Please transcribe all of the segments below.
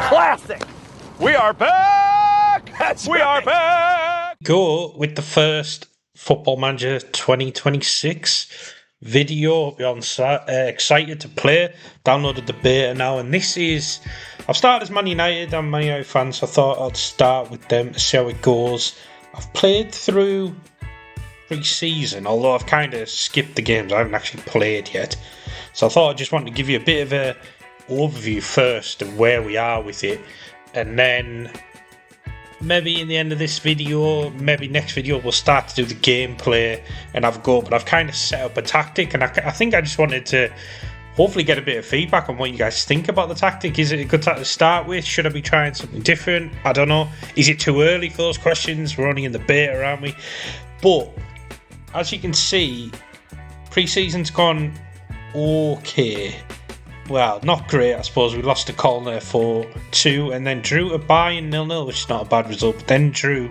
Classic. We are back. We are back. Go with the first Football Manager 2026 video. Hope you're excited to play. Downloaded the beta now, and this is. I've started as Man United. I'm a Man United fan, so I thought I'd start with them to see how it goes. I've played through pre-season, although I've kind of skipped the games. I haven't actually played yet, so I thought I just wanted to give you a bit of a overview first of where we are with it, and then maybe in the end of this video, maybe next video, we'll start to do the gameplay and have a go. But I've kind of set up a tactic, and I think I just wanted to hopefully get a bit of feedback on what you guys think about the tactic. Is it a good tactic to start with? Should I be trying something different? I don't know. Is it too early for those questions? We're only in the beta, aren't we? But as you can see, pre-season's gone okay. Well, not great, I suppose. We lost to Colner 4-2 and then drew to Bayern 0-0, which is not a bad result, but then drew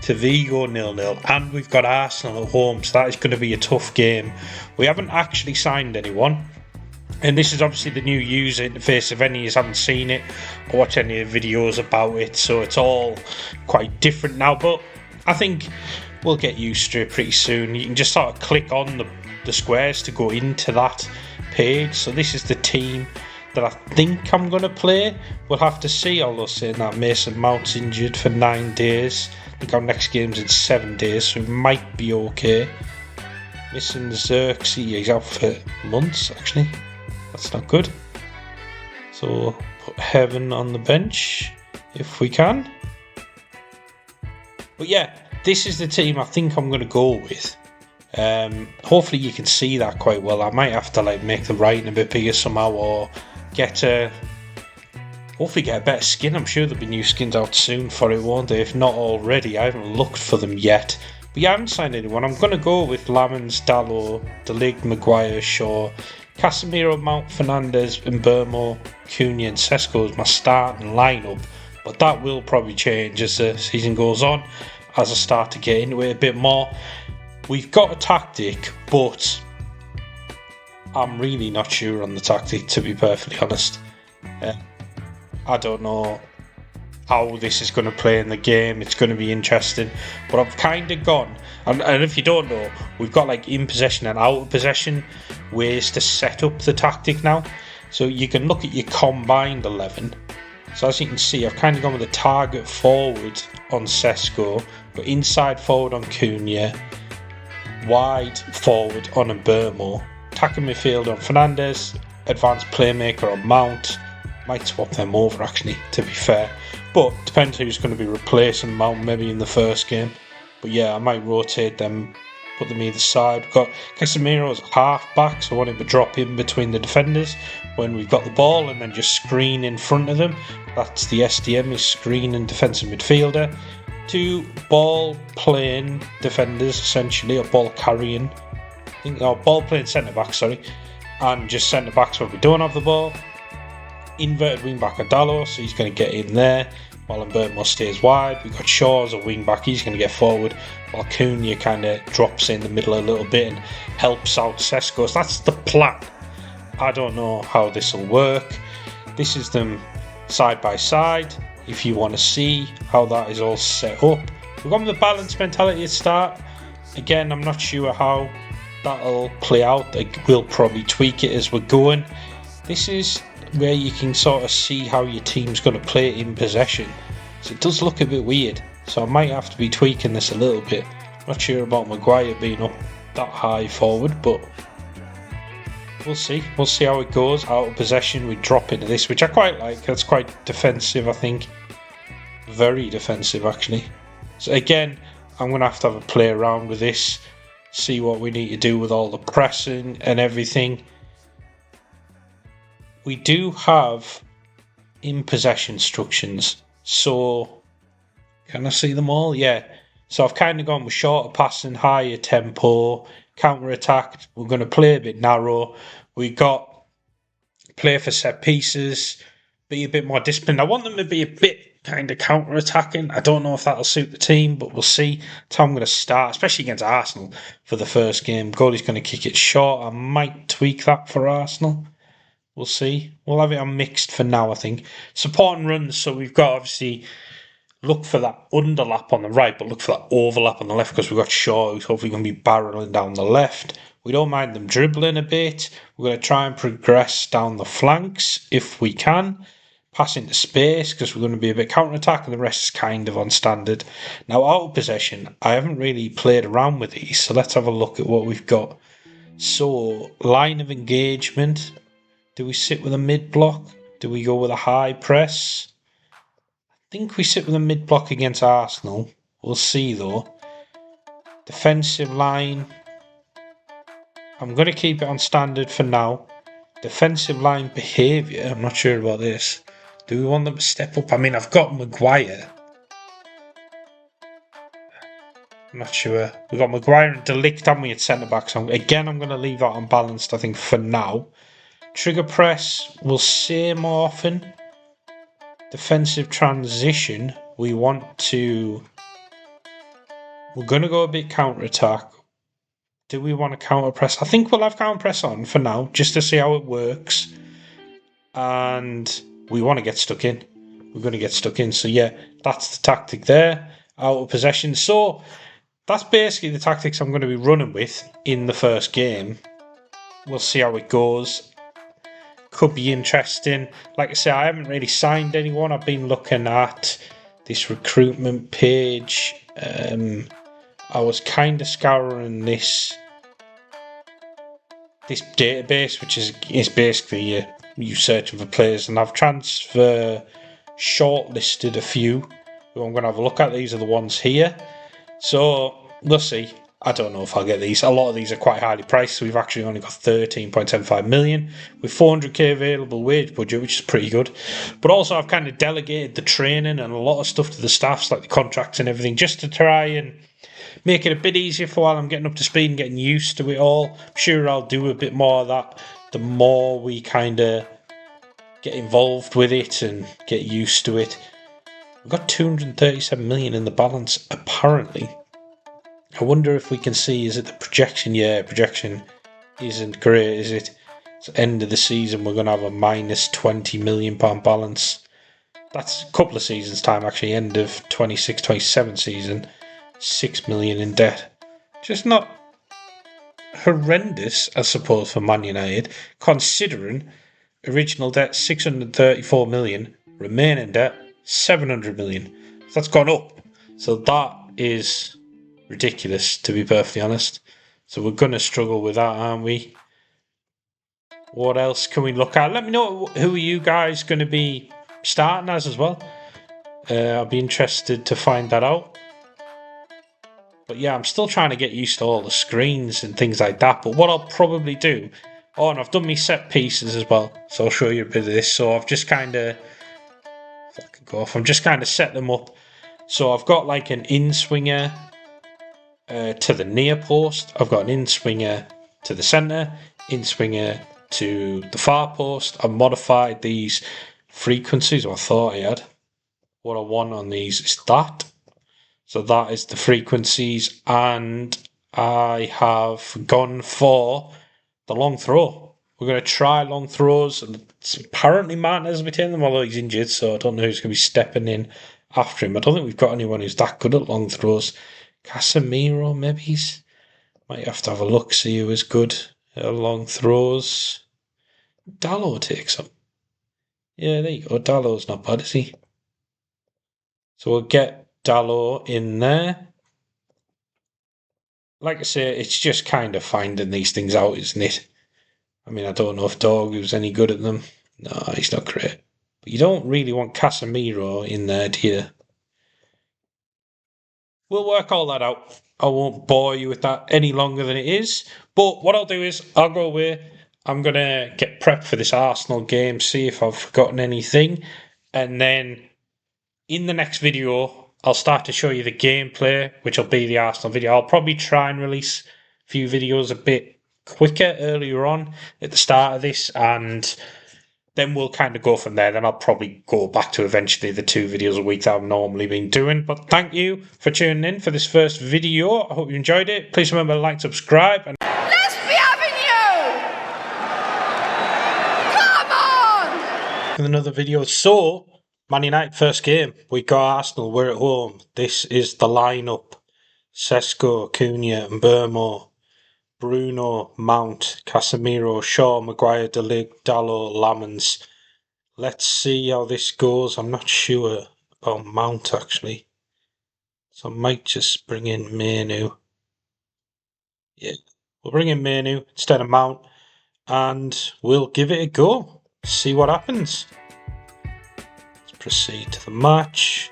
to Vigo 0-0, and we've got Arsenal at home, so that is going to be a tough game. We haven't actually signed anyone, and this is obviously the new user interface. If any of you haven't seen it or watched any of the videos about it, so it's all quite different now, but I think we'll get used to it pretty soon. You can just sort of click on the squares to go into that page. So this is the team that I think I'm going to play. We'll have to see, although saying that Mason Mount's injured for 9 days. I think our next game's in 7 days, so it might be okay. Missing Xerxes, he's out for months actually. That's not good. So put Heaven on the bench if we can. But yeah, this is the team I think I'm going to go with. Hopefully you can see that quite well. I might have to make the writing a bit bigger somehow, or hopefully get a better skin. I'm sure there'll be new skins out soon for it, won't there? If not already, I haven't looked for them yet. But yeah, I haven't signed anyone. I'm going to go with Lamens, Dalot, De Ligt, Maguire, Shaw, Casemiro, Mount, Fernandes, Mbeumo, Cunha and Sesko as my starting lineup. But that will probably change as the season goes on, as I start to get into it a bit more. We've got a tactic, but I'm really not sure on the tactic, to be perfectly honest. I don't know how this is going to play in the game. It's going to be interesting, but I've kind of gone, and if you don't know, we've got in possession and out of possession ways to set up the tactic now. So you can look at your combined 11. So as you can see, I've kind of gone with a target forward on Sesko, but inside forward on Cunha, wide forward on Mbeumo, attacking midfield on Fernandes, advanced playmaker on Mount. Might swap them over actually, to be fair, but depends who's going to be replacing Mount maybe in the first game. But yeah, I might rotate them, put them either side. We've got Casemiro as half back, so I want him to drop in between the defenders when we've got the ball and then just screen in front of them. That's the SDM, is screen and defensive midfielder. 2 ball playing defenders essentially, or ball carrying, ball playing centre back, sorry, and just centre backs when we don't have the ball. Inverted wing back Dalot, so he's going to get in there while Mbeumo stays wide. We've got Shaw as a wing back, he's going to get forward, while Cunha kind of drops in the middle a little bit and helps out Sesko. So that's the plan. I don't know how this will work. This is them side by side. If you want to see how that is all set up, we've got the balanced mentality at start. Again, I'm not sure how that'll play out. We'll probably tweak it as we're going. This is where you can sort of see how your team's going to play in possession. So it does look a bit weird. So I might have to be tweaking this a little bit. Not sure about Maguire being up that high forward, but we'll see. We'll see how it goes. Out of possession, we drop into this, which I quite like. That's quite defensive, I think. Very defensive, actually. So again, I'm going to have a play around with this, see what we need to do with all the pressing and everything. We do have in possession instructions, so can I see them all? Yeah. So I've kind of gone with shorter passing, higher tempo, counter attack. We're going to play a bit narrow. We got play for set pieces, be a bit more disciplined. I want them to be a bit kind of counter attacking. I don't know if that'll suit the team, but we'll see. That's how I'm going to start, especially against Arsenal for the first game. Goalie's going to kick it short. I might tweak that for Arsenal. We'll see. We'll have it on mixed for now, I think. Support and runs, so we've got obviously look for that underlap on the right, but look for that overlap on the left because we've got Shaw who's hopefully going to be barreling down the left. We don't mind them dribbling a bit. We're going to try and progress down the flanks if we can. Pass into space because we're going to be a bit counter-attack and the rest is kind of on standard. Now, out of possession, I haven't really played around with these, so let's have a look at what we've got. So, line of engagement. Do we sit with a mid-block? Do we go with a high press? I think we sit with a mid-block against Arsenal. We'll see though. Defensive line. I'm going to keep it on standard for now. Defensive line behaviour. I'm not sure about this. Do we want them to step up? I mean, I've got Maguire. I'm not sure. We've got Maguire and De Ligt, haven't we, at centre-back. So again, I'm going to leave that unbalanced, I think, for now. Trigger press, we'll say more often. Defensive transition, we want to... We're going to go a bit counter-attack. Do we want to counter-press? I think we'll have counter-press on for now, just to see how it works. And we want to get stuck in. We're going to get stuck in. So yeah, that's the tactic there. Out of possession. So that's basically the tactics I'm going to be running with in the first game. We'll see how it goes. Could be interesting. Like I say, I haven't really signed anyone. I've been looking at this recruitment page. I was kind of scouring this database, which is basically you searching for players, and I've transfer shortlisted a few who I'm going to have a look at. These are the ones here. So we'll see. I don't know if I'll get these. A lot of these are quite highly priced, so we've actually only got 13.75 million with 400k available wage budget, which is pretty good. But also I've kind of delegated the training and a lot of stuff to the staffs, like the contracts and everything, just to try and make it a bit easier for while I'm getting up to speed and getting used to it all. I'm sure I'll do a bit more of that the more we kind of get involved with it and get used to it. We've got 237 million in the balance, apparently. I wonder if we can see, is it the projection? Yeah, projection isn't great, is it? It's end of the season, we're going to have a minus £20 million balance. That's a couple of seasons' time, actually, end of 26-27 season. 6 million in debt. Just not horrendous, I suppose, for Man United, considering original debt 634 million, remaining debt 700 million. That's gone up. So that is ridiculous, to be perfectly honest. So we're going to struggle with that, aren't we? What else can we look at? Let me know who are you guys going to be starting as well. I'll be interested to find that out. But yeah, I'm still trying to get used to all the screens and things like that. But what I'll probably do... Oh, and I've done my set pieces as well. So I'll show you a bit of this. So I've just kind of... If I can go off. I'm just kind of set them up. So I've got like an in-swinger to the near post. I've got an in-swinger to the centre. In-swinger to the far post. I've modified these frequencies. Or I thought I had. What I want on these is that. So that is the frequencies, and I have gone for the long throw. We're going to try long throws, and it's apparently Martinez will be taking them, although he's injured, so I don't know who's going to be stepping in after him. I don't think we've got anyone who's that good at long throws. Casemiro, maybe might have to have a look, see who is good at long throws. Dalot takes them. Yeah, there you go. Dalot's not bad, is he? So we'll get Dalot in there. Like I say, it's just kind of finding these things out, isn't it? I mean, I don't know if Dorgu's any good at them. No, he's not great. But you don't really want Casemiro in there, do you? We'll work all that out. I won't bore you with that any longer than it is. But what I'll do is, I'll go away. I'm going to get prepped for this Arsenal game, see if I've forgotten anything. And then, in the next video, I'll start to show you the gameplay, which will be the Arsenal video. I'll probably try and release a few videos a bit quicker earlier on at the start of this, and then we'll kind of go from there. Then I'll probably go back to eventually the 2 videos a week that I've normally been doing. But thank you for tuning in for this first video. I hope you enjoyed it. Please remember to like, subscribe, and Lesbia Avenue! Come on! with another video. So, Man United first game. We got Arsenal, we're at home. This is the lineup. Sesko, Cunha, Mbeumo, Bruno, Mount, Casemiro, Shaw, Maguire, De Ligt, Dalot, Lamens. Let's see how this goes. I'm not sure about Mount actually. So I might just bring in Mainoo. Yeah, we'll bring in Mainoo instead of Mount. And we'll give it a go. See what happens. Let's proceed to the match.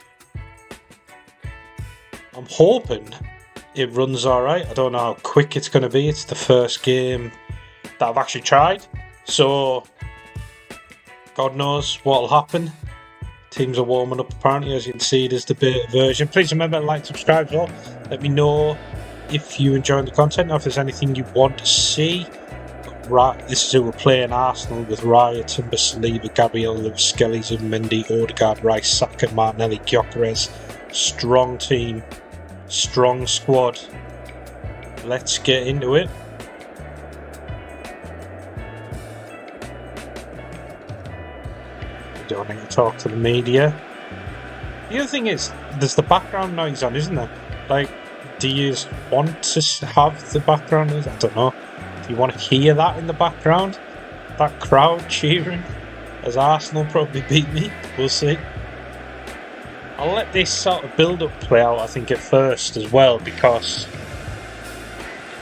I'm hoping it runs alright. I don't know how quick it's going to be. It's the first game that I've actually tried. So, God knows what'll happen. Teams are warming up apparently. As you can see, there's the beta version. Please remember to like, subscribe as well. Let me know if you enjoy the content or if there's anything you want to see. This is who we're playing: Arsenal with Raya, Timber, Saliba, Gabriel, Skelly, Zubimendi, Odegaard, Rice, Saka, Martinelli, Gyökeres. Strong team, strong squad. Let's get into it. Don't need to talk to the media. The other thing is, there's the background noise on, isn't there? Like, do you want to have the background noise? I don't know. Do you want to hear that in the background? That crowd cheering as Arsenal probably beat me? We'll see. I'll let this sort of build-up play out, I think, at first as well, because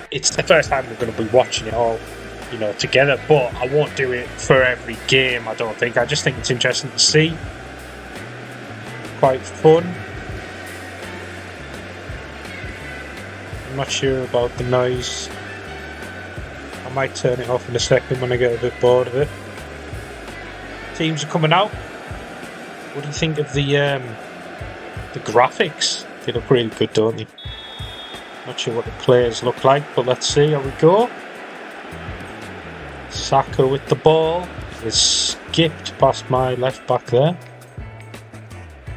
it's the first time we're going to be watching it all, you know, together. But I won't do it for every game, I don't think. I just think it's interesting to see. Quite fun. I'm not sure about the noise. I might turn it off in a second when I get a bit bored of it. Teams are coming out. What do you think of the graphics? They look really good, don't they? Not sure what the players look like, but let's see how we go. Saka with the ball. It's skipped past my left back there.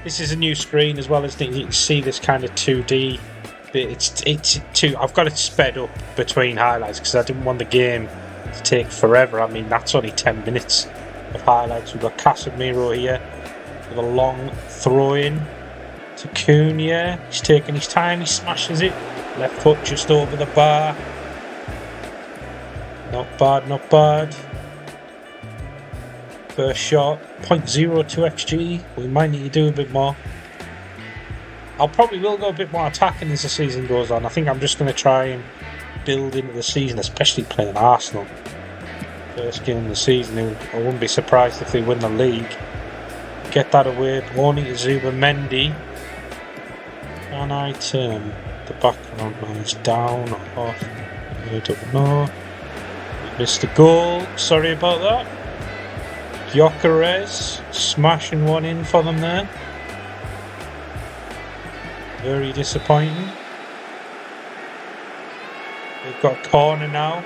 This is a new screen as well, isn't it? You can see this kind of 2D. I've got it sped up between highlights because I didn't want the game to take forever. I mean, that's only 10 minutes of highlights. We've got Casemiro here with a long throw in to Cunha. He's taking his time, he smashes it. Left foot just over the bar. Not bad, not bad. First shot, 0.02 XG. We might need to do a bit more. I probably will go a bit more attacking as the season goes on. I think I'm just going to try and build into the season, especially playing Arsenal. First game of the season, I wouldn't be surprised if they win the league. Get that away, only to Zubimendi. Can I turn the background noise down or off? I don't know. We missed a goal, sorry about that. Gyökeres smashing one in for them there. Very disappointing. We've got a corner now.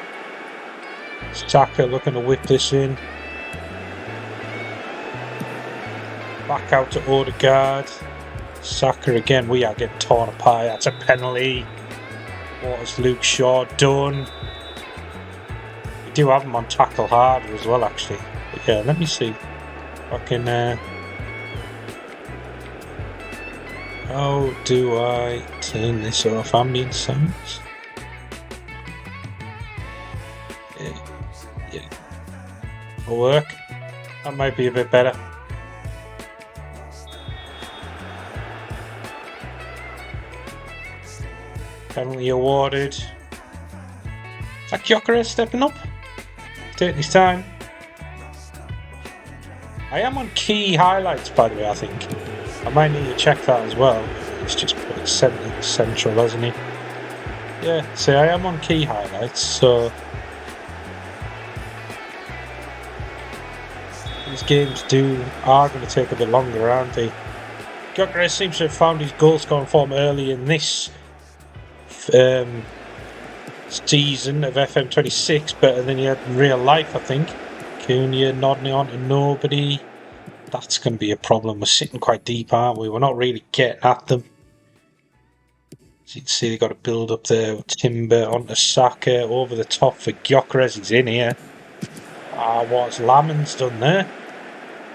Saka looking to whip this in. Back out to Odegaard. Saka again. We are getting torn apart. That's a penalty. What has Luke Shaw done? We do have him on tackle hard as well, actually. But yeah, let me see if I can. How do I turn this off? Ambient sounds. Yeah. Will work. That might be a bit better. Penalty awarded. Is that Gyökeres stepping up? Taking his time. I am on key highlights, by the way, I think. I might need to check that as well. It's just put it central, hasn't he? Yeah, see, I am on key highlights, so these games are going to take a bit longer, aren't they? Gyökeres seems to have found his goal scoring form early in this season of FM26, better than he had in real life, I think. Cunha nodding on to nobody. That's going to be a problem. We're sitting quite deep, aren't we? We're not really getting at them. As you can see, they've got to build up there with Timber onto Saka, over the top for Gyökeres. He's in here. What's Lamens done there?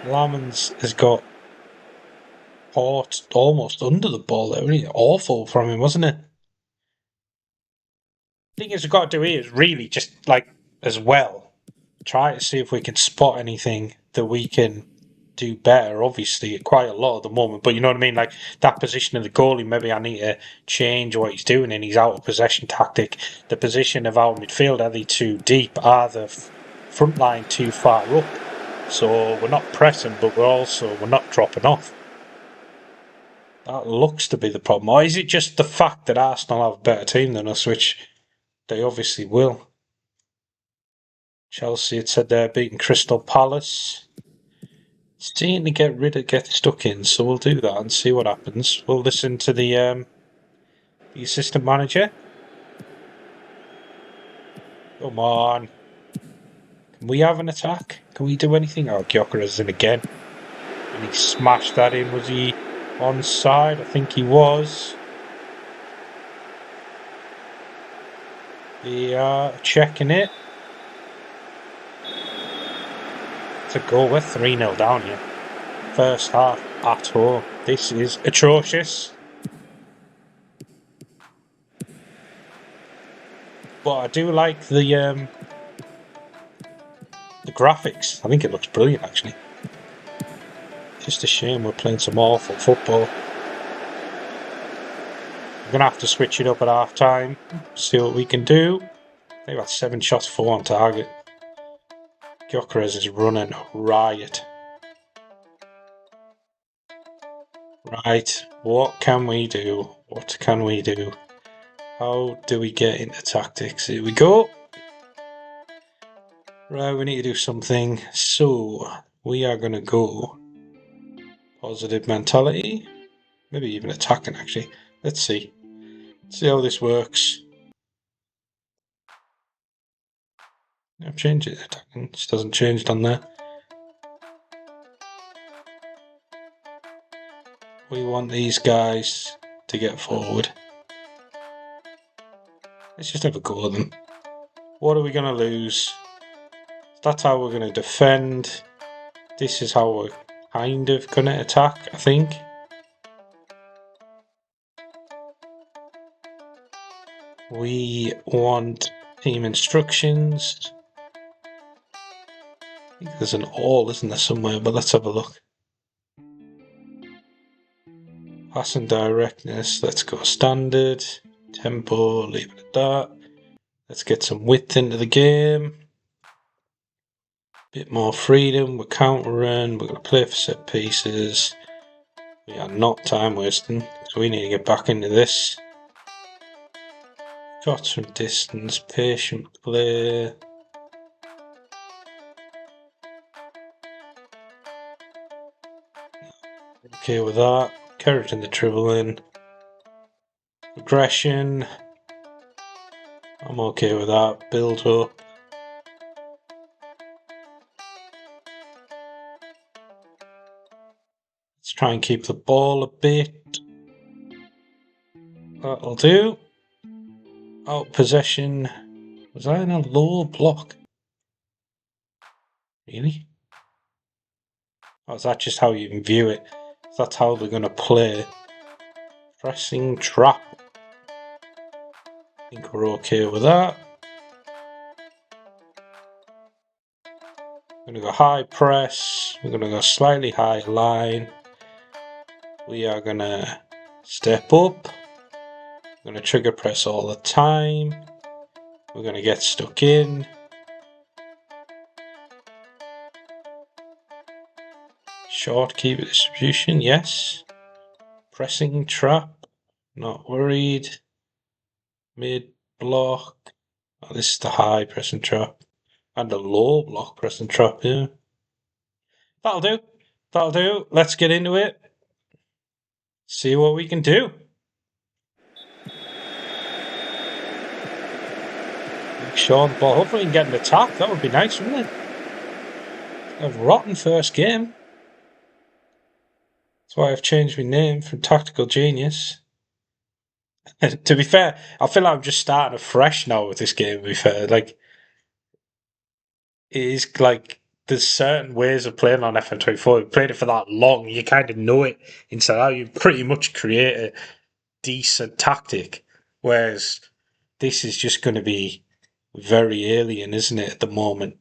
Lamans has got caught almost under the ball there. Really awful from him, wasn't it? The thing is, we've got to do here is really just like as well try to see if we can spot anything that we can do better. Obviously, quite a lot at the moment, but you know what I mean. Like that position of the goalie, maybe I need to change what he's doing in his out of possession tactic. The position of our midfield, are they too deep? Are the front line too far up? So we're not pressing, but we're not dropping off. That looks to be the problem. Or is it just the fact that Arsenal have a better team than us, which they obviously will? Chelsea had said they're beating Crystal Palace. Seeing to get stuck in, so we'll do that and see what happens. We'll listen to the assistant manager. Come on. Can we have an attack? Can we do anything? Oh, Gyökeres in again. And he smashed that in. Was he onside? I think he was. They are checking it. To go, we're 3-0 down here. First half at home. This is atrocious. But I do like the graphics. I think it looks brilliant, actually. Just a shame we're playing some awful football. We're going to have to switch it up at half time. See what we can do. They've got 7 shots, 4 on target. Gyökeres is running riot. Right, what can we do? What can we do? How do we get into tactics? Here we go. Right, we need to do something. So, we are going to go positive mentality. Maybe even attacking, actually. Let's see. See how this works. I've changed it. Attacking. It just doesn't change it on there. We want these guys to get forward. Let's just have a go at them. What are we going to lose? That's how we're going to defend. This is how we're kind of going to attack, I think. We want team instructions. I think there's an all, isn't there, somewhere? But let's have a look. Passing directness, let's go standard. Tempo, leave it at that. Let's get some width into the game. Bit more freedom, we're countering, we're going to play for set pieces. We are not time wasting, so we need to get back into this. Shots from distance, patient play. Okay with that. Encouraging the dribbling. Aggression. I'm okay with that. Build up. Let's try and keep the ball a bit. That'll do. Out possession. Was I in a low block? Really? Or is that just how you can view it? That's how they're going to play. Pressing trap. I think we're okay with that. We're going to go high press. We're going to go slightly high line. We are going to step up. We're going to trigger press all the time. We're going to get stuck in. Short keeper distribution, yes. Pressing trap, not worried. Mid block. Oh, this is the high pressing trap. And a low block pressing trap, yeah. That'll do. That'll do. Let's get into it. See what we can do. Sean the ball. Hopefully we can get an attack. That would be nice, wouldn't it? A rotten first game. That's why I've changed my name from Tactical Genius. To be fair, I feel like I'm just starting afresh now with this game, to be fair. Like, it is like there's certain ways of playing on FM24. You've played it for that long, you kind of know it inside out. You pretty much create a decent tactic. Whereas this is just going to be very alien, isn't it, at the moment?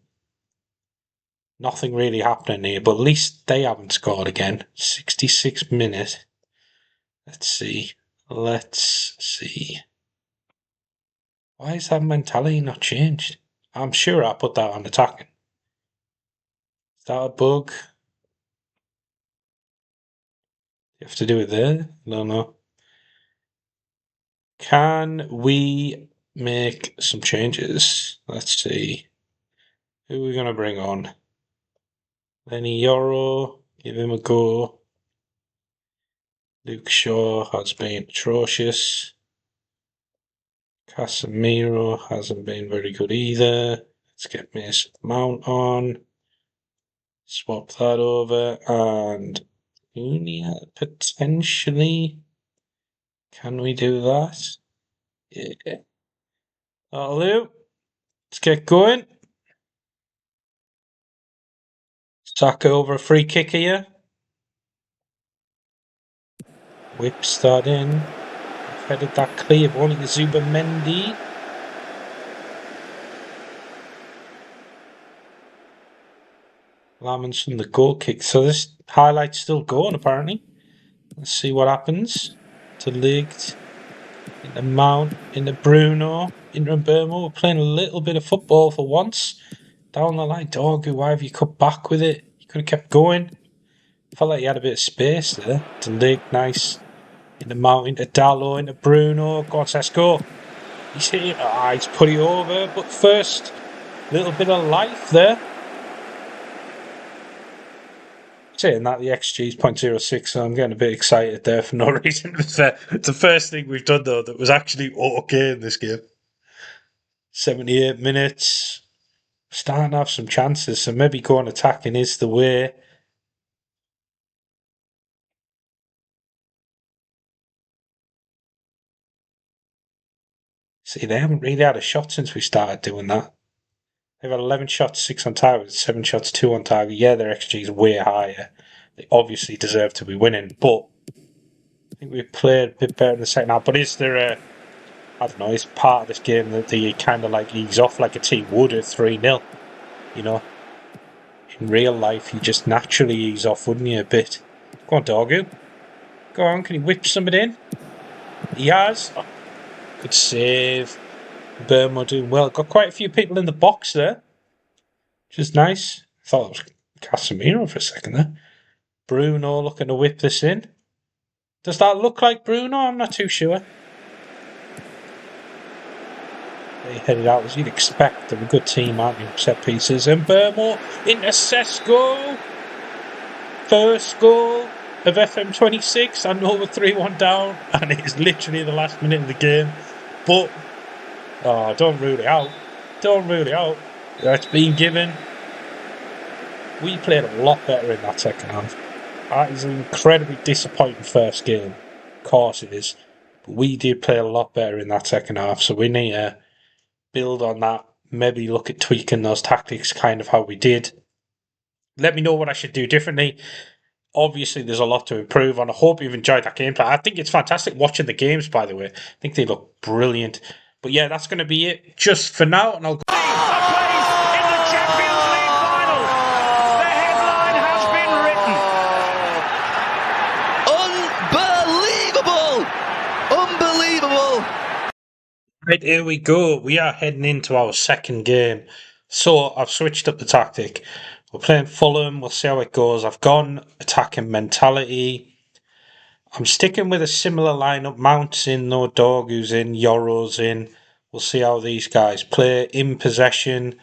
Nothing really happening here, but at least they haven't scored again. 66 minutes. Let's see. Why is that mentality not changed? I'm sure I put that on attacking. Is that a bug? You have to do it there? No. Can we make some changes? Let's see. Who are we going to bring on? Lenny Yoro, give him a go. Luke Shaw has been atrocious. Casemiro hasn't been very good either. Let's get Mason Mount on. Swap that over. And Unia, potentially. Can we do that? Yeah. That'll do. Let's get going. Saka over a free kick here. Whips that in. Headed that clear, only Zubimendi. Lamens from the goal kick. So this highlight's still going apparently. Let's see what happens. To Ligt. Into Mount. Into Bruno. Into Mbeumo. We're playing a little bit of football for once. Down the line. Dorgu, why have you cut back with it? You could have kept going. Felt like you had a bit of space there. To Ligt, nice. Into Mount, into Dallo, into Bruno. Go on, let's go. He's hitting. He's put it over. But first, little bit of life there. Saying that the XG is 0.06, so I'm getting a bit excited there for no reason. It's the first thing we've done though that was actually okay in this game. 78 minutes. Starting to have some chances, so maybe going attacking is the way. See, they haven't really had a shot since we started doing that. They've had 11 shots, 6 on target, 7 shots, 2 on target. Yeah, their XG is way higher. They obviously deserve to be winning, but I think we've played a bit better in the second half. But is there I don't know, it's part of this game that they kind of like ease off like a team would at 3-0. You know, in real life, you just naturally ease off, wouldn't you, a bit? Go on, Dorgu. Go on, can he whip somebody in? He has. Oh, good save. Burma doing well. Got quite a few people in the box there, which is nice. Thought it was Casemiro for a second there. Bruno looking to whip this in. Does that look like Bruno? I'm not too sure. They headed out as you'd expect. They're a good team, aren't you? Set pieces. And Burma into Sesko. First goal of FM26. I know we're 3-1 down, and it is literally the last minute of the game. But don't rule it out. Don't rule it out. It's been given. We played a lot better in that second half. That is an incredibly disappointing first game. Of course it is. But we did play a lot better in that second half, so we need to build on that. Maybe look at tweaking those tactics kind of how we did. Let me know what I should do differently. Obviously, there's a lot to improve on. I hope you've enjoyed that gameplay. I think it's fantastic watching the games, by the way. I think they look brilliant. But yeah, that's going to be it just for now, and I'll go. Right, here we go. We are heading into our second game. So I've switched up the tactic. We're playing Fulham. We'll see how it goes. I've gone attacking mentality. I'm sticking with a similar lineup. Mount's in, though. Dorgu's in. Yoro's in. We'll see how these guys play. In possession.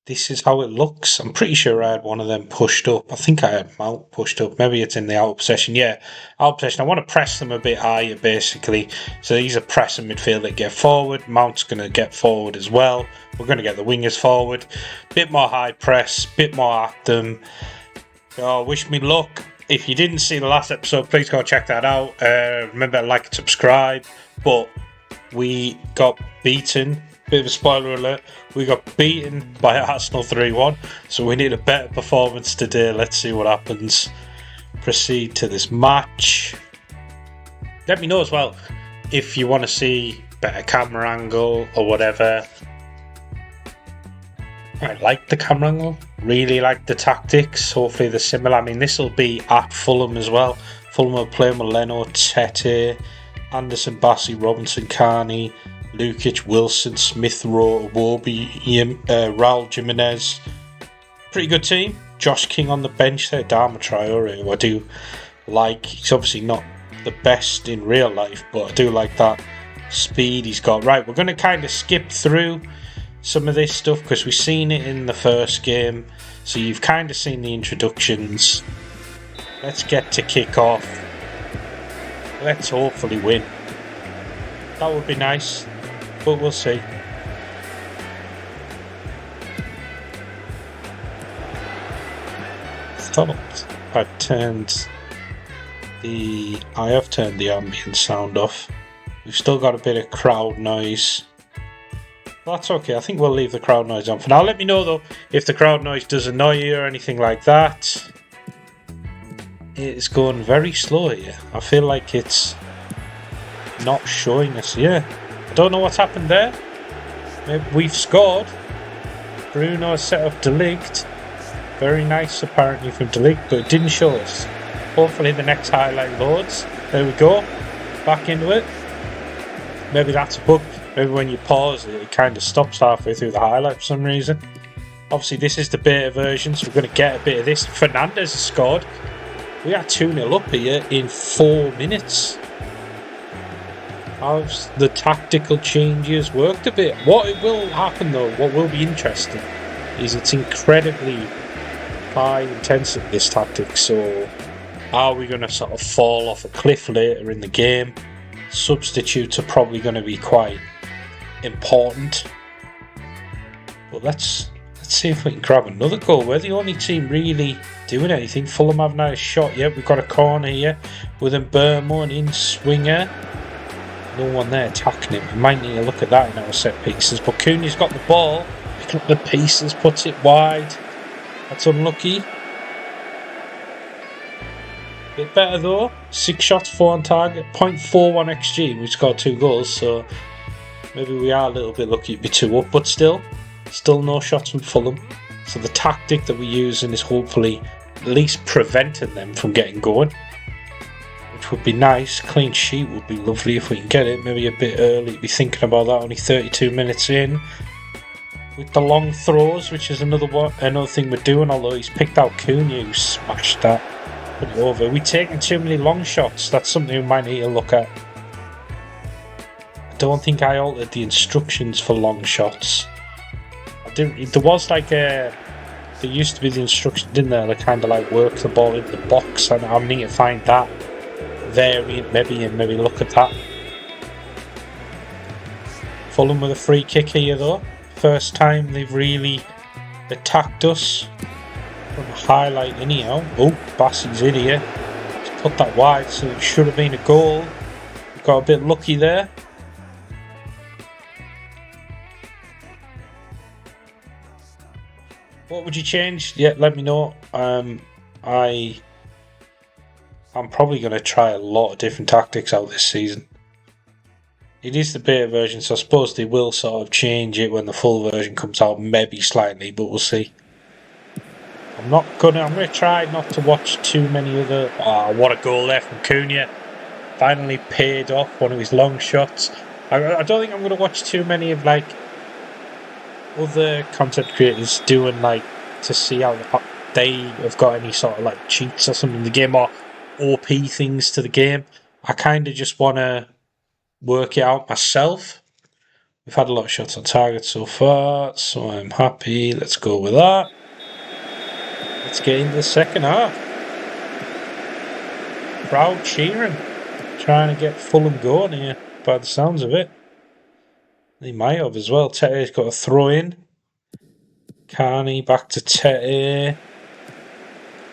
This is how it looks. I'm pretty sure I had one of them pushed up. I think I had Mount pushed up. Maybe it's in the out possession. Yeah, out possession. I want to press them a bit higher, basically. So these are pressing midfield that get forward. Mount's going to get forward as well. We're going to get the wingers forward. Bit more high press. Bit more at them. Wish me luck. If you didn't see the last episode, please go check that out. Remember to like and subscribe. But we got beaten bit of a spoiler alert, we got beaten by Arsenal 3-1, so we need a better performance today. Let's see what happens. Proceed to this match. Let me know as well if you want to see better camera angle or whatever. I like the camera angle, really like the tactics. Hopefully they're similar. I mean, this will be at Fulham as well. Fulham will play with Leno, Tete, Anderson, Bassey, Robinson, Carney, Lukic, Wilson, Smith Rowe, Iwobi, Raul Jimenez. Pretty good team. Josh King on the bench there, Dharma Traore, who I do like. He's obviously not the best in real life, but I do like that speed he's got. Right, we're going to kind of skip through some of this stuff because we've seen it in the first game, so you've kind of seen the introductions. Let's get to kick off. Let's hopefully win. That would be nice, but we'll see. I have turned the ambient sound off. We've still got a bit of crowd noise. That's okay, I think we'll leave the crowd noise on for now. Let me know though if the crowd noise does annoy you or anything like that. It's going very slow here. I feel like it's not showing us here. I don't know what's happened there. Maybe we've scored. Bruno has set up De Ligt. Very nice apparently from De Ligt, but it didn't show us. Hopefully the next highlight loads. There we go. Back into it. Maybe that's a bug. Maybe when you pause it, it kind of stops halfway through the highlight for some reason. Obviously this is the beta version, so we're going to get a bit of this. Fernandes has scored. We are 2-0 up here in 4 minutes. How's the tactical changes worked a bit? What will happen though, what will be interesting, is it's incredibly high intensity, this tactic, so are we going to sort of fall off a cliff later in the game? Substitutes are probably going to be quite important, but let's see if we can grab another goal. We're the only team really doing anything. Fulham haven't had a shot yet. We've got a corner here with Mbermo, an in-swinger. No one there tackling him. We might need to look at that in our set pieces, but Cunha's got the ball, picking up the pieces, puts it wide. That's unlucky. Bit better though. 6 shots, 4 on target, 0.41 XG. We scored 2 goals, so maybe we are a little bit lucky to be 2 up, but still no shots from Fulham. So the tactic that we're using is hopefully at least preventing them from getting going, which would be nice. Clean sheet would be lovely if we can get it. Maybe a bit early, be thinking about that. Only 32 minutes in. With the long throws, which is another thing we're doing, although he's picked out Cunha, who smashed that. Put it over. We're taking too many long shots. That's something we might need to look at. I don't think I altered the instructions for long shots. There was like there used to be the instruction, didn't there? Like kind of like work the ball in the box, and I need to find that variant maybe and maybe look at that. Fulham with a free kick here though. First time they've really attacked us. From a highlight anyhow. Oh, Bassey's in here. He's put that wide, so it should have been a goal. Got a bit lucky there. What would you change? Yeah, let me know. I'm probably going to try a lot of different tactics out this season. It is the beta version, so I suppose they will sort of change it when the full version comes out, maybe slightly, but we'll see. I'm going to try not to watch too many other... Oh, what a goal there from Cunha. Finally paid off one of his long shots. I don't think I'm going to watch too many of like other content creators doing like to see how they have got any sort of like cheats or something in the game or OP things to the game. I kind of just want to work it out myself. We've had a lot of shots on target so far, so I'm happy. Let's go with that. Let's get into the second half. Crowd cheering, trying to get Fulham going here by the sounds of it. They might have as well. Tete's got a throw in. Carney back to Tete.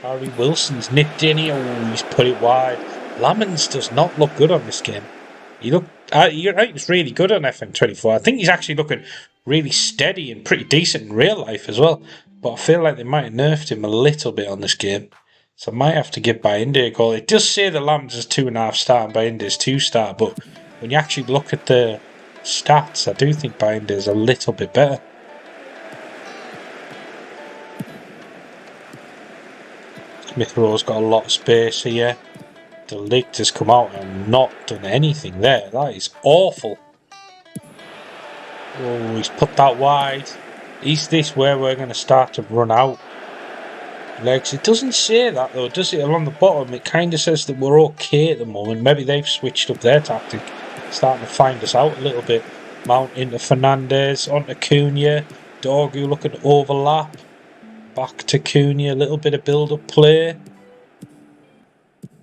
Harry Wilson's nipped in here. Oh, he's put it wide. Lamens does not look good on this game. You're right. He's really good on FM24. I think he's actually looking really steady and pretty decent in real life as well. But I feel like they might have nerfed him a little bit on this game, so I might have to give Bayinde a call. It does say the Lambs is 2.5 star and Bayinde is 2 star, but when you actually look at the stats, I do think Bayinde is a little bit better. Smith Rowe's got a lot of space here. De Ligt has come out and not done anything there. That is awful. Oh, he's put that wide. Is this where we're going to start to run out legs? It doesn't say that though, does it? Along the bottom, it kind of says that we're okay at the moment. Maybe they've switched up their tactic, starting to find us out a little bit. Mount into Fernandes, onto Cunha. Dorgu looking to overlap. Back to Cunha, a little bit of build-up play.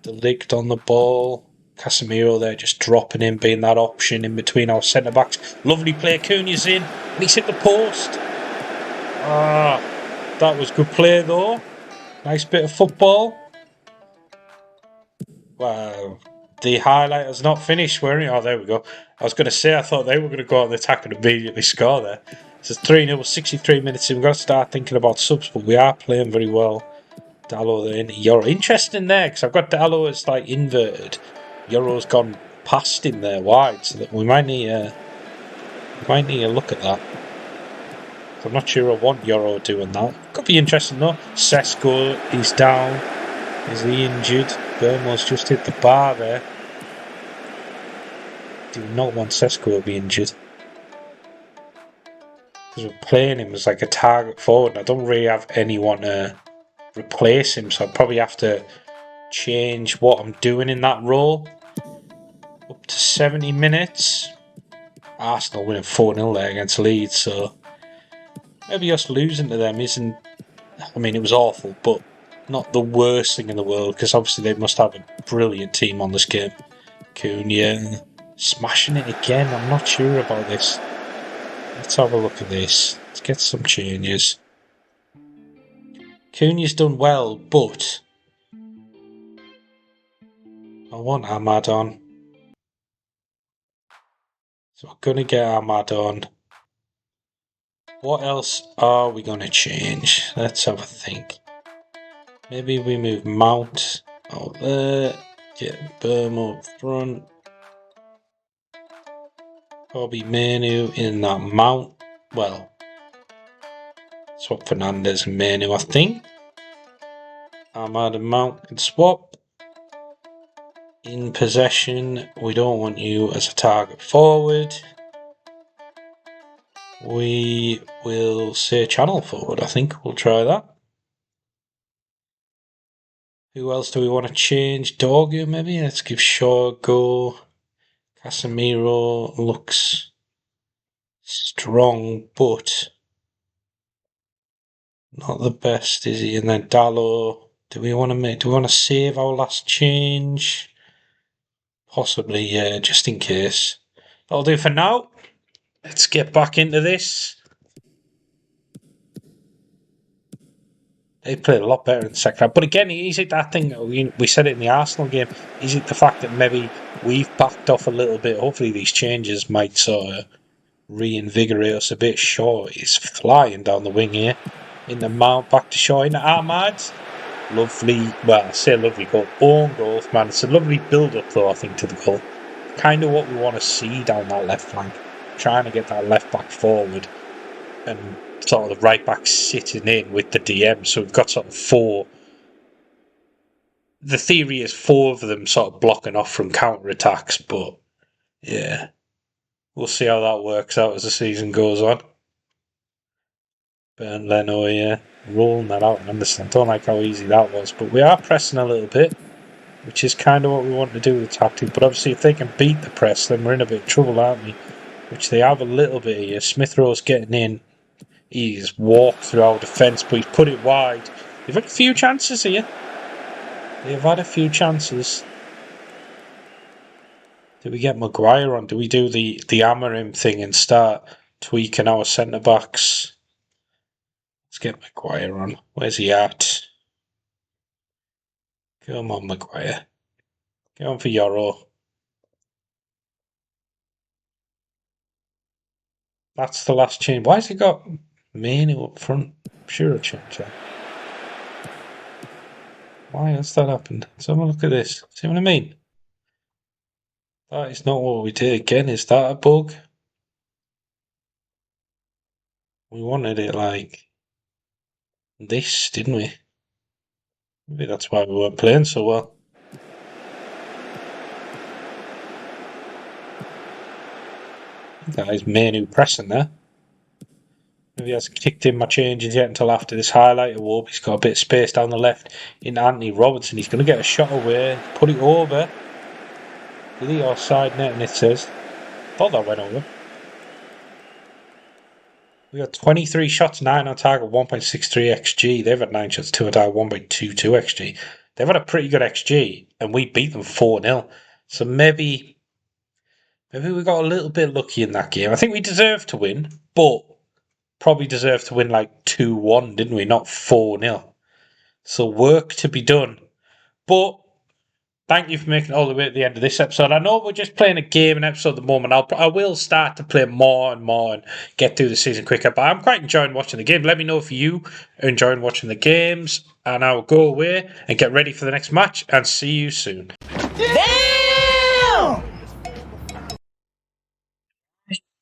De Ligt on the ball. Casemiro there just dropping in, being that option in between our centre-backs. Lovely play, Cunha's in, and he's hit the post. That was good play though. Nice bit of football. Wow. The highlighter's not finished, were it? Oh, there we go. I was going to say, I thought they were going to go on the attack and immediately score there. It's 3-0, 63 minutes in. We've got to start thinking about subs, but we are playing very well. Dalot there into Euro. Interesting there, because I've got Dalot as like inverted. Euro's gone past him there wide, so that we might need a look at that. I'm not sure I want Euro doing that. Could be interesting though. Sesko is down. Is he injured? Burmo's just hit the bar there. Do not want Sesko to be injured, because we're playing him as like a target forward. I don't really have anyone to replace him, so I'll probably have to change what I'm doing in that role. Up to 70 minutes. Arsenal winning 4-0 there against Leeds, so maybe us losing to them isn't... I mean, it was awful, but not the worst thing in the world, because obviously they must have a brilliant team on this game. Cunha smashing it again. I'm not sure about this. Let's have a look at this. Let's get some changes. Cunha's done well, but I want Ahmad on. So we're going to get Ahmad on. What else are we going to change? Let's have a think. Maybe we move Mount out there. Get Burmo up front. Bobby Manu in that Mount. Well, swap Fernandes and Manu, I think. Ahmad and Mount can swap. In possession, we don't want you as a target forward. We will say channel forward, I think. We'll try that. Who else do we want to change? Dorgu, maybe? Let's give Shaw a go. Casemiro looks strong, but not the best, is he? And then Dalot. Do we want to save our last change? Possibly, yeah, just in case. That'll do for now. Let's get back into this. They played a lot better in the second half. But again, is it that thing, we said it in the Arsenal game, is it the fact that maybe we've backed off a little bit? Hopefully these changes might sort of reinvigorate us a bit. Shaw is flying down the wing here. In the Mount, back to Shaw, into Ahmad. Lovely, well, I say lovely goal. Own goal, man. It's a lovely build-up, though, I think, to the goal. Kind of what we want to see down that left flank. Trying to get that left back forward and sort of the right back sitting in with the DM. So we've got sort of 4. The theory is 4 of them sort of blocking off from counter-attacks, but yeah. We'll see how that works out as the season goes on. Bernd Leno, yeah. Rolling that out and understand. Don't like how easy that was, but we are pressing a little bit, which is kind of what we want to do with the tactic. But obviously, if they can beat the press, then we're in a bit of trouble, aren't we? Which they have a little bit here. Smith Rowe's getting in. He's walked through our defence, but he's put it wide. They've had a few chances here. They've had a few chances. Do we get Maguire on? Do we do the Amarim thing and start tweaking our centre backs? Let's get Maguire on. Where's he at? Come on, Maguire. Get on for Euro. That's the last change. Why has he got Manu up front? I'm sure I'll change that. Why has that happened? Let's have a look at this. See what I mean? That is not what we did again. Is that a bug? We wanted it like this, didn't we? Maybe that's why we weren't playing so well. That is Manu pressing there. Maybe he hasn't kicked in my changes yet until after this highlight. I hope he's got a bit of space down the left in Anthony Robertson. He's going to get a shot away, put it over. The offside net, and it says. Thought that went over. We got 23 shots, 9 on target, 1.63 XG. They've had 9 shots, 2 on target, 1.22 XG. They've had a pretty good XG, and we beat them 4-0. So maybe we got a little bit lucky in that game. I think we deserved to win, but probably deserved to win like 2-1, didn't we? Not 4-0. So work to be done. But thank you for making it all the way to the end of this episode. I know we're just playing a game and episode at the moment. I will start to play more and more and get through the season quicker. But I'm quite enjoying watching the game. Let me know if you are enjoying watching the games. And I'll go away and get ready for the next match. And see you soon. Damn!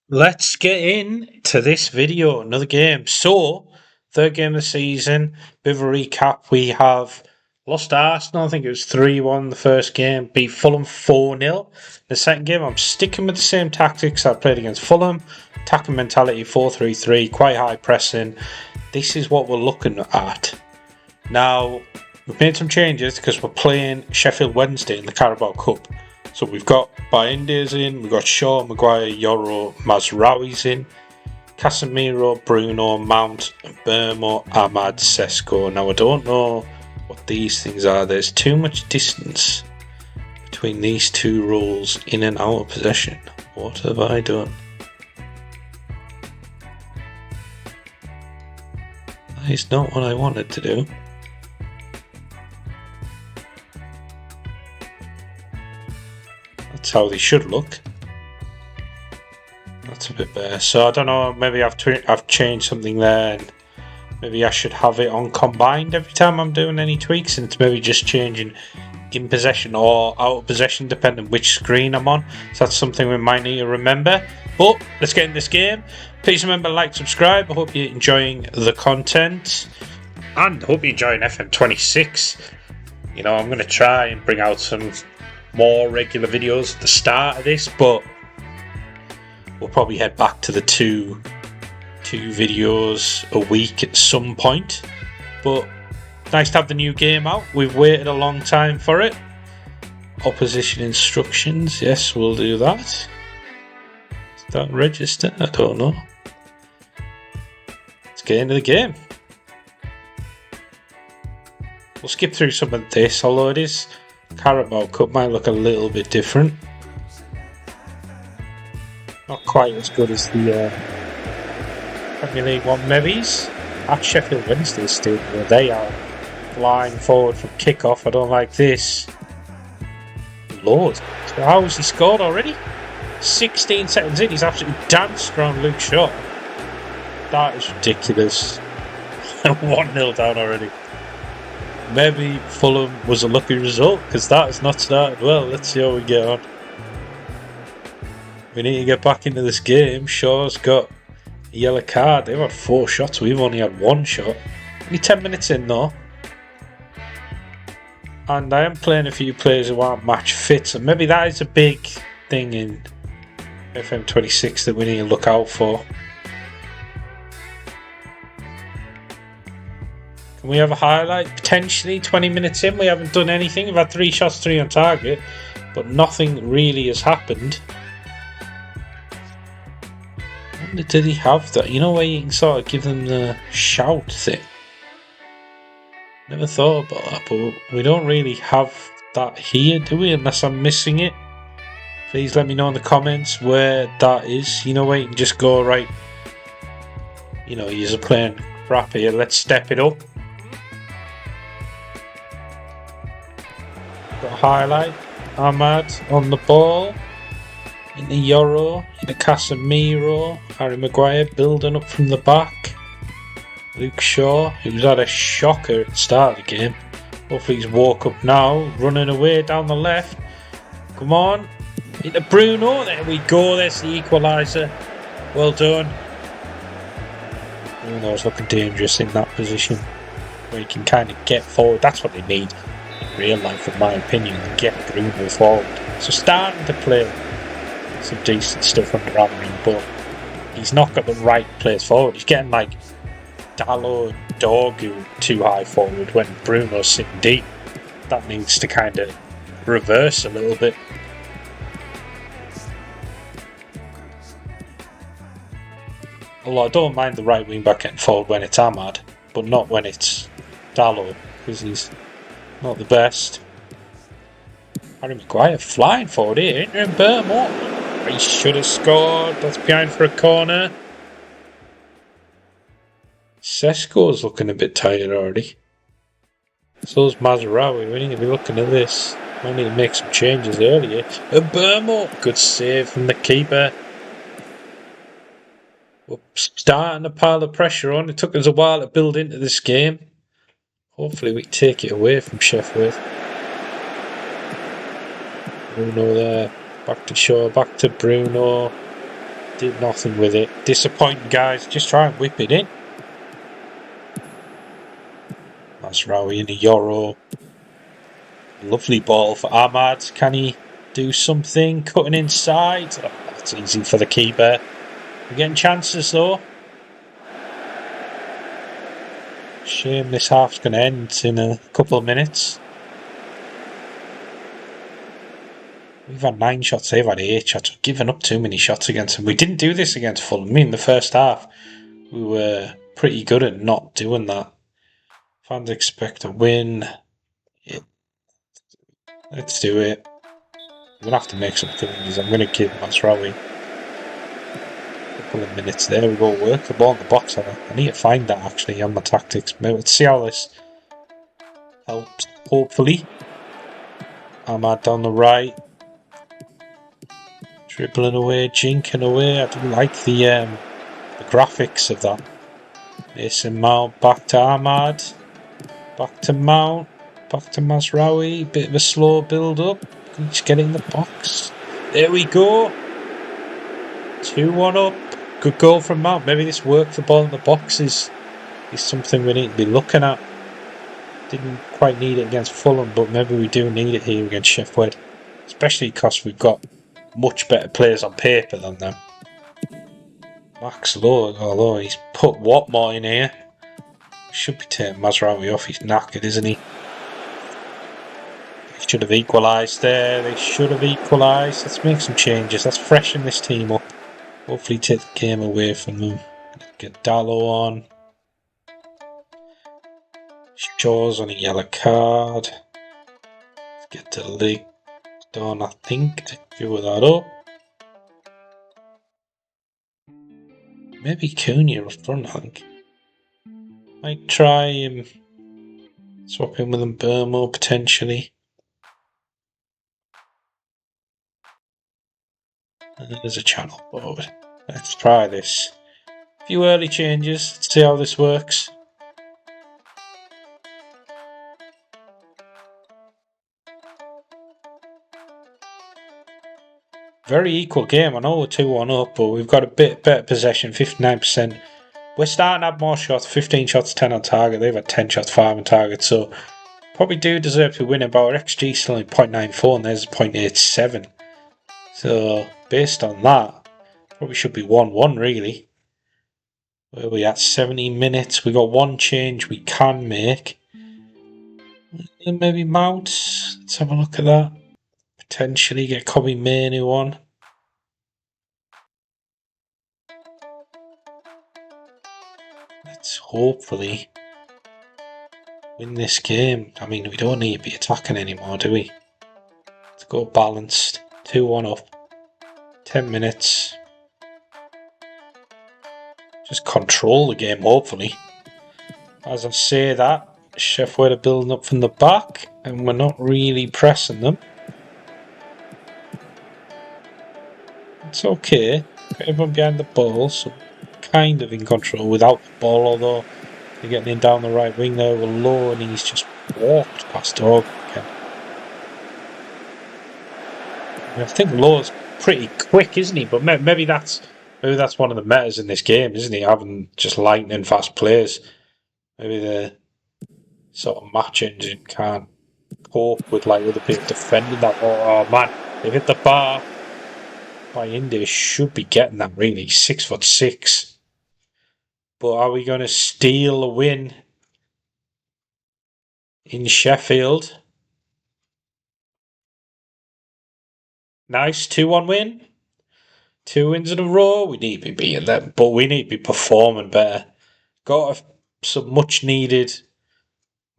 Let's get into this video. Another game. So, third game of the season. Bit of a recap. We have lost to Arsenal. I think it was 3-1 the first game. Beat Fulham 4-0. The second game, I'm sticking with the same tactics I played against Fulham. Attacking mentality 4-3-3. Quite high pressing. This is what we're looking at. Now, we've made some changes because we're playing Sheffield Wednesday in the Carabao Cup. So we've got Bayendi's in, we've got Shaw, Maguire, Yoro, Mazraoui's in, Casemiro, Bruno, Mount, Burmo, Ahmad, Sesko. Now I don't know what these things are. There's too much distance between these two roles in and out of possession. What have I done? That is not what I wanted to do. That's how they should look. That's a bit better. So I don't know, maybe I've changed something there, and maybe I should have it on combined every time I'm doing any tweaks, and it's maybe just changing in possession or out of possession depending which screen I'm on. So that's something we might need to remember. But let's get in this game. Please remember to like, subscribe. I hope you're enjoying the content, and I hope you're enjoying FM26. You know, I'm going to try and bring out some more regular videos at the start of this, but we'll probably head back to the two videos a week at some point. But nice to have the new game out. We've waited a long time for it. Opposition instructions, yes, we'll do that. Is that register? I don't know. Let's get into the game. We'll skip through some of this, although it is Carabao Cup, might look a little bit different. Not quite as good as the Premier League one, maybe. At Sheffield Wednesday still, where they are flying forward from kick-off. I don't like this. Lord, so how has he scored already? 16 seconds in, he's absolutely danced around Luke Shaw. That is ridiculous. 1-0 down already. Maybe Fulham was a lucky result, because that has not started well. Let's see how we get on. We need to get back into this game. Shaw's got a yellow card. They've had 4 shots. We've only had 1 shot. Only 10 minutes in though. And I am playing a few players who aren't match fit. So maybe that is a big thing in FM26 that we need to look out for. Can we have a highlight? Potentially 20 minutes in. We haven't done anything. We've had 3 shots, 3 on target. But nothing really has happened. Did he have that? You know where you can sort of give them the shout thing? Never thought about that, but we don't really have that here, do we? Unless I'm missing it. Please let me know in the comments where that is. You know where you can just go, right, you know, you're playing crap here, let's step it up. Got a highlight. Ahmad on the ball. Into Yoro, into Casemiro, Harry Maguire building up from the back. Luke Shaw, who's had a shocker at the start of the game. Hopefully he's woke up now, running away down the left. Come on, into Bruno, there we go, there's the equaliser. Well done. Bruno's looking dangerous in that position, where he can kind of get forward. That's what they need in real life, in my opinion, to get Bruno forward. So starting to play some decent stuff under Amorim, but he's not got the right players forward. He's getting like Dalot and Dorgu too high forward when Bruno's sitting deep. That needs to kind of reverse a little bit. Although I don't mind the right wing back getting forward when it's Ahmad, but not when it's Dalot, because he's not the best. Harry Maguire flying forward here, entering Burmo. He should have scored. That's behind for a corner. Sesko's looking a bit tired already. So's Mazraoui. We need to be looking at this. We need to make some changes earlier. Burmo, good save from the keeper. We're starting to pile the pressure on. It took us a while to build into this game. Hopefully we take it away from Sheffield. Bruno there. Back to Shaw, back to Bruno. Did nothing with it. Disappointing, guys. Just try and whip it in. Mazraoui into Yoro. Lovely ball for Ahmad. Can he do something? Cutting inside. Oh, that's easy for the keeper. We're getting chances though. Shame this half's going to end in a couple of minutes. We've had 9 shots, they've had 8 shots. We've given up too many shots against them. We didn't do this against Fulham. I mean, the first half, we were pretty good at not doing that. Fans expect a win. Yeah. Let's do it. We're going to have to make some changes. I'm going to give Mazraoui a couple of minutes there. We go work the ball in the box. I need to find that actually on my tactics. Maybe let's see how this helps. Hopefully. Ahmad down the right. Dribbling away, jinking away. I do like the graphics of that. Mason Mount back to Ahmad. Back to Mount. Back to Mazraoui. Bit of a slow build up. Can you just get it in the box? There we go. 2-1 up. Good goal from Mount. Maybe this work the ball in the box is something we need to be looking at. Didn't quite need it against Fulham, but maybe we do need it here against Sheffield. Especially because we've got much better players on paper than them. Max Lowe, although he's put Watmore in here. Should be taking Mazraoui off. He's knackered, isn't he? They should have equalised there. They should have equalised. Let's make some changes. Let's freshen this team up. Hopefully take the game away from them. Get Dalot on. Shaw's on a yellow card. Let's get the league done, I think, to fill that up. Maybe Cunha up front, I think. Might try swap in with Burmo potentially. And there's a channel forward. Let's try this. A few early changes. Let's see how this works. Very equal game. I know we're 2-1 up, but we've got a bit better possession, 59%. We're starting to have more shots, 15 shots, 10 on target. They've had 10 shots, 5 on target, so probably do deserve to win it, but our XG is still only 0.94 and there's 0.87. So, based on that, probably should be 1-1 really. Where are we at? 70 minutes. We got one change we can make. And maybe Mount. Let's have a look at that. Potentially get Kobe Mainoo on. Let's hopefully win this game. I mean, we don't need to be attacking anymore, do we? Let's go balanced. 2-1 up. 10 minutes. Just control the game, hopefully. As I say that, Sheffield are building up from the back, and we're not really pressing them. That's okay. Got everyone behind the ball, so kind of in control without the ball, although they're getting in down the right wing there with Lowe, and he's just walked past Dog again. I think Lowe's pretty quick, isn't he? But maybe that's one of the metas in this game, isn't he? Having just lightning fast players. Maybe the sort of match engine can't cope with like other people defending that. Oh man, they've hit the bar. By India should be getting that really, 6'6". But are we going to steal a win in Sheffield? Nice 2-1 win. 2 wins in a row. We need to be beating them, but we need to be performing better. Got some much needed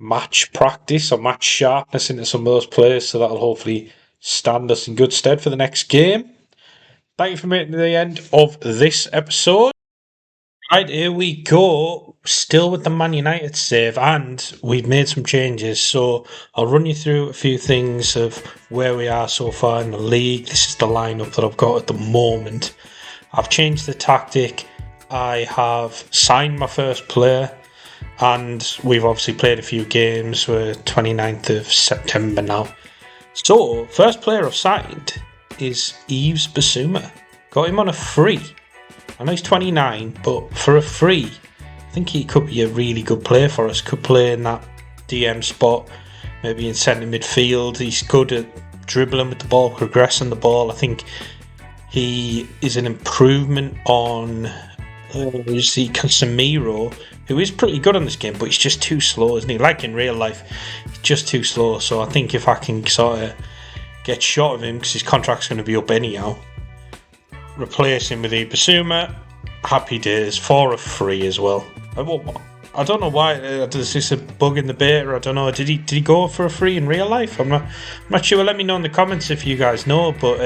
match practice or match sharpness into some of those players, so that'll hopefully stand us in good stead for the next game. Thank you for making it to the end of this episode. Right, here we go. Still with the Man United save, and we've made some changes. So I'll run you through a few things of where we are so far in the league. This is the lineup that I've got at the moment. I've changed the tactic. I have signed my first player, and we've obviously played a few games. We're 29th of September now. So, first player I've signed is Yves Bissouma. Got him on a free. I know he's 29, but for a free, I think he could be a really good player for us. Could play in that DM spot, maybe in centre midfield. He's good at dribbling with the ball, progressing the ball. I think he is an improvement on Casemiro, who is pretty good on this game, but he's just too slow, isn't he? Like in real life, he's just too slow. So I think if I can sort of get shot of him, because his contract's going to be up anyhow, replace him with Bissouma, happy days, for a free as well. I don't know why. Is this a bug in the beta? I don't know. Did he go for a free in real life? I'm not sure. Let me know in the comments if you guys know. But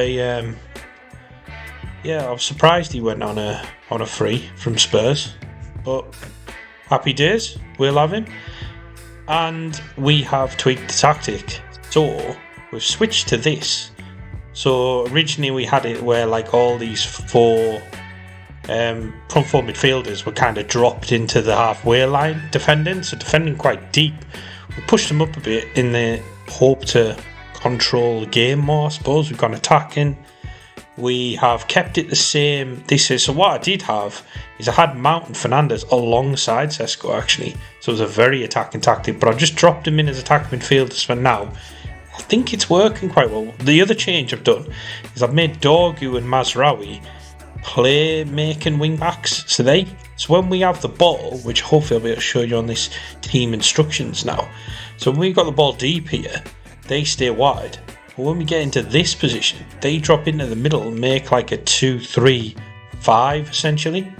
yeah, I was surprised he went on a free from Spurs. But happy days, we'll have him. And we have tweaked the tactic. So we've switched to this. So originally we had it where like all these four front four midfielders were kind of dropped into the halfway line defending, so defending quite deep. We pushed them up a bit in the hope to control the game more, I suppose. We've gone attacking. We have kept it the same. So what I did have is I had Mount and Fernandes alongside Sesko actually, so it was a very attacking tactic, but I've just dropped him in as attacking midfielders for now. I think it's working quite well. The other change I've done is I've made Dorgu and Mazraoui play making wing backs. So when we have the ball, which hopefully I'll be able to show you on this team instructions now. So when we've got the ball deep here, they stay wide. But when we get into this position, they drop into the middle and make like a 2-3-5 essentially.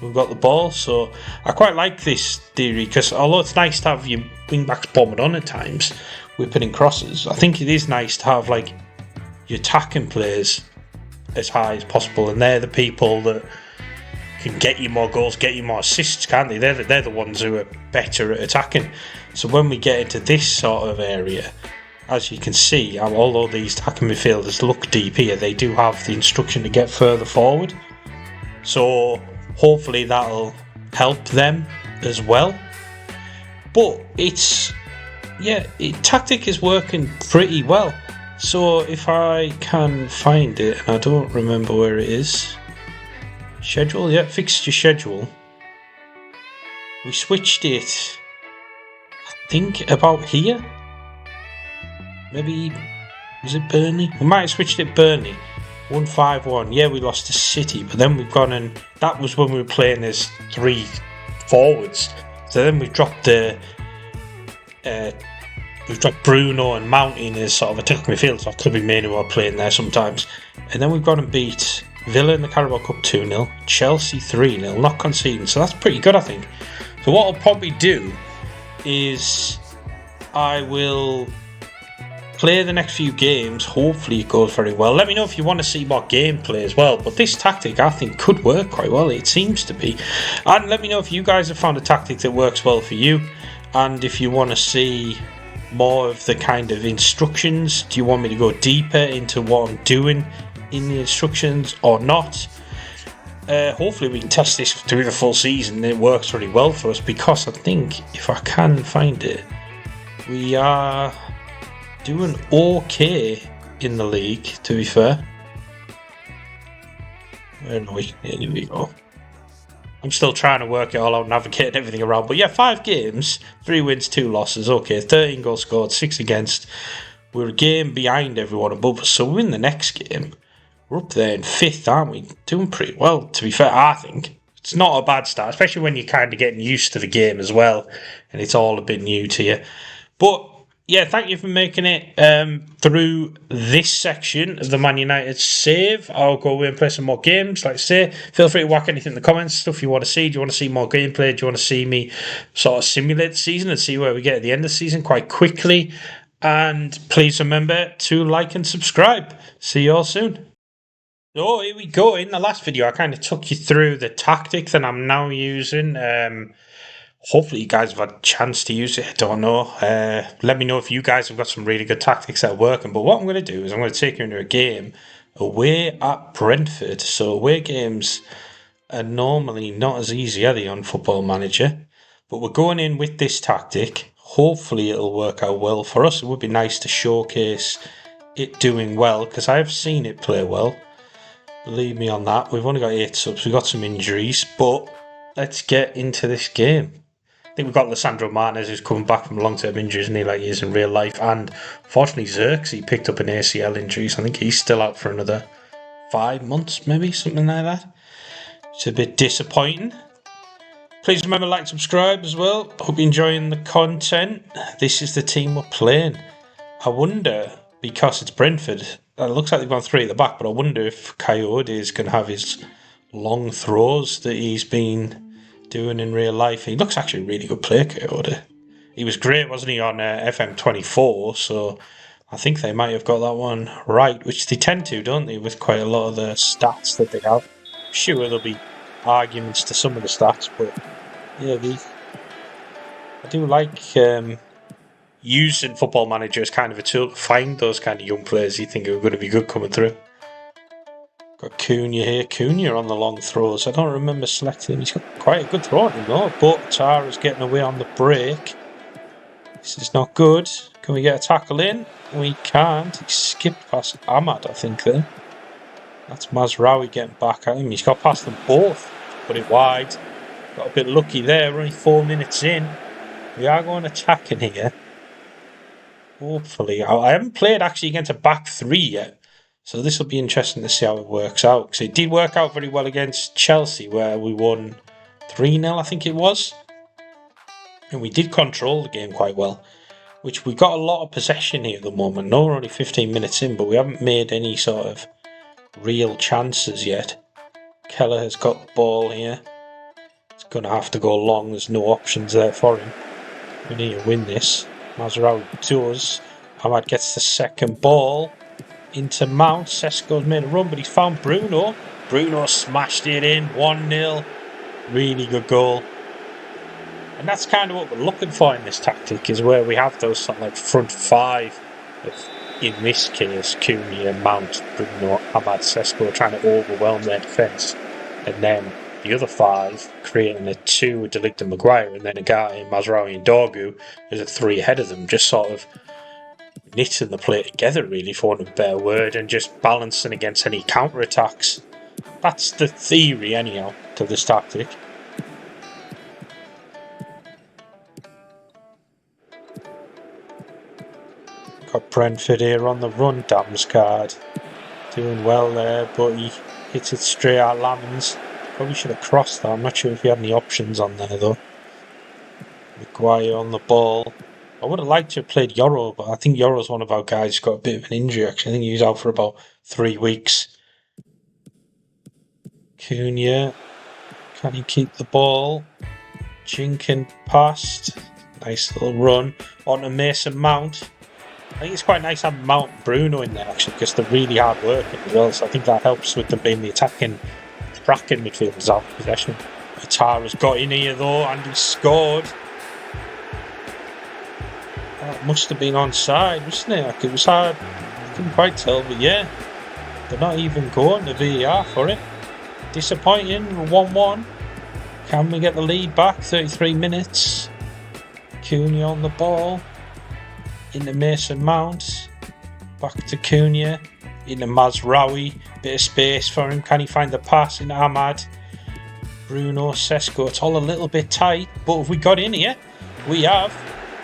We've got the ball, so I quite like this theory, because although it's nice to have your wing backs bombing on at times, whipping in crosses, I think it is nice to have like your attacking players as high as possible, and they're the people that can get you more goals, get you more assists, can't they? They're the ones who are better at attacking. So when we get into this sort of area, as you can see, although these attacking midfielders look deep here, they do have the instruction to get further forward. So hopefully that'll help them as well. But tactic is working pretty well. So if I can find it, and I don't remember where it is. Schedule, yeah, fixture schedule. We switched it, I think, about here. Maybe, was it Burnley? We might have switched it Burnley. 1-5-1. Yeah, we lost to City, but then we've gone and that was when we were playing as 3 forwards. So then we've dropped we've dropped Bruno and Mount in as sort of attacking midfield, so I could be Manu are playing there sometimes. And then we've gone and beat Villa in the Carabao Cup 2-0, Chelsea 3-0, not conceding, so that's pretty good I think. So what I'll probably do is I will play the next few games, hopefully it goes very well. Let me know if you want to see more gameplay as well, but this tactic I think could work quite well, it seems to be. And let me know if you guys have found a tactic that works well for you, and if you want to see more of the kind of instructions. Do you want me to go deeper into what I'm doing in the instructions or not. Hopefully we can test this through the full season and it works really well for us, because I think, if I can find it, we are doing okay in the league, to be fair. Where are we? Here we go. I'm still trying to work it all out, navigating everything around. But yeah, 5 games, 3 wins, 2 losses. Okay, 13 goals scored, 6 against. We're a game behind everyone above us. So we win the next game. We're up there in 5th, aren't we? Doing pretty well, to be fair, I think. It's not a bad start, especially when you're kind of getting used to the game as well. And it's all a bit new to you. But yeah, thank you for making it through this section of the Man United save. I'll go away and play some more games. Like I say, feel free to whack anything in the comments, stuff you want to see. Do you want to see more gameplay? Do you want to see me sort of simulate the season and see where we get at the end of the season quite quickly? And please remember to like and subscribe. See you all soon. So here we go. In the last video, I kind of took you through the tactic that I'm now using. Hopefully you guys have had a chance to use it. I don't know. Let me know if you guys have got some really good tactics that are working. But what I'm going to do is I'm going to take you into a game away at Brentford. So away games are normally not as easy, are they, on Football Manager? But we're going in with this tactic. Hopefully it'll work out well for us. It would be nice to showcase it doing well, because I have seen it play well. Believe me on that. We've only got 8 subs. We've got some injuries. But let's get into this game. I think we've got Lisandro Martinez, who's coming back from long-term injuries, and he like he is in real life. And fortunately, Xerxes picked up an ACL injury, so I think he's still out for another 5 months, maybe something like that. It's a bit disappointing. Please remember to like and subscribe as well. Hope you're enjoying the content. This is the team we're playing. I wonder, because it's Brentford, it looks like they've gone 3 at the back, but I wonder if Coyote is going to have his long throws that he's been doing in real life. He looks actually a really good player, Coyote. He was great, wasn't he, on FM24, so I think they might have got that one right, which they tend to, don't they, with quite a lot of the stats that they have. I'm sure there'll be arguments to some of the stats, but yeah, I do like using Football Manager as kind of a tool to find those kind of young players you think are going to be good coming through. Got Cunha here. Cunha on the long throws. I don't remember selecting him. He's got quite a good throw on him though, but Tara's getting away on the break. This is not good. Can we get a tackle in? We can't. He skipped past Ahmad, I think, then. That's Mazraoui getting back at him. He's got past them both. Put it wide. Got a bit lucky there. We're only 4 minutes in. We are going attacking here. Hopefully. I haven't played actually against a back 3 yet. So this will be interesting to see how it works out. Because it did work out very well against Chelsea, where we won 3-0, I think it was. And we did control the game quite well. Which we've got a lot of possession here at the moment. No, we're only 15 minutes in, but we haven't made any sort of real chances yet. Keller has got the ball here. It's going to have to go long. There's no options there for him. We need to win this. Mazraoui does. Ahmad gets the second ball. Into Mount. Sesko's made a run, but he's found Bruno. Bruno smashed it in. 1-0. Really good goal. And that's kind of what we're looking for in this tactic, is where we have those sort of like front 5. In this case, Cunha, Mount, Bruno, Ahmad, Sesko trying to overwhelm their defence. And then the other 5 creating a 2 with De Ligt and Maguire, and then a guy in Mazraoui and Dorgu as a 3 ahead of them, just sort of knitting the play together, really, for want of a better word, and just balancing against any counter-attacks. That's the theory, anyhow, to this tactic. Got Brentford here on the run, Damsgaard. Doing well there, but he hits it straight at Lamens. Probably should have crossed that. I'm not sure if he had any options on there, though. Maguire on the ball. I would have liked to have played Yoro, but I think Yoro's one of our guys who's got a bit of an injury, actually. I think he was out for about 3 weeks. Cunha. Can he keep the ball? Jinkin past. Nice little run. On to Mason Mount. I think it's quite nice having Mount and Bruno in there, actually, because they're really hard working as well. So I think that helps with them being the attacking, cracking midfielders out of possession. Tara's got in here, though, and he scored. That must have been onside, wasn't it? Like, it was hard. I couldn't quite tell, but yeah. They're not even going to VAR for it. Disappointing. 1-1. Can we get the lead back? 33 minutes. Cunha on the ball. Into Mason Mount. Back to Cunha. Into Mazraoui. Bit of space for him. Can he find the pass into Ahmad? Bruno, Sesko. It's all a little bit tight. But if we got in here, we have.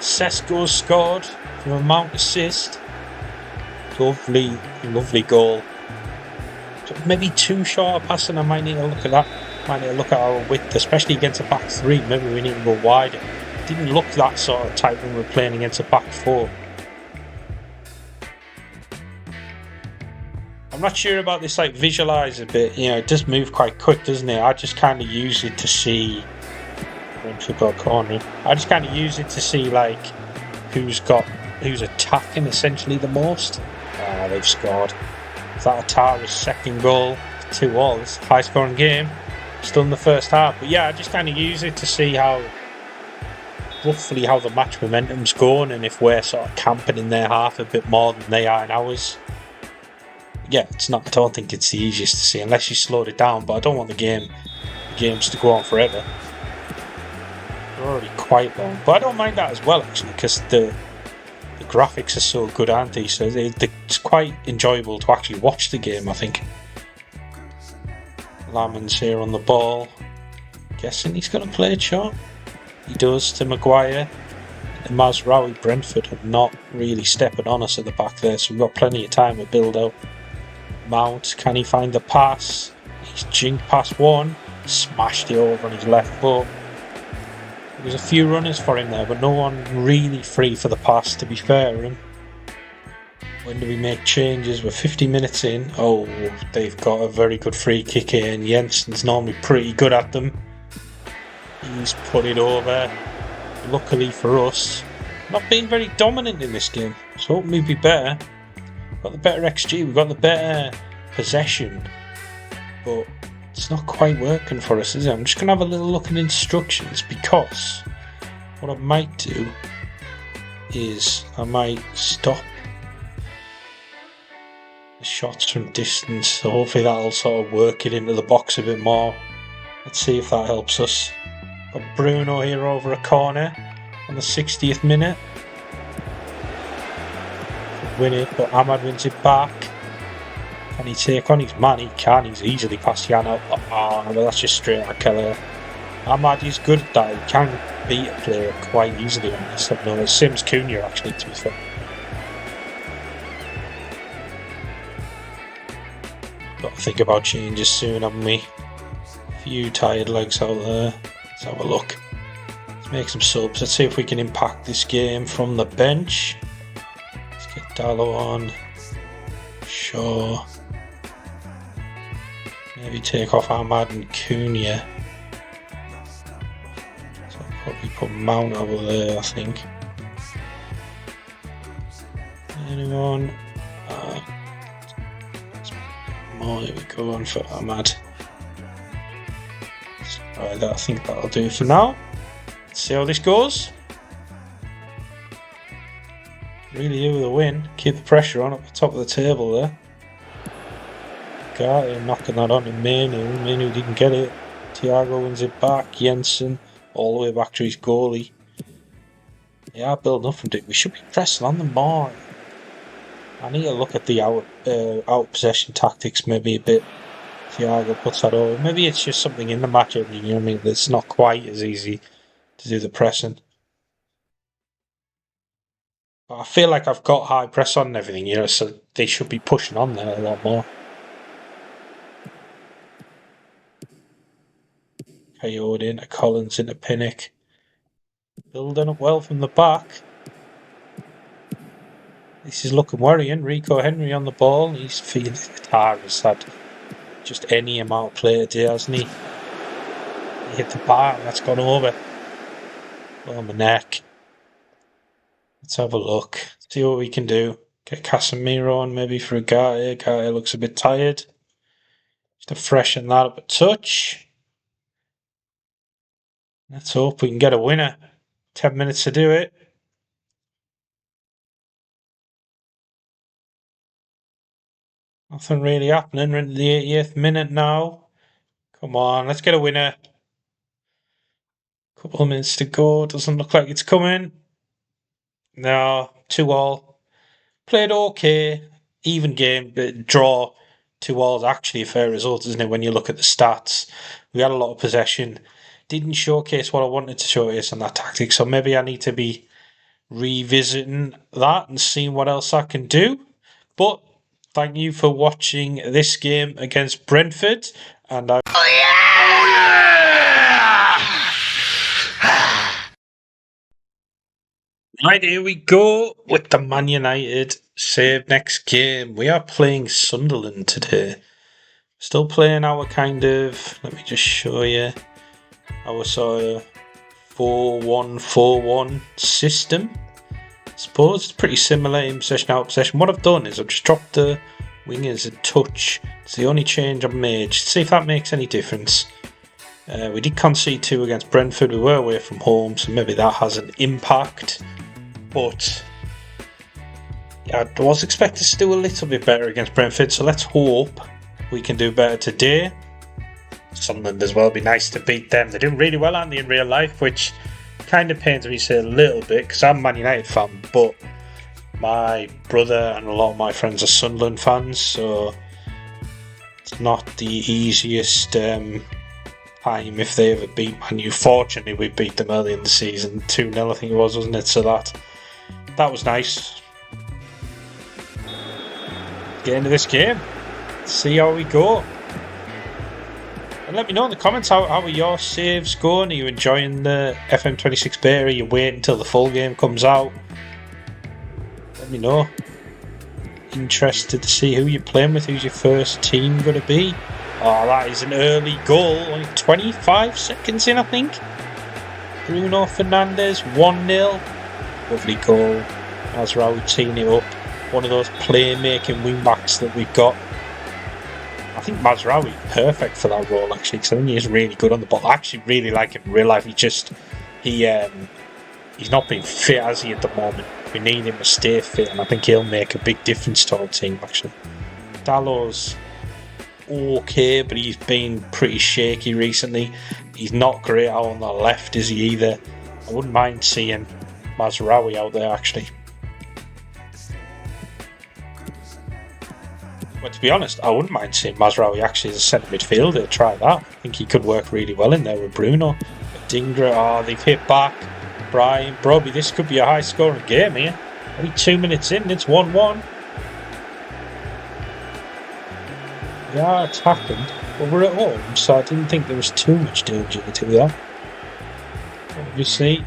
Sesko scored from a Mount assist. Lovely, lovely goal. Maybe too short a pass, and I might need to look at that. Might need to look at our width, especially against a back three. Maybe we need to go wider. Didn't look that sort of tight when we were playing against a back four. I'm not sure about this like visualizer bit. You know, it does move quite quick, doesn't it? I just kind of use it to see. Corner. I just kind of use it to see like who's attacking essentially the most. They've scored. Is that Atara's second goal? 2-2. It's a high scoring game. Still in the first half. But yeah, I just kind of use it to see roughly how the match momentum's going and if we're sort of camping in their half a bit more than they are in ours. Yeah, I don't think it's the easiest to see unless you slowed it down, but I don't want the games to go on forever. They're already quite long. But I don't mind that as well actually, because the graphics are so good, aren't they? So it's quite enjoyable to actually watch the game, I think. Laman's here on the ball. Guessing he's going to play it short. He does to Maguire. And Mazraoui. Brentford have not really stepping on us at the back there, so we've got plenty of time to build out. Mount, can he find the pass? He's jinked past one. Smashed it over on his left foot. There's a few runners for him there, but no one really free for the pass, to be fair to him. When do we make changes? We're 50 minutes in. Oh, they've got a very good free kick here, and Jensen's normally pretty good at them. He's put it over. Luckily for us, not being very dominant in this game, so hoping we'd be better. Got the better XG, we've got the better possession, but it's not quite working for us, is it? I'm just going to have a little look at instructions, because what I might do is I might stop the shots from distance, so hopefully that'll sort of work it into the box a bit more. Let's see if that helps us. Got Bruno here over a corner on the 60th minute. Could win it, but Ahmad wins it back. Can he take on his man? He can. He's easily past Jan. But that's just straight at Keller. Ahmad is good at that. He can beat a player quite easily on this. I've noticed. Sims Cunha, actually, to be fair. Got to think about changes soon, haven't we? A few tired legs out there. Let's have a look. Let's make some subs. Let's see if we can impact this game from the bench. Let's get Dalot on. Shaw. Maybe take off Ahmad and Cunha. So I'll probably put Mount over there, I think. Anyone? Here we go on for Ahmad. Right, I think that'll do for now. Let's see how this goes. Really here with a win. Keep the pressure on at the top of the table there. Got him knocking that on to Manu. Manu didn't get it. Thiago wins it back. Jensen all the way back to his goalie. They are building up from it. We should be pressing on them more. I need to look at the out possession tactics maybe a bit. Thiago puts that over. Maybe it's just something in the match, you know what I mean? It's not quite as easy to do the pressing. But I feel like I've got high press on and everything, you know, so they should be pushing on there a lot more. Coyote into Collins into Pinnock. Building up well from the back. This is looking worrying. Rico Henry on the ball. He's feeling Tara's had just any amount of play today, hasn't he? He hit the bar and that's gone over. Oh, my neck. Let's have a look. See what we can do. Get Casemiro on maybe for a guy. Guy looks a bit tired. Just to freshen that up a touch. Let's hope we can get a winner. 10 minutes to do it. Nothing really happening. We're in the 80th minute now. Come on, let's get a winner. Couple of minutes to go. Doesn't look like it's coming. No, 2-2. Played okay. Even game, but draw. 2-2 is actually a fair result, isn't it, when you look at the stats? We had a lot of possession. Didn't showcase what I wanted to showcase on that tactic, so maybe I need to be revisiting that and seeing what else I can do. But thank you for watching this game against Brentford, and I. Right, here we go with the Man United save next game. We are playing Sunderland today. Still playing our kind of, let me just show you, our sort of 4-1-4-1 system. I suppose it's pretty similar in possession, out of possession. What I've done is I've just dropped the wingers a touch. It's the only change I've made. Just see if that makes any difference. We did concede 2 against Brentford. We were away from home, so maybe that has an impact. But yeah, I was expected to do a little bit better against Brentford, so let's hope we can do better today. Sunderland as well, be nice to beat them. They're doing really well, aren't they, in real life, which kind of pains me to say a little bit, because I'm a Man United fan, but my brother and a lot of my friends are Sunderland fans, so it's not the easiest time if they ever beat Man U. Fortunately, we beat them early in the season, 2-0 I think it was, wasn't it? So that was nice. Get into this game, see how we go. And let me know in the comments how are your saves going. Are you enjoying the FM26 beta? Are you waiting until the full game comes out? Let me know. Interested to see who you're playing with. Who's your first team going to be? Oh, that is an early goal. Only 25 seconds in, I think. Bruno Fernandes, 1-0. Lovely goal. Mazraoui teeing it up. One of those playmaking wing-backs that we've got. I think Mazraoui perfect for that role, actually, because I think he is really good on the ball. I actually really like him in real life. He's not been fit, has he, at the moment? We need him to stay fit, and I think he'll make a big difference to our team, actually. Dalot's okay, but he's been pretty shaky recently. He's not great out on the left, is he, either? I wouldn't mind seeing Mazraoui out there, actually. But to be honest, I wouldn't mind seeing Mazraoui actually as a centre midfielder. Try that. I think he could work really well in there with Bruno. Dingra, they've hit back. Brian, Broby, this could be a high scoring game here. Only 2 minutes in, it's 1-1. Yeah, it's happened. But we're at home, so I didn't think there was too much danger to that. Obviously,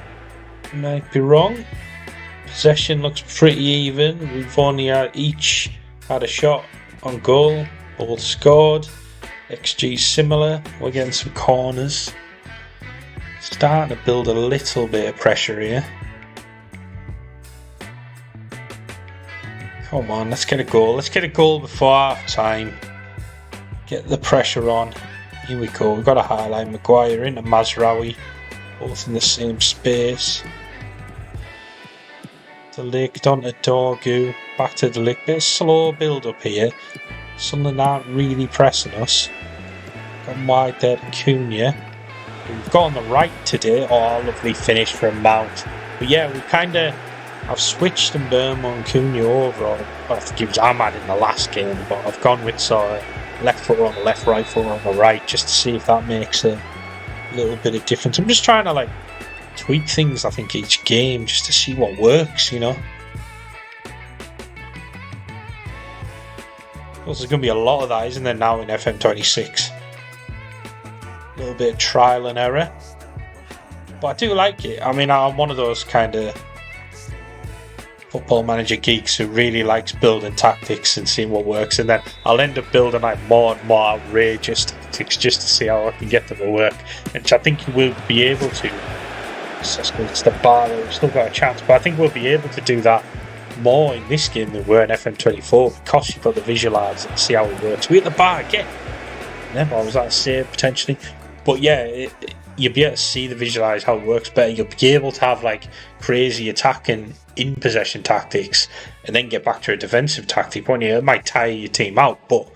might be wrong. Possession looks pretty even. We've only each had a shot on goal. Both scored. XG similar. We're getting some corners. Starting to build a little bit of pressure here. Come on, let's get a goal. Let's get a goal before half time. Get the pressure on. Here we go. We've got a highlight. Maguire into Mazraoui. Both in the same space. De Ligt onto Dorgu. Back to De Ligt. Bit of slow build up here. Sunderland aren't really pressing us. Got wide there to Cunha. We've got on the right today. Oh, lovely finish from Mount. But yeah, we I've switched and Burma and Cunha over. I think it was Ahmad in the last game, but I've gone with sort of left foot on the left, right foot on the right, just to see if that makes a little bit of difference. I'm just trying to tweak things, I think, each game, just to see what works, you know. There's going to be a lot of that, isn't there, now in FM26? A little bit of trial and error. But I do like it. I mean, I'm one of those kind of football manager geeks who really likes building tactics and seeing what works, and then I'll end up building more and more outrageous tactics just to see how I can get them to work, which I think we'll be able to. It's the bar, we've still got a chance, but I think we'll be able to do that more in this game than we were in FM24 because you've got the visualizer and see how it works. We hit the bar again. Never was that a save potentially, but yeah, you'll be able to see the visualize how it works better. You'll be able to have like crazy attacking in possession tactics and then get back to a defensive tactic. One year it might tire your team out, but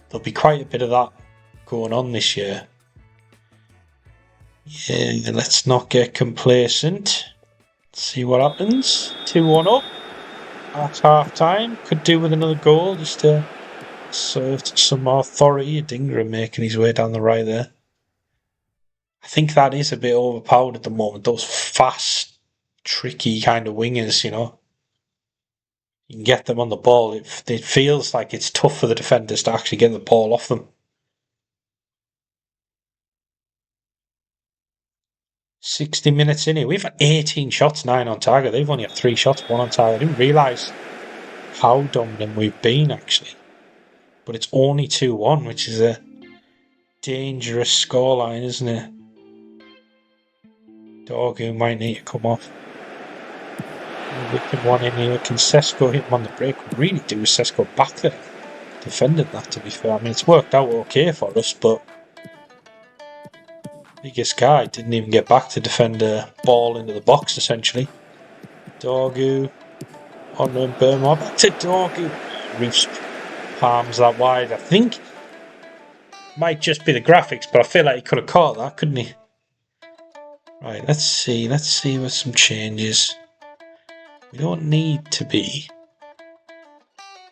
there'll be quite a bit of that going on this year. Yeah, let's not get complacent. See what happens. 2-1 up at half time. Could do with another goal just to assert some authority. Adingra making his way down the right there. I think that is a bit overpowered at the moment. Those fast, tricky kind of wingers, you know. You can get them on the ball. It feels like it's tough for the defenders to actually get the ball off them. 60 minutes in here. We've had 18 shots, 9 on target. They've only had 3 shots, 1 on target. I didn't realise how dominant we've been, actually. But it's only 2-1, which is a dangerous scoreline, isn't it? Dorgu might need to come off. Whipping one in here. Can Sesko hit him on the break? We really do Sesko back there. Defended that, to be fair. I mean, it's worked out okay for us, but biggest guy didn't even get back to defend a ball into the box, essentially. Dorgu on the Burma. Back to Dorgu. Roof's palms that wide. I think might just be the graphics, but I feel like he could have caught that, couldn't he? Right, let's see with some changes. We don't need to be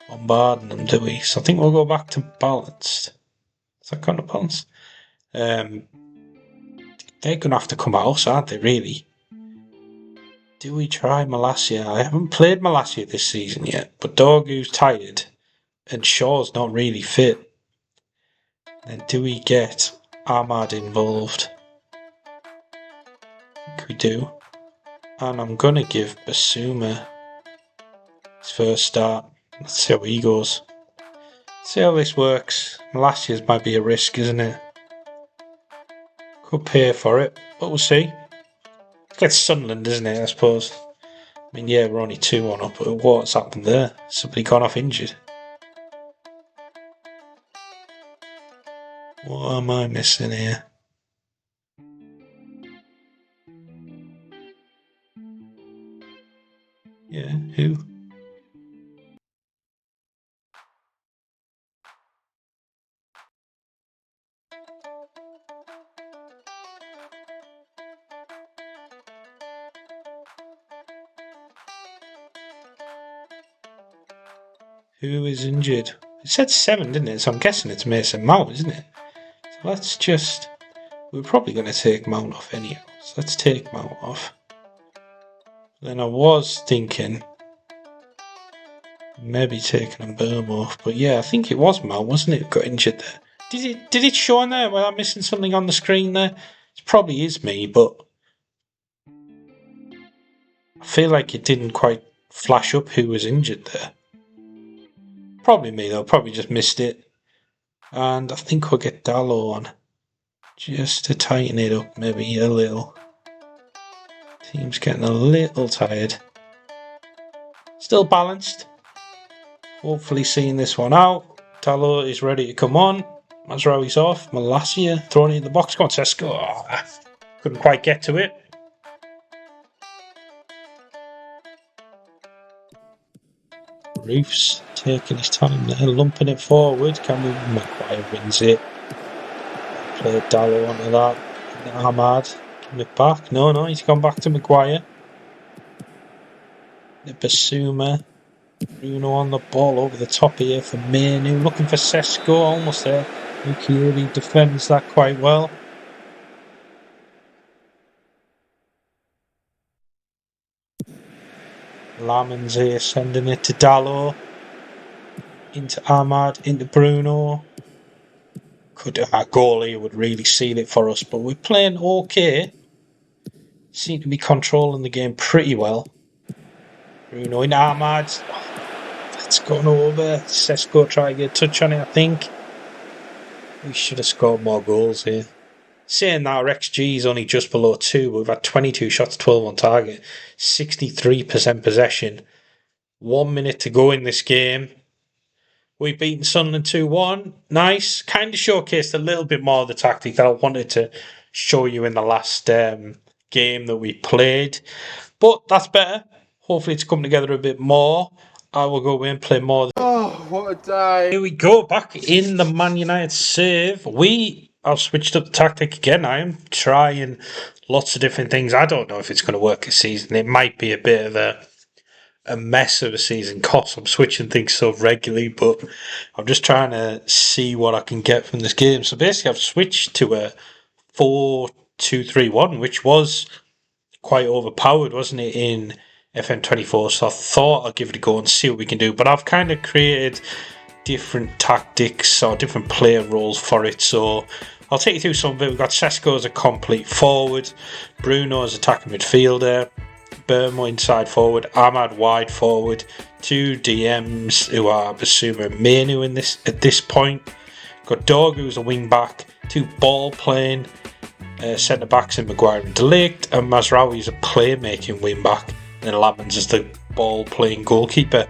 bombarding them, do we? So I think we'll go back to balanced. Is that kind of balanced? They're going to have to come at us, aren't they, really? Do we try Malacia? I haven't played Malacia this season yet, but Dorgu's tired and Shaw's not really fit. Then do we get Ahmad involved? I think we do. And I'm going to give Basuma his first start. Let's see how he goes. See how this works. Malacia's might be a risk, isn't it? Could pay for it, but we'll see. It's like Sunderland, isn't it, I suppose? I mean, yeah, we're only 2-1 up, but what's happened there? Somebody gone off injured. What am I missing here? Yeah, who? Who is injured? It said 7, didn't it? So I'm guessing it's Mason Mount, isn't it? So let's just... We're probably going to take Mount off anyhow. So let's take Mount off. Then I was thinking maybe taking a Burm off, but yeah, I think it was Mount, wasn't it? Got injured there. Did it show on there? Was I missing something on the screen there? It probably is me, but I feel like it didn't quite flash up who was injured there. Probably me though. Probably just missed it. And I think we'll get Dallo on just to tighten it up, maybe a little. Team's getting a little tired. Still balanced. Hopefully seeing this one out. Dallo is ready to come on. Mazraoui's off. Malacia throwing it in the box. Come on, Sesko. Oh, couldn't quite get to it. Roof's taking his time there, lumping it forward. Maguire wins it. Play Dallo onto that. Ahmad giving it back. No, he's gone back to Maguire. The Basuma. Bruno on the ball over the top here for Manu. Looking for Sesko, almost there. Mukiele defends that quite well. Lamans here sending it to Dallo. Into Ahmad, into Bruno. Our goalie would really seal it for us, but we're playing okay. Seem to be controlling the game pretty well. Bruno in Ahmad. That's gone over. Sesko trying to get a touch on it, I think. We should have scored more goals here. Saying that, our XG is only just below 2. We've had 22 shots, 12 on target. 63% possession. 1 minute to go in this game. We've beaten Sunderland 2-1. Nice. Kind of showcased a little bit more of the tactic that I wanted to show you in the last game that we played. But that's better. Hopefully it's come together a bit more. I will go away and play more. Oh, what a day. Here we go, back in the Man United save. I've switched up the tactic again. I am trying lots of different things. I don't know if it's going to work this season. It might be a bit of a mess of a season because I'm switching things so regularly, but I'm just trying to see what I can get from this game. So basically I've switched to a 4-2-3-1, which was quite overpowered, wasn't it, in FM24, so I thought I'd give it a go and see what we can do. But I've kind of created different tactics or different player roles for it, so I'll take you through some of it. We've got Sesko as a complete forward, Bruno as attacking midfielder, Burmo inside forward, Ahmad wide forward, two DMs who are Basuma and Manu at this point. Got Dorgu as a wing back, two ball playing centre backs in Maguire and De Ligt, and Mazraoui is a playmaking wing back. And Lamens is the ball playing goalkeeper.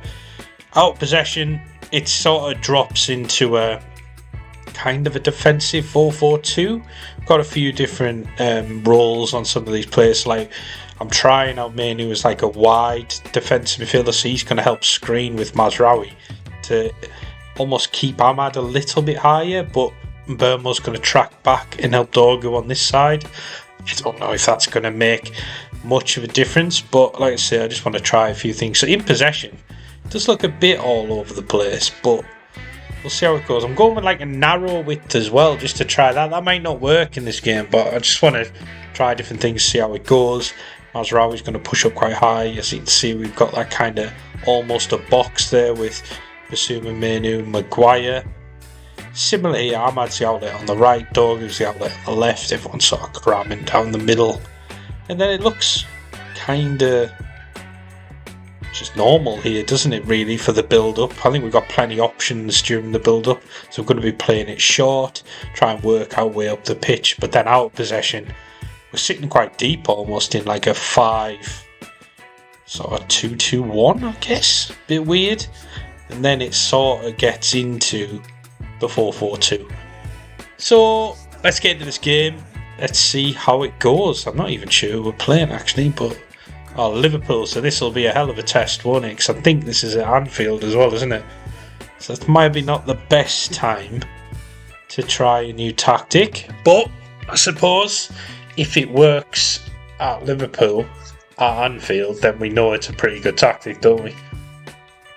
Out of possession, it sort of drops into a kind of a defensive 4-4-2. Got a few different roles on some of these players. Like I'm trying out Manu as like a wide defensive midfielder, so he's going to help screen with Mazraoui to almost keep Ahmad a little bit higher, but Burmo's going to track back and help Dorgu on this side. I don't know if that's going to make much of a difference, but like I say, I just want to try a few things. So in possession, it does look a bit all over the place, but we'll see how it goes. I'm going with like a narrow width as well, just to try that. That might not work in this game, but I just want to try different things, see how it goes. Mazraoui's going to push up quite high. As you can see, we've got that kind of almost a box there with Basuma, Manu, Maguire. Similarly, Ahmad's the outlet on the right, Dorgu's the outlet on the left. Everyone's sort of cramming down the middle. And then it looks kind of just normal here, doesn't it, really, for the build-up. I think we've got plenty of options during the build-up, so we're going to be playing it short, try and work our way up the pitch, but then out of possession, we're sitting quite deep, almost in like a 2-2-1, I guess. Bit weird. And then it sort of gets into the 4-4-2. So let's get into this game. Let's see how it goes. I'm not even sure who we're playing actually, but Liverpool, so this will be a hell of a test, won't it? Because I think this is at Anfield as well, isn't it? So it might be not the best time to try a new tactic, but I suppose if it works at Liverpool at Anfield, then we know it's a pretty good tactic, don't we?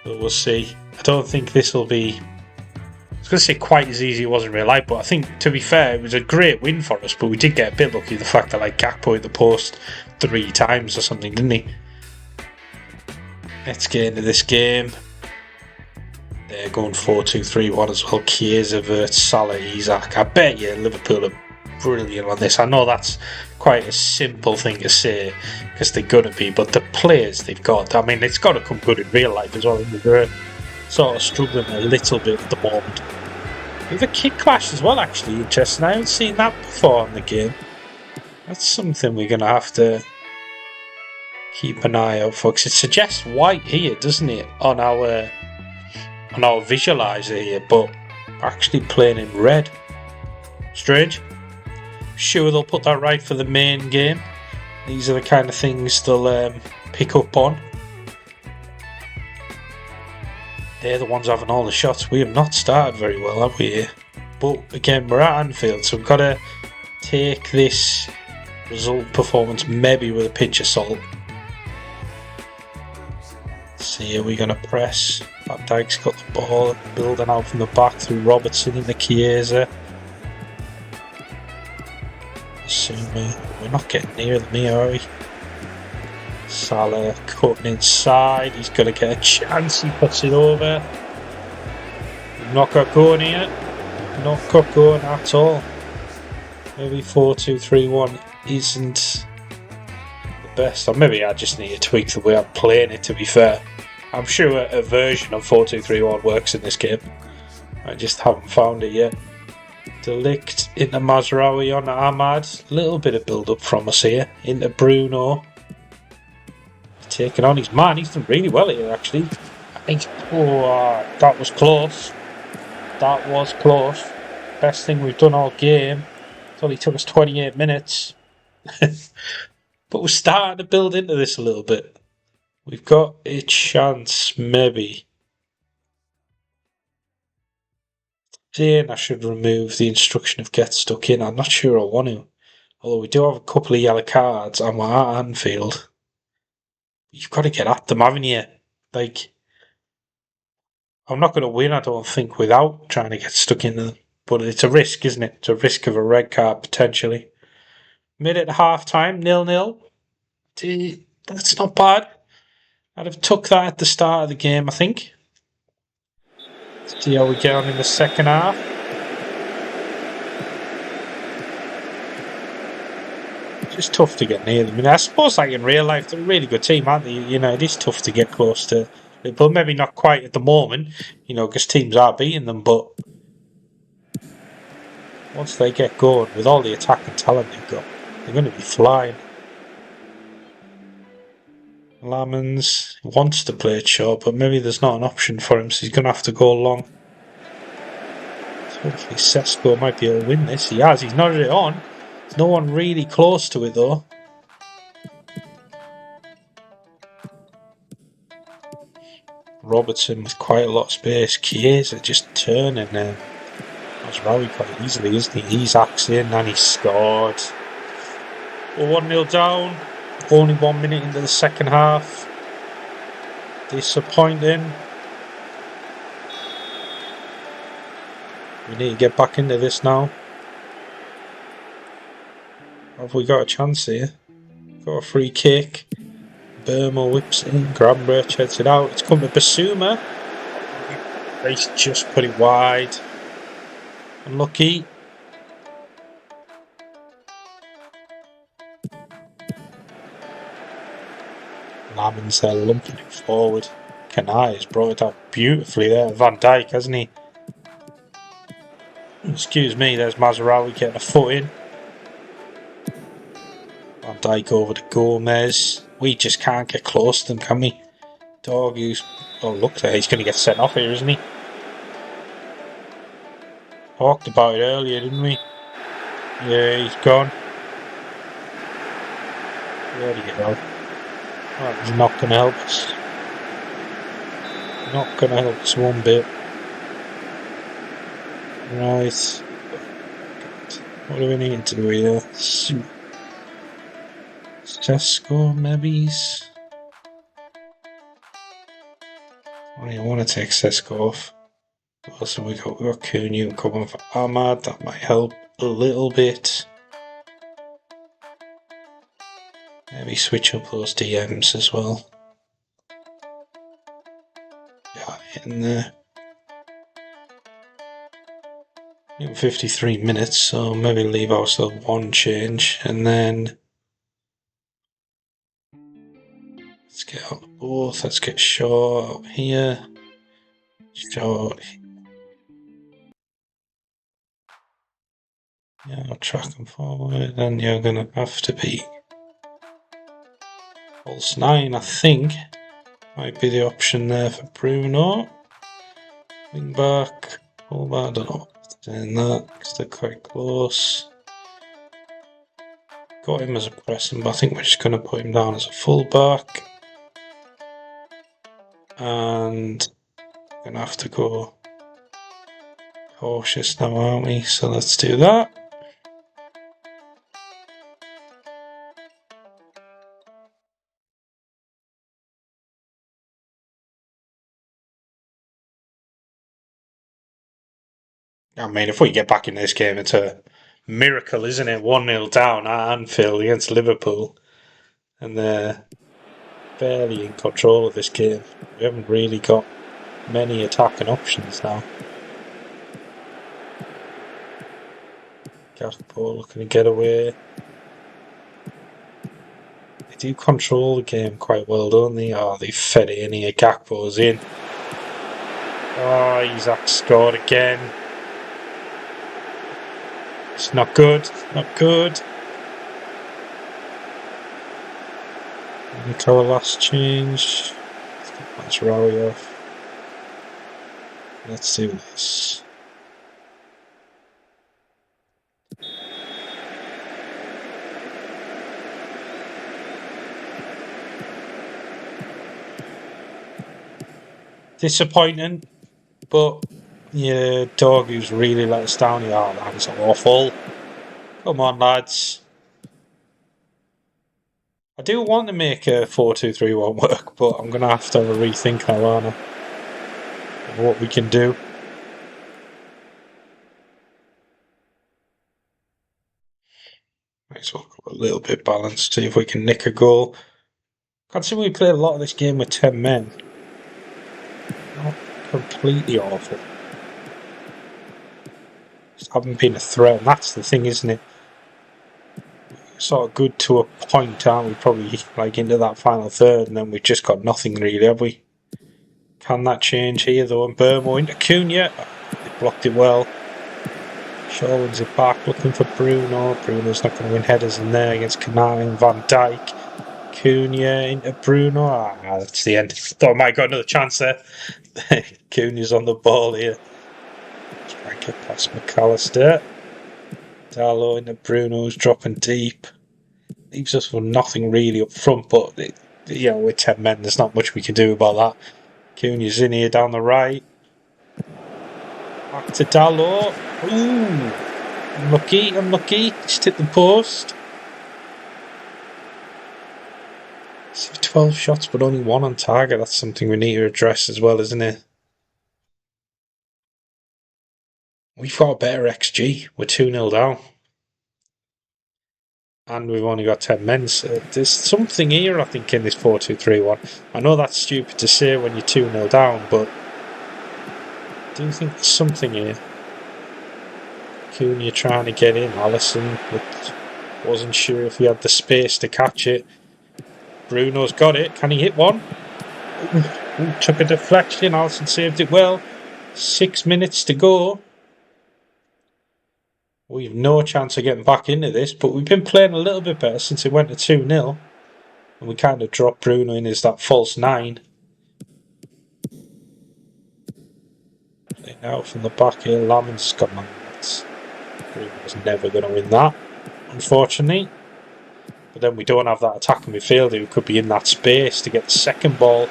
But we'll see. I don't think this will be, I was going to say quite as easy, it wasn't real life, but I think, to be fair, it was a great win for us, but we did get a bit lucky, the fact that like Gakpo hit the post 3 times or something, didn't he? Let's get into this game. They're going 4-2-3-1 as well. Chiesa, Wirtz, Salah, Isak. I bet you Liverpool are brilliant on this. I know that's quite a simple thing to say because they're going to be, but the players they've got, I mean, it's got to come good in real life as well. They're sort of struggling a little bit at the moment. With a kick clash as well, actually, interesting. I haven't seen that before in the game. That's something we're going to have to keep an eye out for, because it suggests white here, doesn't it, on our visualizer here, but actually playing in red. Strange. Sure, they'll put that right for the main game. These are the kind of things they'll pick up on. They're the ones having all the shots. We have not started very well, have we here? But again, we're at Anfield, so we've got to take this result performance maybe with a pinch of salt. Let's see, are we going to press? Van Dijk's got the ball, building out from the back through Robertson into Chiesa. We're not getting near them here, are we? Salah cutting inside, he's going to get a chance, he puts it over. Not got going here, not got going at all. Maybe 4-2-3-1 isn't the best, or maybe I just need to tweak the way I'm playing it, to be fair. I'm sure a version of 4-2-3-1 works in this game, I just haven't found it yet. De Ligt into Mazraoui on Ahmad, a little bit of build up from us here, into Bruno. Taking on his man, he's done really well here actually. I think, that was close. That was close. Best thing we've done all game. It's only took us 28 minutes. But we're starting to build into this a little bit. We've got a chance, maybe. Saying I should remove the instruction of get stuck in. I'm not sure I want to. Although we do have a couple of yellow cards and we're at Anfield. You've got to get at them, haven't you? Like, I'm not going to win, I don't think, without trying to get stuck into them. But it's a risk, isn't it? It's a risk of a red card, potentially. Made it half time, 0-0. That's not bad. I'd have took that at the start of the game, I think. See how we get on in the second half. It's just tough to get near them. I mean, I suppose like in real life, they're a really good team, aren't they? You know, it is tough to get close to Liverpool. Maybe not quite at the moment, you know, because teams are beating them, but once they get going, with all the attacking talent they've got, they're going to be flying. Lamens wants to play it short, but maybe there's not an option for him, so he's going to have to go long. So hopefully Sesko might be able to win this. He has, he's nodded it on. There's no one really close to it though. Robertson with quite a lot of space. Chiesa just turning there. Mazraoui quite easily, isn't he? He's axing and he's scored. We're 1-0 down. Only 1 minute into the second half. Disappointing. We need to get back into this now. Have we got a chance here? Got a free kick. Burma whips in. Gravenberch heads it out. It's come to Basuma. He's just put it wide. Unlucky. Lamens there lumping it forward. Kanai has brought it up beautifully there. Van Dijk, hasn't he? Excuse me, there's Mazraoui getting a foot in. Van Dijk over to Gomez. We just can't get close to them, can we? Dog, who's... Oh, look there, he's going to get sent off here, isn't he? Talked about it earlier, didn't we? Yeah, he's gone. Where'd he go? That is not going to help us. Not going to help us one bit. Right. What do we need to do here? Sesko, maybe? I want to take Sesko off. Also, we got Cunha coming for Ahmad. That might help a little bit. Maybe switch up those DMs as well. Yeah, in there. 53 minutes, so maybe leave ourselves one change and then let's get out of both. Let's get Shaw out here. Shaw. Yeah, I'll track him forward, and you're gonna have to be false 9, I think. Might be the option there for Bruno. Wing back, hold back, I don't know. Doing that because they're quite close. Got him as a pressing, but I think we're just going to put him down as a fullback. And we're going to have to go cautious now, aren't we? So let's do that. I mean, if we get back in this game, it's a miracle, isn't it? 1-0 down at Anfield against Liverpool. And they're barely in control of this game. We haven't really got many attacking options now. Gakpo looking to get away. They do control the game quite well, don't they? Oh, they fed it in here. Gakpo's in. Oh, Isak scored again. It's not good. Not good. Into our last change. Let's get Mazraoui off. Let's do this. disappointing, but yeah, dog who's really let us down. Yeah, that was awful. Come on, lads. I do want to make a 4-2-3-1 work, but I'm going to have a rethink now, aren't I? Of what we can do. Might as well go a little bit balanced, see if we can nick a goal. Considering we played a lot of this game with 10 men. Not completely awful. Just haven't been a threat, and that's the thing, isn't it? Sort of good to a point, aren't we? Probably like into that final third, and then we've just got nothing really, have we? Can that change here though? And Burmo into Cunha. They blocked it well. Shaw wins it back, looking for Bruno. Bruno's not going to win headers in there against Kanai and Van Dijk. Cunha into Bruno. That's the end. Thought I might have got another chance there. Cunha's on the ball here. Try and get past McAllister. Dalot into Bruno's dropping deep. Leaves us with nothing really up front, but with 10 men, there's not much we can do about that. Cunha's in here down the right. Back to Dalot. Ooh! Unlucky. Just hit the post. 12 shots, but only one on target. That's something we need to address as well, isn't it? We've got a better XG. We're 2-0 down. And we've only got 10 men. So there's something here, I think, in this 4-2-3-1. I know that's stupid to say when you're 2-0 down, but I do think there's something here. Cunha trying to get in. Alisson wasn't sure if he had the space to catch it. Bruno's got it. Can he hit one? Ooh, took a deflection. Alisson saved it well. 6 minutes to go. We've no chance of getting back into this, but we've been playing a little bit better since it went to 2-0. And we kind of dropped Bruno in as that false 9. Play now from the back here. Laman's got my nuts. Bruno's never going to win that, unfortunately. But then we don't have that attacking midfielder who could be in that space to get the second ball.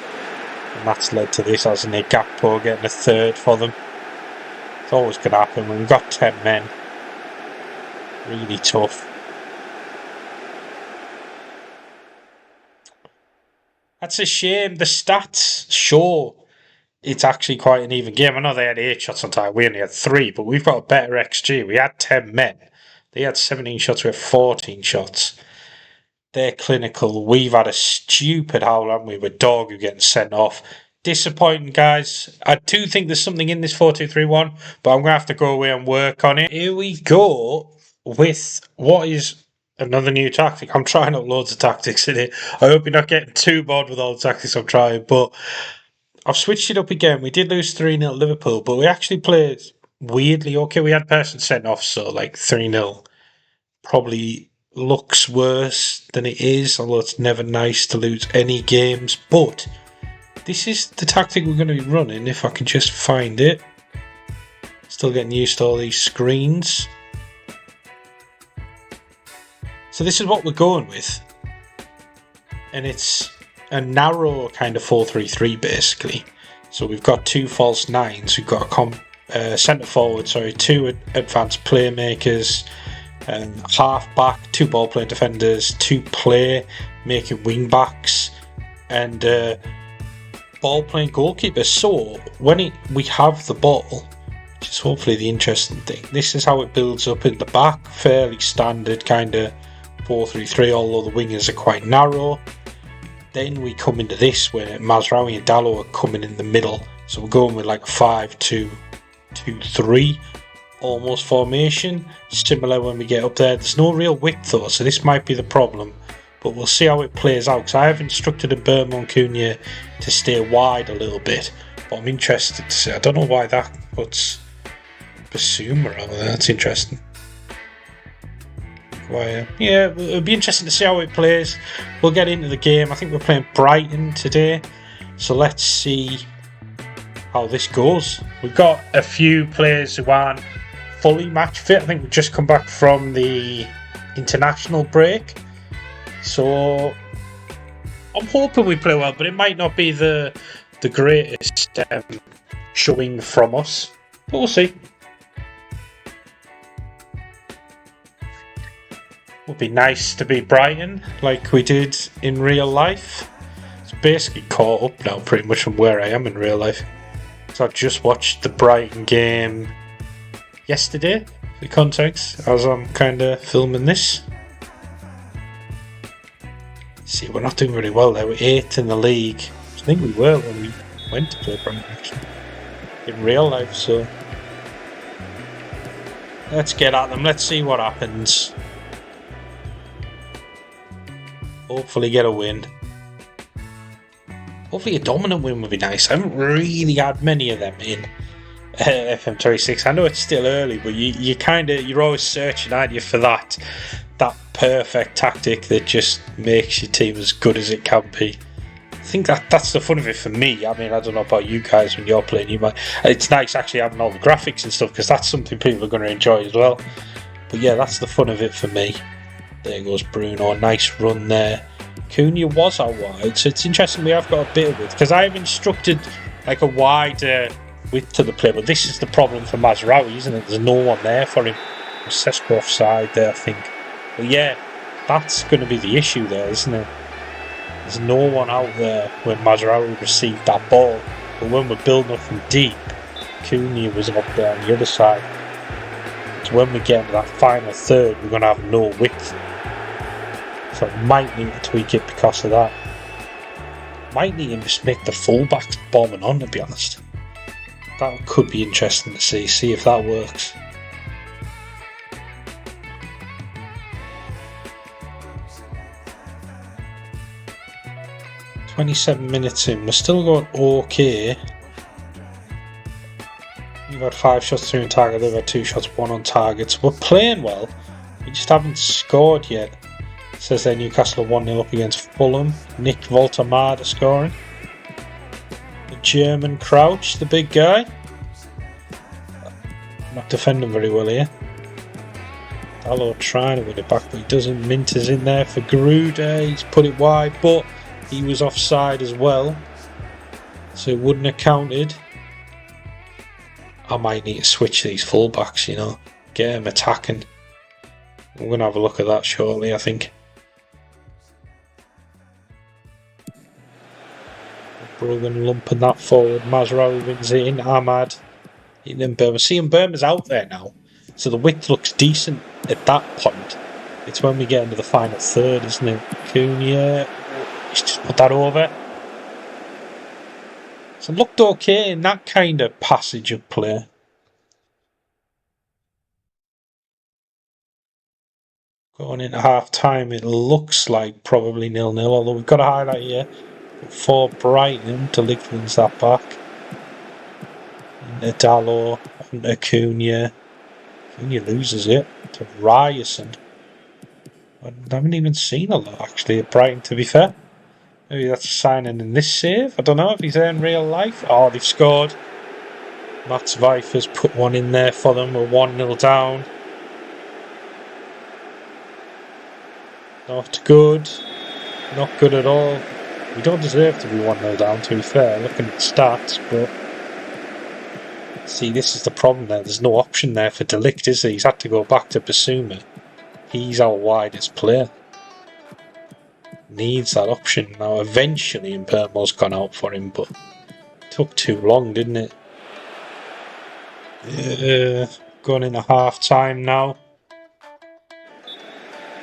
And that's led to this, hasn't it? Gakpo getting a third for them. It's always going to happen when we've got 10 men. Really tough. That's a shame. The stats show it's actually quite an even game. I know they had 8 shots on target. We only had 3, but we've got a better XG. We had 10 men. They had 17 shots. We had 14 shots. They're clinical. We've had a stupid howl, haven't we, with Dorgu getting sent off. Disappointing, guys. I do think there's something in this 4-2-3-1, but I'm going to have to go away and work on it. Here we go with what is another new tactic. I'm trying out loads of tactics in it. I hope you're not getting too bored with all the tactics I'm trying, but I've switched it up again. We did lose 3-0 Liverpool, but we actually played weirdly okay. We had person sent off, so like 3-0 probably looks worse than it is, although it's never nice to lose any games. But this is the tactic we're going to be running if I can just find it. Still getting used to all these screens. So this is what we're going with. And it's a narrow kind of 4-3-3 basically. So we've got 2 false 9s. We've got a centre forward, 2 advanced playmakers, half back, 2 ball playing defenders, 2 play making wing backs, and ball playing goalkeepers. So when we have the ball, which is hopefully the interesting thing, this is how it builds up in the back. Fairly standard kind of 4-3-3, although the wingers are quite narrow. Then we come into this where Mazraoui and Dalot are coming in the middle. So we're going with like a 5-2-2-3 almost formation. Similar when we get up there. There's no real width though, so this might be the problem. But we'll see how it plays out. Because I have instructed Mbeumo and Cunha to stay wide a little bit. But I'm interested to see. I don't know why that puts Basuma over there. That's interesting. Yeah, it'll be interesting to see how it plays. We'll get into the game. I think we're playing Brighton today, so let's see how this goes. We've got a few players who aren't fully match fit. I think we've just come back from the international break, so I'm hoping we play well, but it might not be the the greatest showing from us. But we'll see. Would be nice to beat Brighton like we did in real life. It's basically caught up now pretty much from where I am in real life. So I've just watched the Brighton game yesterday, for context, as I'm kind of filming this. See, we're not doing very well there. We're 8th in the league. I think we were when we went to play Brighton, actually, in real life. So let's get at them. Let's see what happens. Hopefully get a win. Hopefully a dominant win would be nice. I haven't really had many of them in FM26. I know it's still early, but you're always searching, aren't you, for that perfect tactic that just makes your team as good as it can be. I think that's the fun of it for me. I mean, I don't know about you guys when you're playing. It's nice actually having all the graphics and stuff, because that's something people are going to enjoy as well. But yeah, that's the fun of it for me. There goes Bruno, nice run there. Cunha was out wide, so it's interesting we have got a bit of width, because I have instructed like a wider width to the play, but this is the problem for Mazraoui, isn't it? There's no one there for him. Sesko offside there, I think. But yeah, that's going to be the issue there, isn't it? There's no one out there when Mazraoui received that ball, but when we're building up from deep, Cunha was up there on the other side. So when we get into that final third, we're going to have no width. So I might need to tweak it because of that. Might need to just make the fullbacks bombing on, to be honest. That could be interesting to see if that works. "27 minutes in, we're still going okay. We've had 5 shots through on target, they've had 2 shots, 1 on target. So we're playing well, we just haven't scored yet." It says there Newcastle 1-0 up against Fulham. Nick Voltemade scoring. The German Crouch, the big guy. Not defending very well here. Dalot trying to win it back, but he doesn't. Minter's in there for Gruda. He's put it wide, but he was offside as well, so it wouldn't have counted. I might need to switch these fullbacks, get them attacking. We're going to have a look at that shortly, I think. Brogan lumping that forward. Mazraoui wins it in. Ahmad in Burma. Seeing Burma's out there now, so the width looks decent at that point. It's when we get into the final third, isn't it? Cunha, he's just put that over. So it looked okay in that kind of passage of play. Going into half time, it looks like probably 0-0, although we've got a highlight here for Brighton. De Ligt wins that back. Dalot and Acuna. Acuna loses it to Ryerson. I haven't even seen a lot actually at Brighton, to be fair. Maybe that's a signing in this save. I don't know if he's there in real life. Oh, they've scored. Mats Vipers put one in there for them. We're 1-0 down. Not good. Not good at all. We don't deserve to be 1-0 down, to be fair, looking at the stats, but see, this is the problem there. There's no option there for De Ligt, is there? He's had to go back to Basuma. He's our widest player. Needs that option. Now, eventually, Impermo's gone out for him, but it took too long, didn't it? Going into half time now.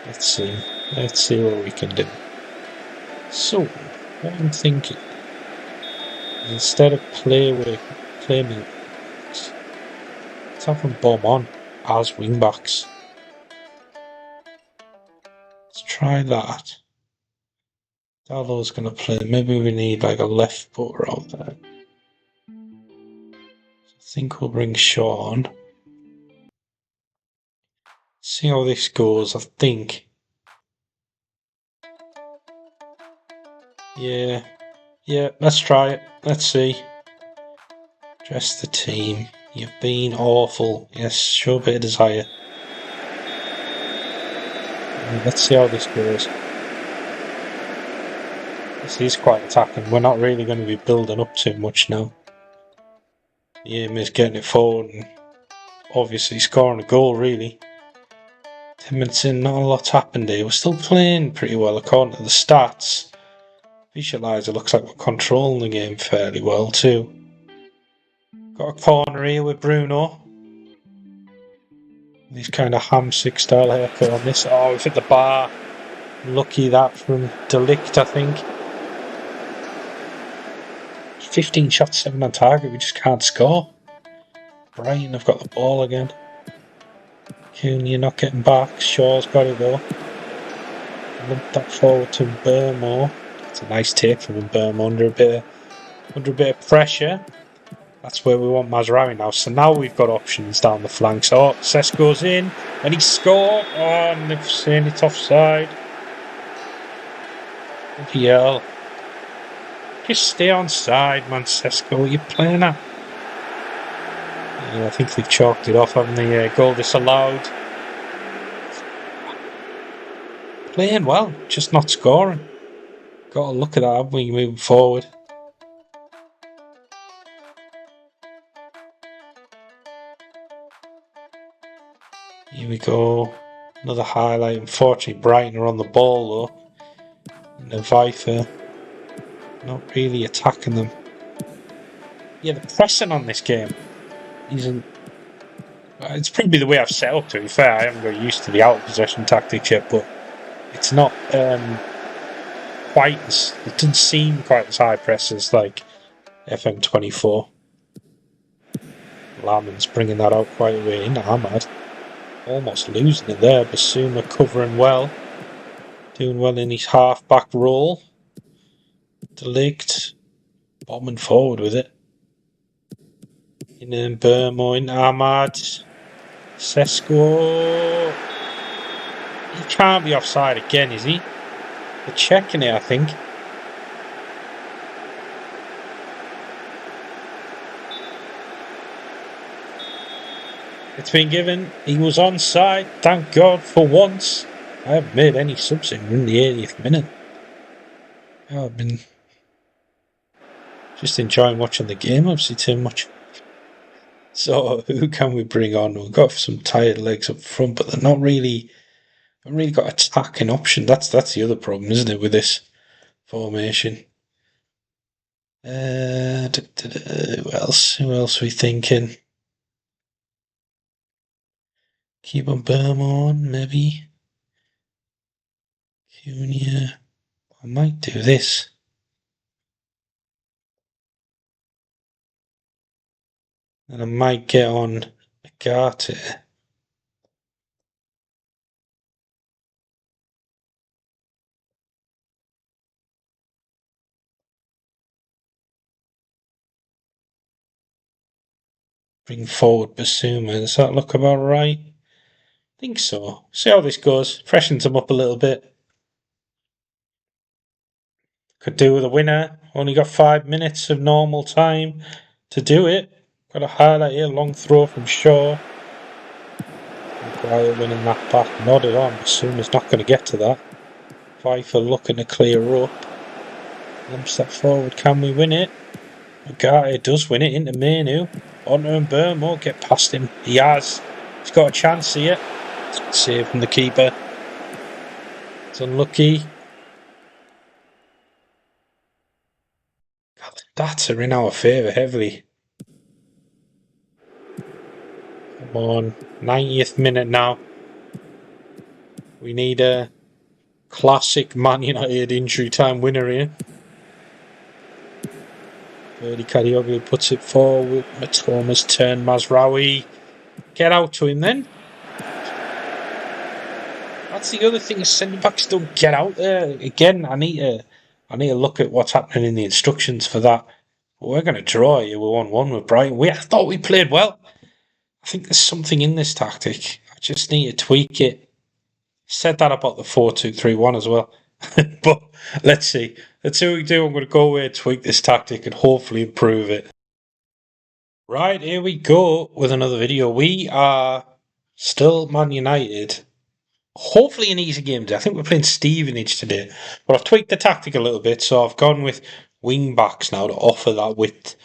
Let's see what we can do. So, what I'm thinking, instead of play me, let's have them bomb on as wingbacks. Let's try that. Dalot's going to play. Maybe we need like a left footer out there. I think we'll bring Shaw on. See how this goes, I think. Yeah, let's try it. Let's see. Dress the team. You've been awful. Yes, show a bit of desire. Let's see how this goes. This is quite attacking. We're not really going to be building up too much now. The aim is getting it forward and obviously scoring a goal, really. 10 minutes in, not a lot's happened here. We're still playing pretty well according to the stats. Visualizer looks like we're controlling the game fairly well too. Got a corner here with Bruno. This kind of hamstick style haircut on this. Oh, we've hit the bar. Lucky that from De Ligt, I think. 15 shots, 7 on target. We just can't score. Brighton have got the ball again. Cunha not getting back. Shaw's got it though. Lump that forward to Burmo. It's a nice take from Burmo under a bit of pressure. That's where we want Mazraoui now. So now we've got options down the flanks. Oh, Sesko's in and he scored. Oh, and they've saying it's offside. Bloody hell. Just stay on side, man, Sesko. You're playing at. Yeah, I think they've chalked it off, haven't they? Goal disallowed. Playing well, just not scoring. Got to look at that, haven't we, moving forward? Here we go. Another highlight. Unfortunately, Brighton are on the ball though. And the Viper not really attacking them. Yeah, the pressing on this game isn't. It's probably the way I've set up, to be fair. I haven't got used to the out of possession tactics yet, but it's not quite as. It doesn't seem quite as high press as like FM24. Laman's bringing that out quite a way in. Ahmad almost losing it there. Basuma covering well. Doing well in his half-back role. De Ligt bombing forward with it. In Burmo, in Ahmad. Sesko. He can't be offside again, is he? They're checking it, I think. It's been given. He was onside. Thank God for once. I haven't made any subs in the 80th minute. I've been just enjoying watching the game, obviously, too much. So, who can we bring on? We've got some tired legs up front, but they're not really. Haven't really got attacking option. That's the other problem, isn't it, with this formation? Who else? Who else are we thinking? Keep on Burmo on, maybe. Cunha. I might do this. And I might get on Agate. Bring forward Basuma. Does that look about right? I think so. See how this goes. Freshens him up a little bit. Could do with a winner. Only got 5 minutes of normal time to do it. Got a highlight here. Long throw from Shaw. Maguire winning that back. Nodded on. Basuma's not going to get to that. Viper looking to clear up. Lumps that forward. Can we win it? Agate does win it into Manu. Onto Burmo. Get past him. He has. He's got a chance here. It's a good save from the keeper. It's unlucky. God, the stats are in our favour heavily. Come on. 90th minute now. We need a classic Man United injury time winner here. Verdi Karioglu puts it forward. Matoma's turn. Mazraoui. Get out to him then. That's the other thing. Centre backs don't get out there. Again, I need to look at what's happening in the instructions for that. But we're going to draw here. We're 1-1 with Brighton. I thought we played well. I think there's something in this tactic. I just need to tweak it. Said that about the 4-2-3-1 as well. But let's see. Let's see what we do. I'm going to go away and tweak this tactic and hopefully improve it. Right, here we go with another video. We are still Man United. hopefully an easy game today. I think we're playing Stevenage today, but I've tweaked the tactic a little bit, so I've gone with wing backs now to offer that width.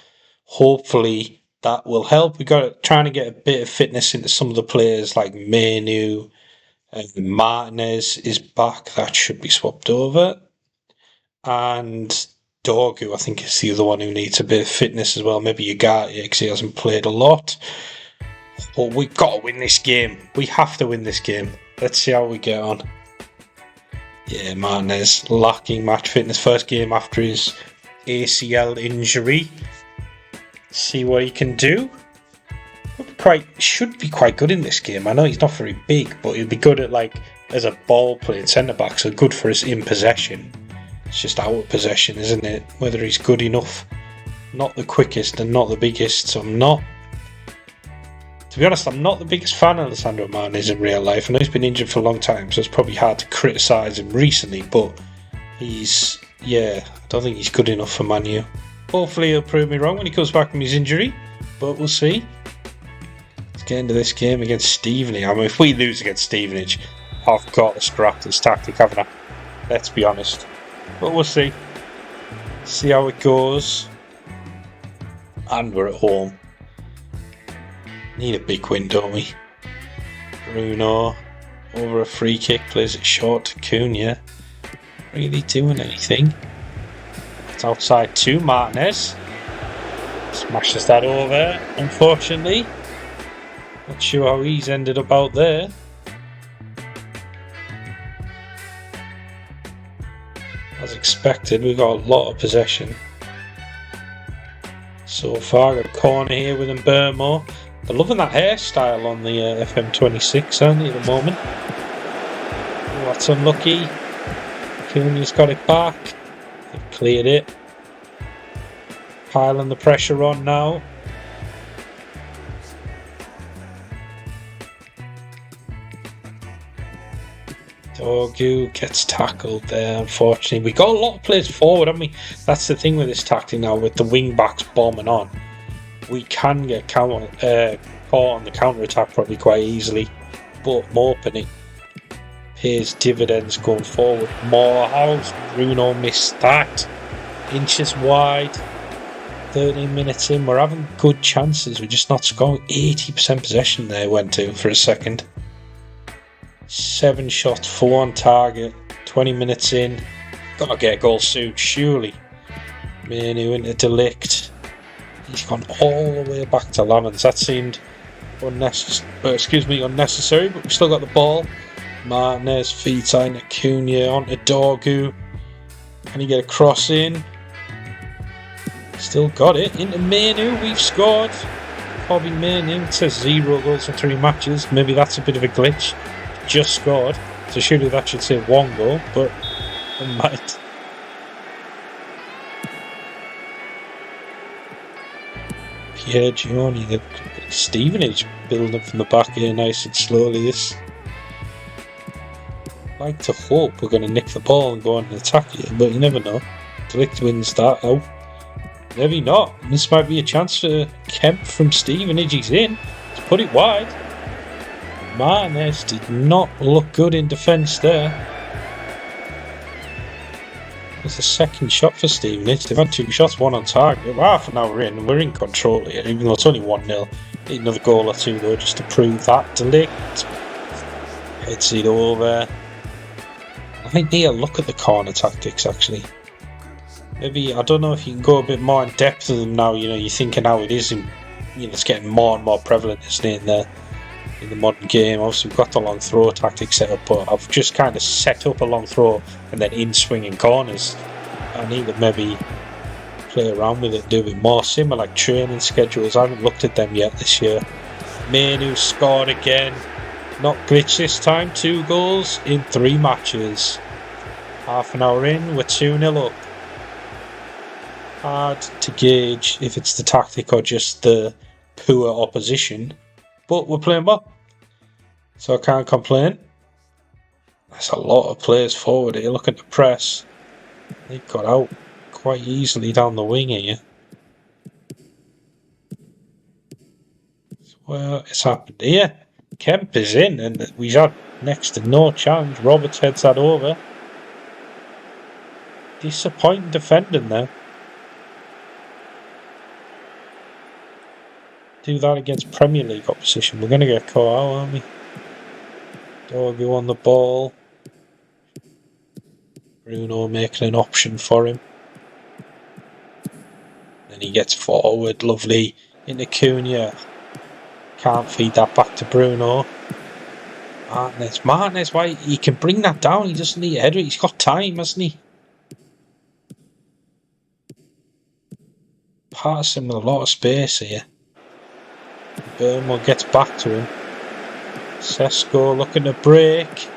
Hopefully that will help. We've got trying to get a bit of fitness into some of the players like Menu and Martinez is back. That should be swapped over. And Dorgu, I think, is the other one who needs a bit of fitness as well. Maybe Ugarte, because he hasn't played a lot. But we've got to win this game. We have to win this game. Let's see how we get on. Yeah, Martinez lacking match fitness. First game after his ACL injury. See what he can do. Should be quite good in this game. I know he's not very big, but he'll be good at as a ball playing centre back. So good for us in possession. It's just out of possession, isn't it? Whether he's good enough. Not the quickest and not the biggest. So to be honest, I'm not the biggest fan of Alessandro Martinez in real life. I know he's been injured for a long time, so it's probably hard to criticise him recently, but I don't think he's good enough for Man U. Hopefully he'll prove me wrong when he comes back from his injury, but we'll see. Let's get into this game against Stevenage. I mean, if we lose against Stevenage, I've got to scrap this tactic, haven't I? Let's be honest. But we'll see. See how it goes. And we're at home. Need a big win, don't we? Bruno over a free kick, plays it short to Cunha. Really doing anything? It's outside to Martinez. Smashes that over, unfortunately. Not sure how he's ended up out there. As expected, we've got a lot of possession. So far, got a corner here with Mbermo. They're loving that hairstyle on the FM26, aren't they, at the moment? Oh, that's unlucky. Cunha's got it back. They've cleared it. Piling the pressure on now. Dorgu gets tackled there, unfortunately. We got a lot of players forward, haven't we? That's the thing with this tactic now, with the wing backs bombing on. We can get caught on the counter-attack probably quite easily, but Maupin pays dividends going forward. Morehouse, Bruno missed that. Inches wide. 13 minutes in, we're having good chances, we're just not scoring. 80% possession there went to for a second. 7 shots, 4 on target. 20 minutes in. Gotta get a goal soon, surely. Menu into Delict. He's gone all the way back to Lamens. That seemed unnecessary, but we still got the ball. Martinez feeds into Cunha onto Dorgu. Can he get a cross in? Still got it into Menu. We've scored. Bobby Menu. It says 0 goals in 3 matches. Maybe that's a bit of a glitch. Just scored. So surely that should say 1 goal, but it might. Pierre Gioni, the Stevenage building up from the back here nice and slowly. This, I'd like to hope we're going to nick the ball and go on and attack here, but you never know. Delict wins that out. Maybe not. This might be a chance for Kemp from Stevenage. He's in. Let's put it wide. Martinez did not look good in defence there. There's a second shot for Stevenage. They've had 2 shots, 1 on target. Half an hour in, we're in control here, even though it's only 1-0. Need another goal or 2 though, just to prove that. Delict heads it over. I think need a look at the corner tactics actually. Maybe, I don't know if you can go a bit more in depth of them now. You know, you're thinking how it is, it's getting more and more prevalent, isn't it, in the modern game. Obviously we've got the long throw tactic set up, but I've just kind of set up a long throw and then in swinging corners. I need to maybe play around with it and do a bit more. Similar like training schedules, I haven't looked at them yet this year. Manu scored again, not glitch this time. 2 goals in 3 matches. Half an hour in, we're 2-0 up. Hard to gauge if it's the tactic or just the poor opposition, but we're playing well, so I can't complain. There's a lot of players forward here. Look at the press. They got out quite easily down the wing here. Well, it's happened here. Kemp is in, and we've had next to no challenge. Roberts heads that over. Disappointing defending there. Do that against Premier League opposition. We're going to get caught out, aren't we? Dogu on the ball. Bruno making an option for him. Then he gets forward, lovely, into Cunha. Can't feed that back to Bruno. Martinez, why? He can bring that down, he doesn't need a header, he's got time, hasn't he? Pass him with a lot of space here. Burmo gets back to him. Sesko looking to break.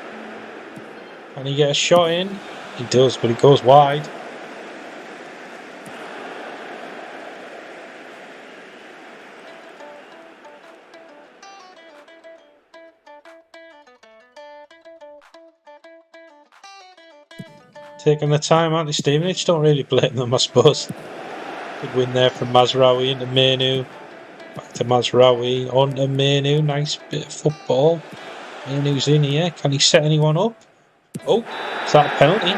Can he get a shot in? He does, but he goes wide. Taking the time, aren't they, Stevenage? Don't really blame them, I suppose. Good win there from Mazraoui into Menu. Back to Mazraoui, on to Menu. Nice bit of football. Menu's in here. Can he set anyone up? Oh, is that a penalty?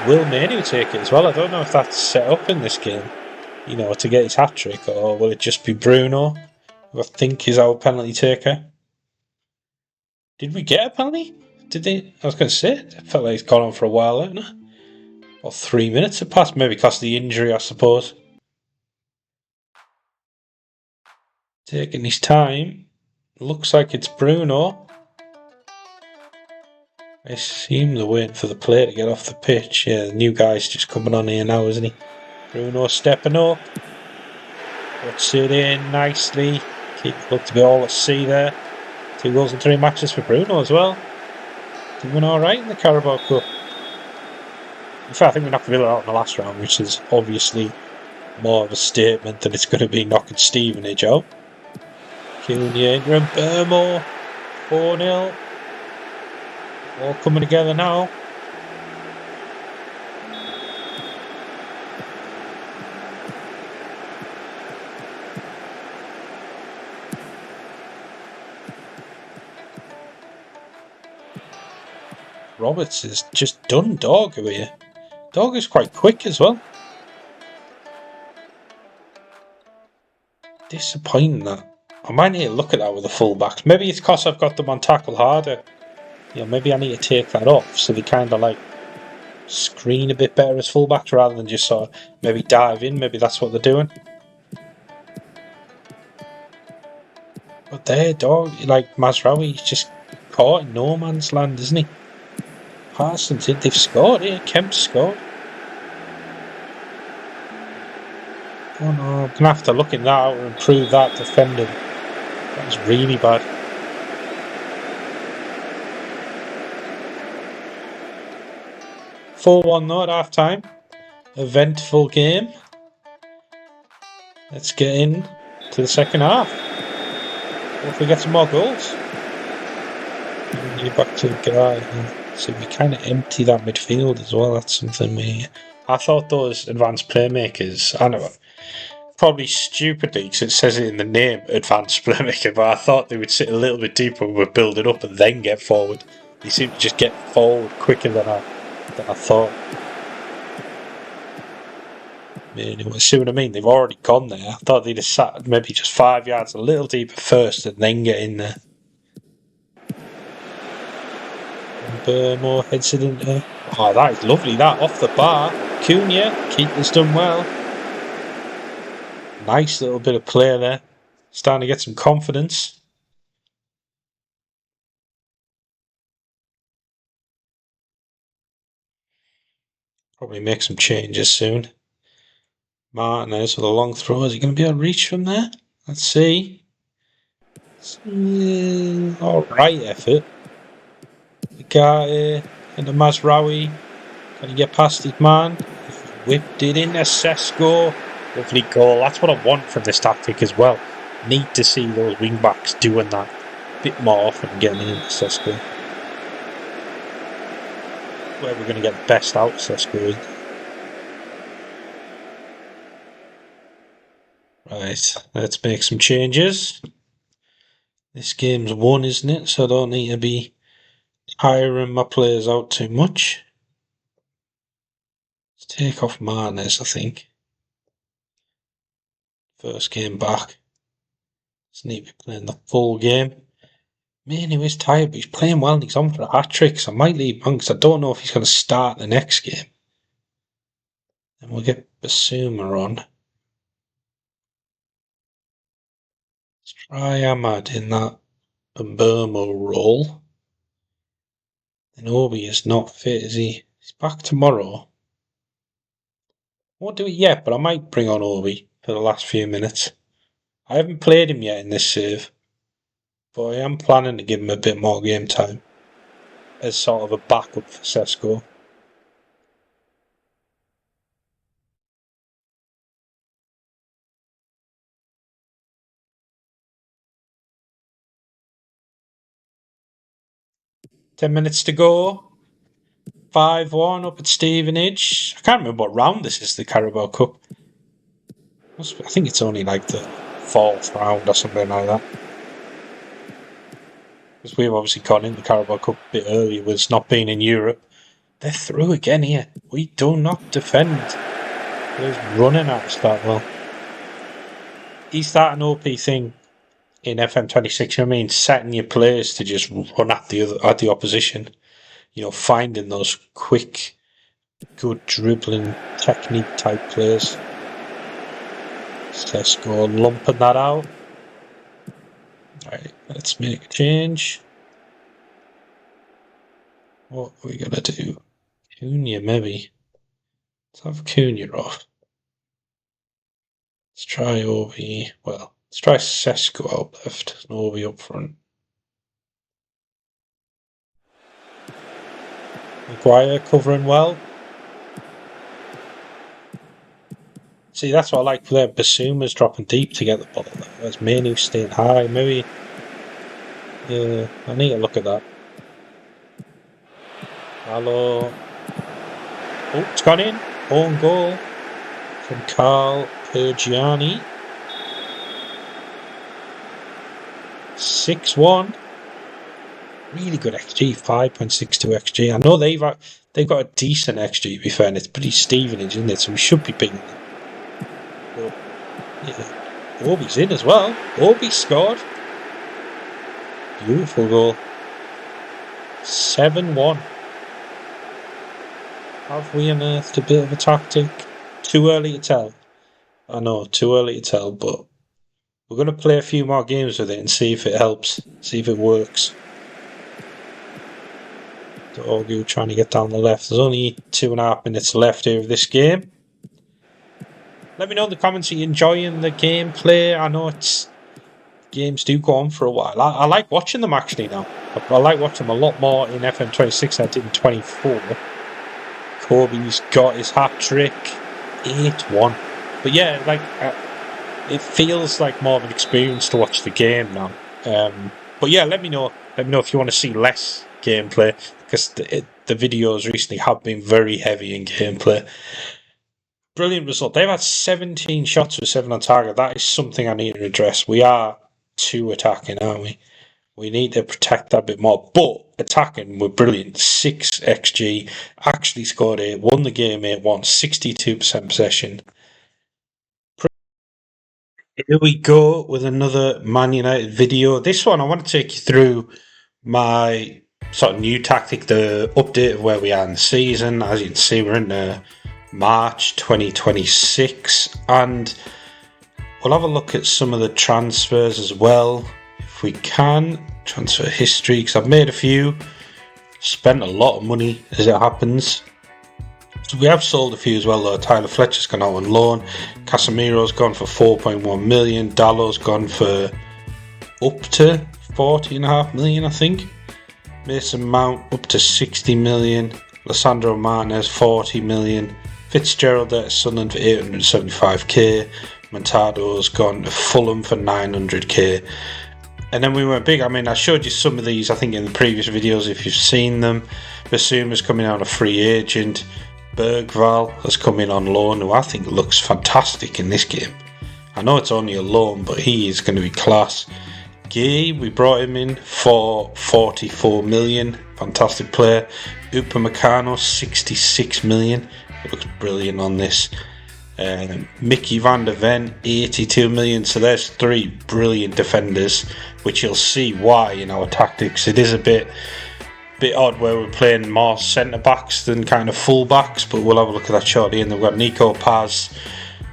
Will Menu take it as well? I don't know if that's set up in this game, you know, to get his hat-trick, or will it just be Bruno, who I think is our penalty taker? Did we get a penalty? Did they? I was going to say, it felt like it's gone on for a while, hasn't it? Or 3 minutes have passed, maybe because of the injury, I suppose. Taking his time. Looks like it's Bruno. I assume they're waiting for the player to get off the pitch. Yeah, the new guy's just coming on here now, isn't he? Bruno stepping up. Puts it in nicely. Looked to be all at sea there. 2 goals in 3 matches for Bruno as well. Doing alright in the Carabao Cup. In fact, I think we're not going to be out in the last round, which is obviously more of a statement than it's going to be knocking Stevenage out. Cunha, Ingram, Burmo, 4-0. All coming together now. Roberts has just done Dogu here. Dogu's quite quick as well. Disappointing that. I might need to look at that with the fullbacks. Maybe it's because I've got them on tackle harder. You know, maybe I need to take that off so they kind of like screen a bit better as fullbacks rather than just sort of maybe dive in. Maybe that's what they're doing. But there, like Mazraoui, he's just caught in no man's land, isn't he? Parsons, they've scored here. Kemp scored. Oh no, I'm going to have to look in that out and improve that defending. That was really bad. (4-1) though at half time. Eventful game. Let's get in to the second half. Hopefully get some more goals. You're back to the guy. So we kind of empty that midfield as well. That's something I thought those advanced playmakers, I know, probably stupidly, because it says it in the name, advanced playmaker, but I thought they would sit a little bit deeper when we're building up and then get forward. They seem to just get forward quicker than I thought. See what I mean? They've already gone there. I thought they'd have sat maybe just 5 yards a little deeper first and then get in there. Burmo heads it into... Oh, that is lovely, that, off the bar. Cunha, keeper's done well. Nice little bit of play there. Starting to get some confidence. Probably make some changes soon. Martinez with a long throw. Is he going to be able to reach from there? Let's see. Alright effort. Gatti into Mazraoui. Can he get past his man? Whipped it in. Sesko. Lovely goal. That's what I want from this tactic as well. Need to see those wing backs doing that a bit more often, getting into Sesko. Where we're going to get the best out of Sesko. Right, let's make some changes. This game's won, isn't it? So I don't need to be tiring my players out too much. Let's take off Marnes, I think. First game back. Doesn't need to be playing the full game. Man, he was tired, but he's playing well and he's on for a hat-trick, so I might leave him because I don't know if he's going to start the next game. And we'll get Basuma on. Let's try Ahmad in that Burma role. And Obi is not fit, is he? He's back tomorrow. Won't do it yet, but I might bring on Obi for the last few minutes. I haven't played him yet in this save, but I am planning to give him a bit more game time as sort of a backup for Sesko. Ten minutes to go. 5-1 up at Stevenage. I can't remember what round this is, the Carabao Cup. I think it's only like the 4th round or something like that. Because we've obviously gone in the Carabao Cup a bit earlier with us not being in Europe. They're through again here. We do not defend. They're running at us that well. Is that an OP thing in FM26? I mean, setting your players to just run at the opposition. You know, finding those quick, good dribbling technique type players. Sesko lumping that out. Alright, let's make a change. What are we gonna do? Cunha, maybe. Let's have Cunha off. Let's try Obi. Well, let's try Sesko out left and Obi up front. Maguire covering well. See, that's what I like there. Basuma's dropping deep to get the ball. There's Manu staying high. Maybe. Yeah, I need to look at that. Hello. Oh, it's gone in. Own goal from Carl Pergiani. 6-1. Really good XG, 5.62 XG. I know they've got a decent XG, to be fair, and it's pretty Stevenage, isn't it? So we should be beating them. But, yeah. Obi's in as well. Obi scored. Beautiful goal. 7-1. Have we unearthed a bit of a tactic? Too early to tell. I know, too early to tell, but we're going to play a few more games with it and see if it helps, see if it works. Ogu trying to get down the left. There's only 2.5 minutes left here of this game. Let me know in the comments, are you enjoying the gameplay? I know games do go on for a while. I like watching them actually now. I like watching them a lot more in FM26 than I did in 24. Kobe's got his hat-trick. 8-1. But yeah, like it feels like more of an experience to watch the game now. But yeah, let me know if you want to see less gameplay, because the videos recently have been very heavy in gameplay. Brilliant result. They've had 17 shots with 7 on target. That is something I need to address. We are too attacking, aren't we? We need to protect that a bit more. But attacking, we're brilliant. 6 XG. Actually scored 8. Won the game 8-1. 62% possession. Here we go with another Man United video. This one I want to take you through my sort of new tactic, the update of where we are in the season. As you can see, we're in March 2026, and we'll have a look at some of the transfers as well, if we can. Transfer history, because I've made a few, spent a lot of money as it happens. So we have sold a few as well though. Tyler Fletcher's gone out on loan. Casemiro's gone for 4.1 million. Dallow's gone for up to 40.5 million, I think. Mason Mount up to 60 million. Lissandro Martinez 40 million. Fitzgerald at Sunderland for 875k. Montado's gone to Fulham for 900k. And then we went big. I mean, I showed you some of these, I think, in the previous videos if you've seen them. Basuma's coming out a free agent. Bergval has come in on loan, who I think looks fantastic in this game. I know it's only a loan, but he is going to be class. Gay, we brought him in for 44 million. Fantastic player. Upamecano, 66 million. He looks brilliant on this. Mickey van der Ven, 82 million. So there's 3 brilliant defenders, which you'll see why in our tactics. It is a bit odd where we're playing more centre backs than kind of full backs, but we'll have a look at that shortly. And then we've got Nico Paz,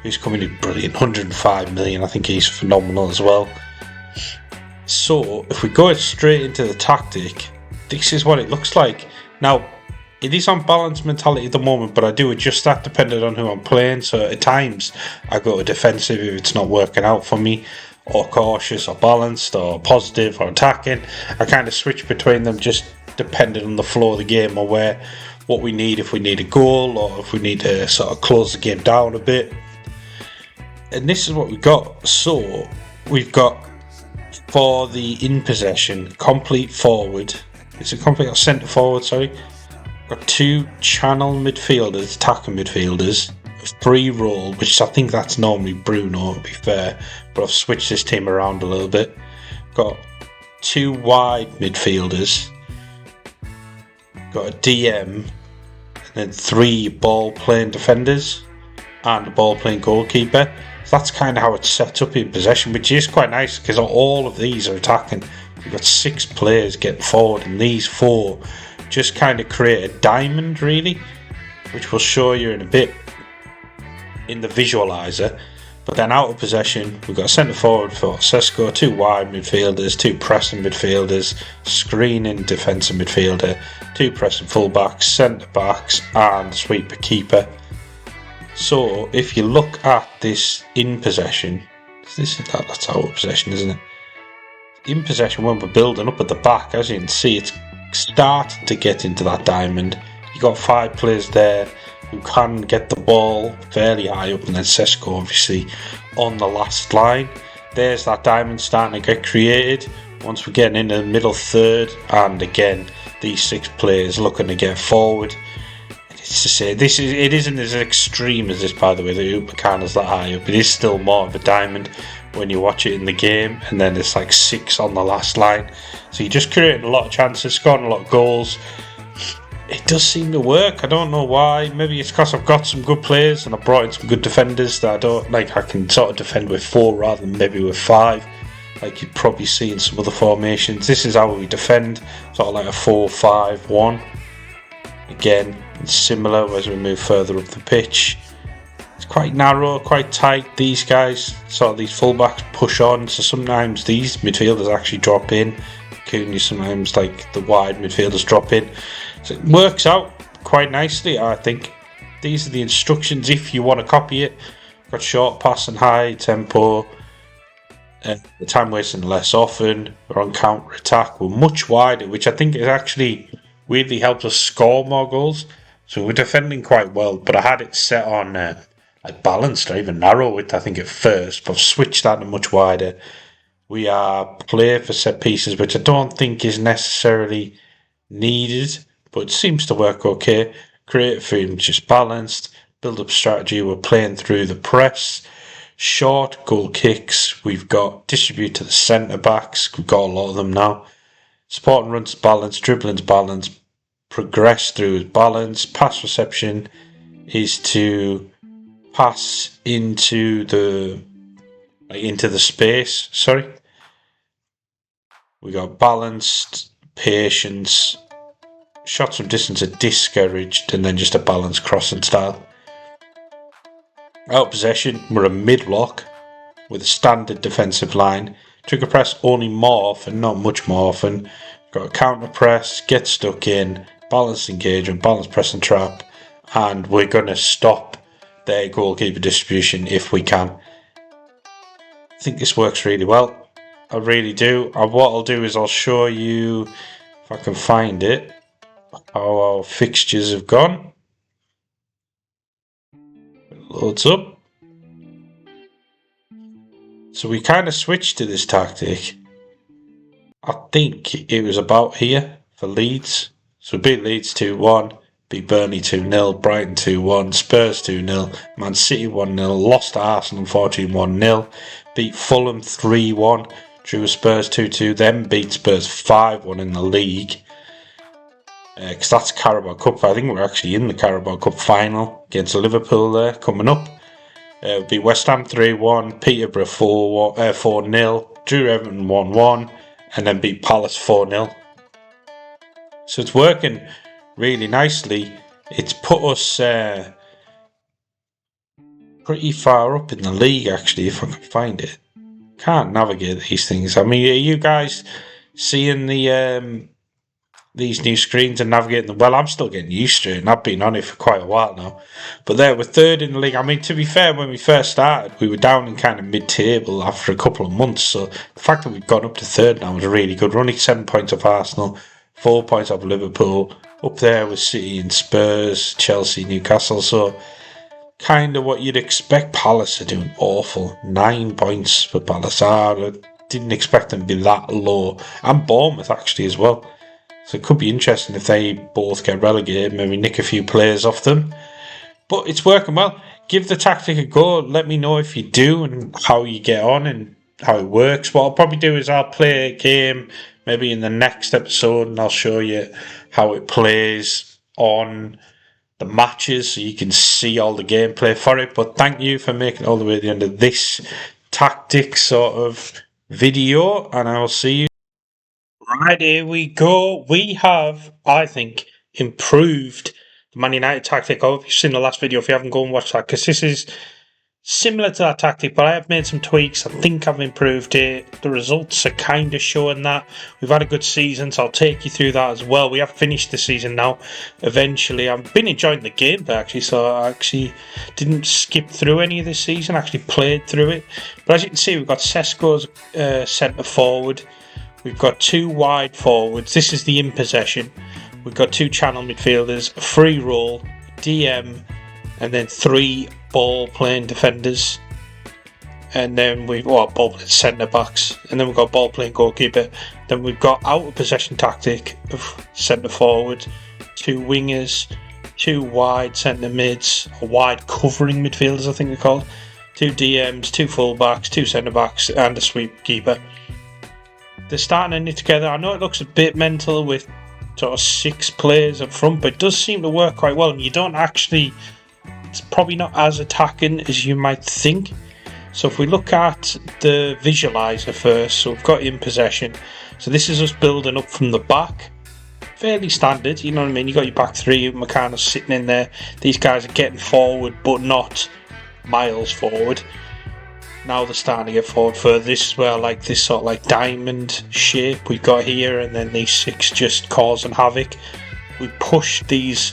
who's coming in brilliant, 105 million. I think he's phenomenal as well. So if we go straight into the tactic, this is what it looks like. Now, it is on balance mentality at the moment, but I do adjust that depending on who I'm playing. So at times I go to defensive if it's not working out for me, or cautious, or balanced, or positive, or attacking. I kind of switch between them just depending on the flow of the game, or what we need, if we need a goal or if we need to sort of close the game down a bit. And this is what we got. So we've got, for the in possession, complete forward. It's a complete centre forward, sorry. Got 2 channel midfielders, attacking midfielders, a free roll, which I think that's normally Bruno, to be fair, but I've switched this team around a little bit. Got 2 wide midfielders, got a DM, and then 3 ball playing defenders, and a ball playing goalkeeper. So that's kind of how it's set up in possession, which is quite nice because all of these are attacking. We've got 6 players getting forward, and these 4 just kind of create a diamond, really, which we'll show you in a bit in the visualizer. But then out of possession, we've got a centre forward for Sesko, 2 wide midfielders, 2 pressing midfielders, screening defensive midfielder, 2 pressing fullbacks, centre backs, and sweeper keeper. So if you look at this in possession, that's out of possession, isn't it? In possession, when we're building up at the back, as you can see, it's starting to get into that diamond. You got 5 players there who can get the ball fairly high up, and then Sesko obviously on the last line. There's that diamond starting to get created once we're getting into the middle third, and again these 6 players looking to get forward. It's to say, it isn't as extreme as this, by the way. The Upamecano's that high up. It is still more of a diamond when you watch it in the game, and then there's like 6 on the last line. So you're just creating a lot of chances, scoring a lot of goals. It does seem to work. I don't know why. Maybe it's because I've got some good players and I've brought in some good defenders that I don't like. I can sort of defend with 4 rather than maybe with 5, like you'd probably see in some other formations. This is how we defend, sort of like a 4-5-1. Again, it's similar as we move further up the pitch. It's quite narrow, quite tight. These guys, sort of these fullbacks, push on, so sometimes these midfielders actually drop in. Cunha, sometimes like the wide midfielders drop in. So it works out quite nicely, I think. These are the instructions if you want to copy it. Got short pass and high tempo. The time wasting less often. We're on counter attack. We're much wider, which I think is actually weirdly helps us score more goals. So we're defending quite well, but I had it set on like balanced or even narrow width, I think, at first, but I've switched that to much wider. We are play for set pieces, which I don't think is necessarily needed, but it seems to work okay. Creative freedom, just balanced. Build up strategy, we're playing through the press. Short goal kicks, we've got distribute to the centre backs, we've got a lot of them now. Support and runs balance, dribbling's balance, progress through is balance. Pass reception is to pass into the space. Sorry, we got balanced, patience. Shots from distance are discouraged, and then just a balanced crossing style. Out of possession, we're a mid-block with a standard defensive line. Trigger press only more often, not much more often. Got a counter press, get stuck in, balanced engagement, balanced press and trap, and we're going to stop their goalkeeper distribution if we can. I think this works really well. I really do. And what I'll do is I'll show you, if I can find it, how our fixtures have gone. Loads up. So we kind of switched to this tactic. I think it was about here for Leeds. So we beat Leeds 2-1, beat Burnley 2-0, Brighton 2-1, Spurs 2-0, Man City 1-0, lost to Arsenal unfortunately 1-0, beat Fulham 3-1, drew Spurs 2-2, then beat Spurs 5-1 in the league. Because that's Carabao Cup. I think we're actually in the Carabao Cup final against Liverpool there coming up. Beat West Ham 3-1, Peterborough 4-0, drew Everton 1-1, and then beat Palace 4-0. So it's working really nicely. It's put us pretty far up in the league, actually, if I can find it. Can't navigate these things. I mean, are you guys seeing these new screens and navigating them? Well, I'm still getting used to it, and I've been on it for quite a while now. But there, we're third in the league. I mean, to be fair, when we first started, we were down in kind of mid-table after a couple of months. So the fact that we've gone up to third now is really good. We're only 7 points off Arsenal, 4 points off Liverpool. Up there with City and Spurs, Chelsea, Newcastle. So kind of what you'd expect. Palace are doing awful. 9 points for Palace. I didn't expect them to be that low. And Bournemouth, actually, as well. So it could be interesting if they both get relegated, maybe nick a few players off them. But it's working well. Give the tactic a go. Let me know if you do and how you get on and how it works. What I'll probably do is I'll play a game maybe in the next episode and I'll show you how it plays on the matches so you can see all the gameplay for it. But thank you for making it all the way to the end of this tactic sort of video, and I will see you. Right, here we go. We have, I think, improved the Man United tactic. I hope you've seen the last video if you haven't, go and watch that, because this is similar to that tactic, but I have made some tweaks. I think I've improved it. The results are kind of showing that. We've had a good season, so I'll take you through that as well. We have finished the season now, eventually. I've been enjoying the game, actually, so I actually didn't skip through any of this season. I actually played through it. But as you can see, we've got Sesko as centre forward. We've got 2 wide forwards. This is the in possession. We've got 2 channel midfielders, a free roll, DM, and then 3 ball playing defenders. And then we've got ball playing centre backs. And then we've got ball playing goalkeeper. Then we've got out of possession tactic of centre forward, 2 wingers, 2 wide centre mids, or wide covering midfielders, I think they're called, 2 DMs, 2 full backs, 2 centre backs, and a sweep keeper. They're starting to knit together. I know it looks a bit mental with sort of 6 players up front, but it does seem to work quite well. And you don't actually, it's probably not as attacking as you might think. So if we look at the visualizer first, so we've got in possession. So this is us building up from the back. Fairly standard, you know what I mean? You got your back 3, McCann sitting in there. These guys are getting forward, but not miles forward. Now they're starting to get forward further. This is where like this sort of like diamond shape we've got here, and then these 6 just causing havoc. We push these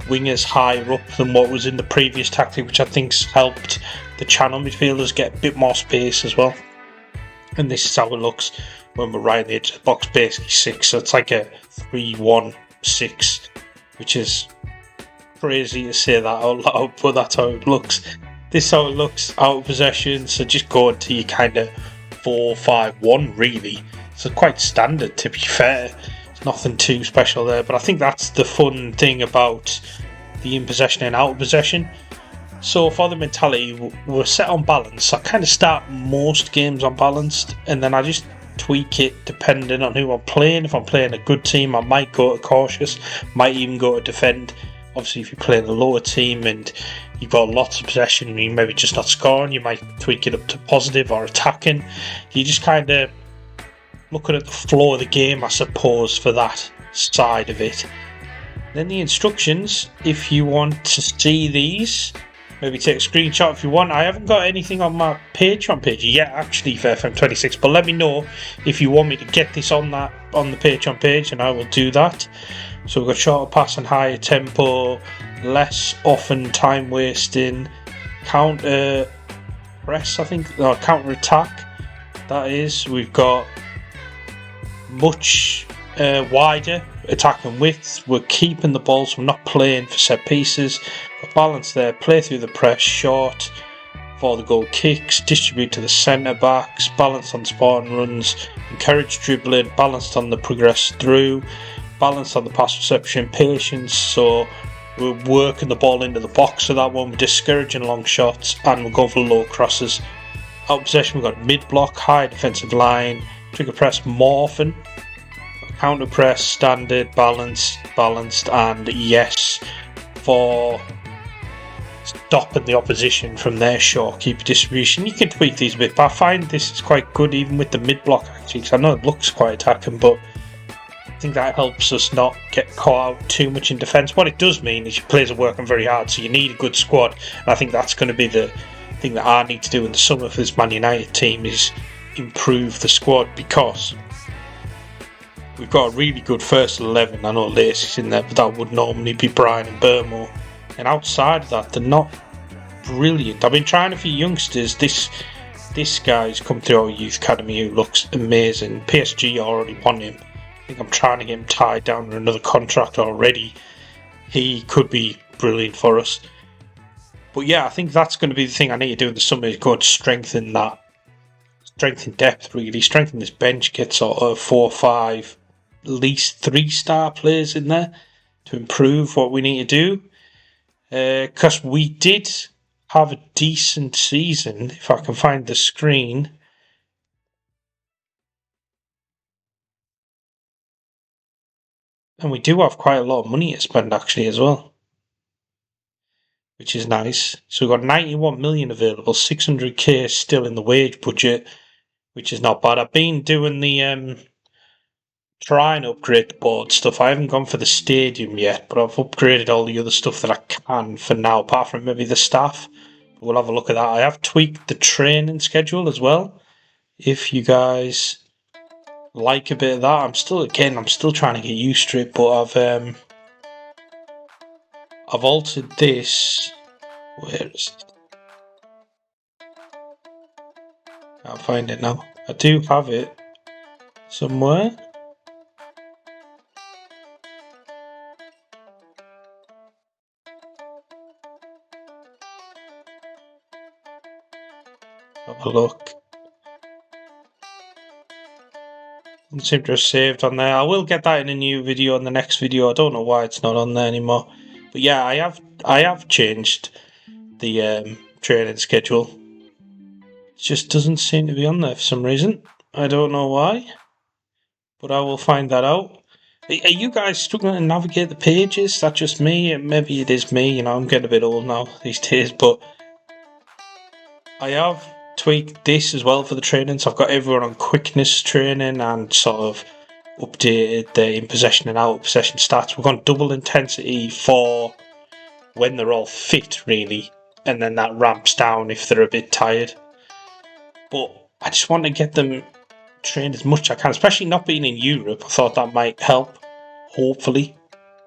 wingers higher up than what was in the previous tactic, which I think's helped the channel midfielders get a bit more space as well. And this is how it looks when we're right at the edge of the box, basically 6. So it's like a 3-1-6, which is crazy to say that out loud, but that's how it looks. This is how it looks out of possession, so just go into your kind of 4-5-1 really. So quite standard, to be fair. It's nothing too special there, but I think that's the fun thing about the in possession and out of possession. So for the mentality, we're set on balance. I kind of start most games on balanced, and then I just tweak it depending on who I'm playing. If I'm playing a good team, I might go to cautious, might even go to defend. Obviously, if you're playing a lower team and you've got lots of possession and you're maybe just not scoring, you might tweak it up to positive or attacking. You just kind of looking at the flow of the game, I suppose, for that side of it. Then the instructions, if you want to see these, maybe take a screenshot if you want. I haven't got anything on my Patreon page yet, actually, for FM26, but let me know if you want me to get this on the Patreon page, and I will do that. So we've got shorter pass and higher tempo, less often time wasting, counter press, I think, or counter attack, that is. We've got much wider attack and width. We're keeping the ball, so we're not playing for set pieces. Got balance there, play through the press, short for the goal kicks, distribute to the centre backs, balance on Spartan runs, encourage dribbling, balanced on the progress through, balance on the pass reception, patience, so we're working the ball into the box for that one, we're discouraging long shots, and we're going for low crosses. Out possession, we've got mid block, high defensive line, trigger press, morphin, counter press, standard, balanced, and yes for stopping the opposition from their short keeper distribution. You can tweak these a bit, but I find this is quite good even with the mid block actually, because I know it looks quite attacking, but I think that helps us not get caught out too much in defence. What it does mean is your players are working very hard, so you need a good squad, and I think that's going to be the thing that I need to do in the summer for this Man United team, is improve the squad, because we've got a really good first 11. I know Lacey's in there, but that would normally be Brian and Burmo. And outside of that, they're not brilliant. I've been trying a few youngsters. This guy's come through our youth academy who looks amazing. PSG already want him. I think I'm trying to get him tied down to another contract already. He could be brilliant for us. But yeah, I think that's going to be the thing I need to do in the summer, is go and strengthen that. Strengthen depth, really. Strengthen this bench, get sort of 4 or 5, at least 3-star players in there to improve what we need to do. Because we did have a decent season, if I can find the screen. And we do have quite a lot of money to spend actually as well, which is nice. So we've got 91 million available, 600k still in the wage budget, which is not bad. I've been doing the trying to upgrade the board stuff. I haven't gone for the stadium yet, but I've upgraded all the other stuff that I can for now, apart from maybe the staff. We'll have a look at that. I have tweaked the training schedule as well, if you guys like a bit of that. I'm still trying to get used to it, but I've altered this. Where is it? Can't find it now. I do have it somewhere. Have a look. Doesn't seem to have saved on there. I will get that in a new video in the next video. I don't know why it's not on there anymore. But yeah, I have changed the training schedule. It just doesn't seem to be on there for some reason. I don't know why, but I will find that out. Are you guys struggling to navigate the pages? Is that just me? Maybe it is me. You know, I'm getting a bit old now these days, but I have tweaked this as well for the training. So I've got everyone on quickness training and sort of updated the in possession and out of possession stats. We've gone double intensity for when they're all fit, really, and then that ramps down if they're a bit tired. But I just want to get them trained as much as I can, especially not being in Europe. I thought that might help, hopefully.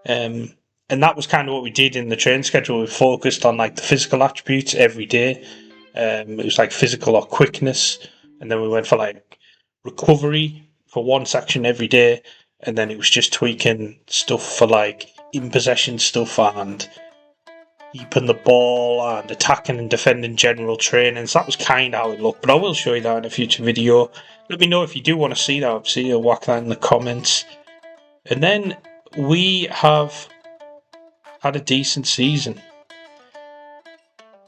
And that was kind of what we did in the training schedule. We focused on like the physical attributes every day. It was like physical or quickness, and then we went for like recovery for one section every day, and then it was just tweaking stuff for like in possession stuff and keeping the ball and attacking and defending general training. So that was kind of how it looked, but I will show you that in a future video. Let me know if you do want to see that. Obviously, I'll whack that in the comments. And then we have had a decent season.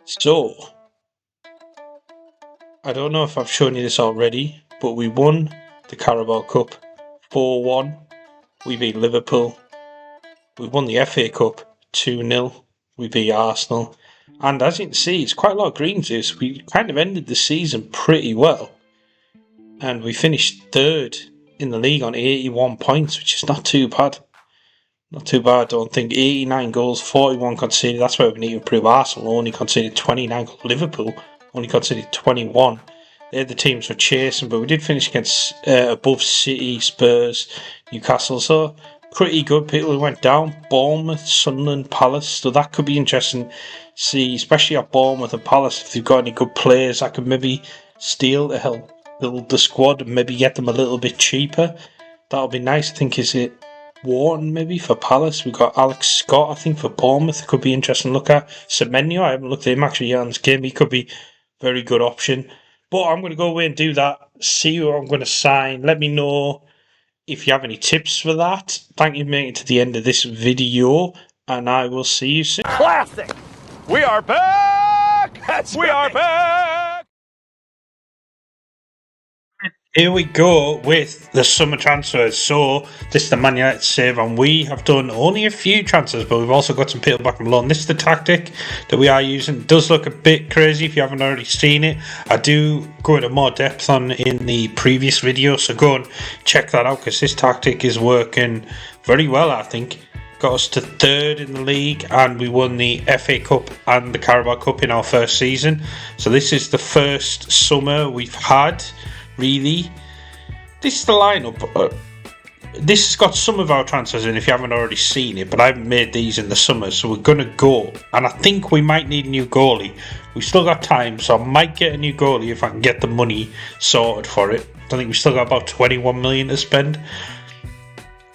So I don't know if I've shown you this already, but we won the Carabao Cup 4-1. We beat Liverpool. We won the FA Cup 2-0. We beat Arsenal. And as you can see, it's quite a lot of green juice. We kind of ended the season pretty well. And we finished third in the league on 81 points, which is not too bad. Not too bad, I don't think. 89 goals, 41 conceded. That's where we need to improve. Arsenal only conceded 29 goals. Liverpool only conceded 21. They're the teams we're chasing, but we did finish against above City, Spurs, Newcastle. So pretty good. People who went down: Bournemouth, Sunderland, Palace. So that could be interesting to see, especially at Bournemouth and Palace, if they've got any good players I could maybe steal to help build the squad and maybe get them a little bit cheaper. That'll be nice. I think, is it Wharton maybe for Palace? We've got Alex Scott, I think, for Bournemouth. It could be interesting to look at. Semenyo, I haven't looked at him actually yet on this game. He could be a very good option. But I'm going to go away and do that, see who I'm going to sign. Let me know if you have any tips for that. Thank you for making it to the end of this video, and I will see you soon. Classic! We are back! We are back! Here we go with the summer transfers. So this is the Man United save, and we have done only a few transfers, but we've also got some people back from loan. This is the tactic that we are using. It does look a bit crazy if you haven't already seen it. I do go into more depth on in the previous video, so go and check that out because this tactic is working very well, I think. Got us to third in the league, and we won the FA Cup and the Carabao Cup in our first season. So this is the first summer we've had. Really, this is the lineup. This has got some of our transfers in if you haven't already seen it, but I haven't made these in the summer, so we're going to go. And I think we might need a new goalie. We've still got time, so I might get a new goalie if I can get the money sorted for it. I think we've still got about 21 million to spend.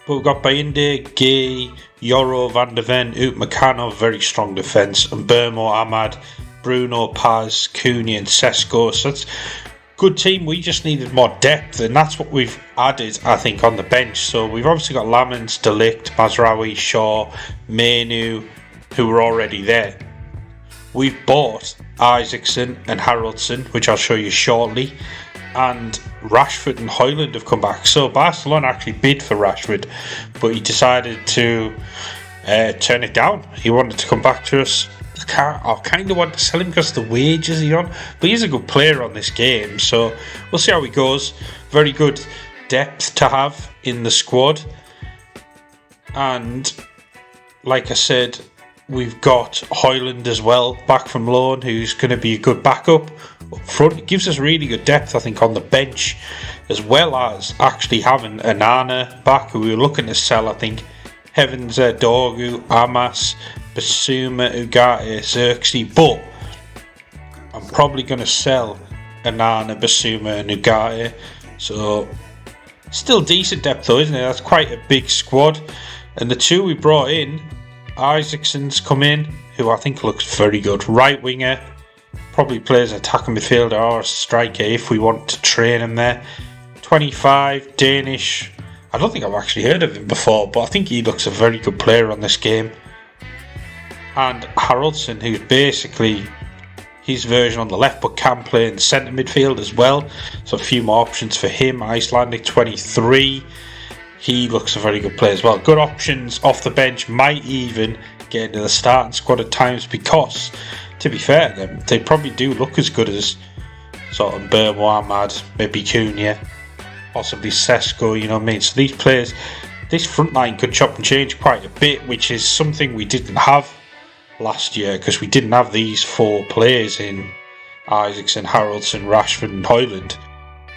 But we've got Bayinde, Gay, Yoro, Van de Ven, Upamecano, very strong defence, and Burmo, Ahmad, Bruno, Paz, Cunha, and Sesko. So it's good team. We just needed more depth, and that's what we've added, I think, on the bench. So we've obviously got Lamens, De Ligt, Mazraoui, Shaw, Mainoo, who were already there. We've bought Isaacson and Haraldson, which I'll show you shortly, and Rashford and Højlund have come back. So Barcelona actually bid for Rashford, but he decided to turn it down. He wanted to come back to us. I kind of want to sell him because of the wages he's on, but he's a good player on this game, so we'll see how he goes. Very good depth to have in the squad, and like I said, we've got Højlund as well, back from loan, who's going to be a good backup up front. It gives us really good depth, I think, on the bench, as well as actually having Onana back, who we were looking to sell, I think. Heavens, Dorgu, Amas, Basuma, Ugarte, Xerxes, but I'm probably going to sell Onana, Basuma and Ugarte. So still decent depth though, isn't it? That's quite a big squad. And the two we brought in, Isaacson's come in, who I think looks very good. Right winger, probably plays attacking midfielder or a striker if we want to train him there. 25, Danish. I don't think I've actually heard of him before, but I think he looks a very good player on this game. And Haraldson, who's basically his version on the left, but can play in centre midfield as well. So a few more options for him. Icelandic 23. He looks a very good player as well. Good options off the bench. Might even get into the starting squad at times because, to be fair to them, they probably do look as good as sort of Burmo, Ahmad, maybe Cunha, possibly Sesko, you know what I mean? So these players, this front line could chop and change quite a bit, which is something we didn't have last year because we didn't have these four players in Isaacson, Haraldson, Rashford and Højlund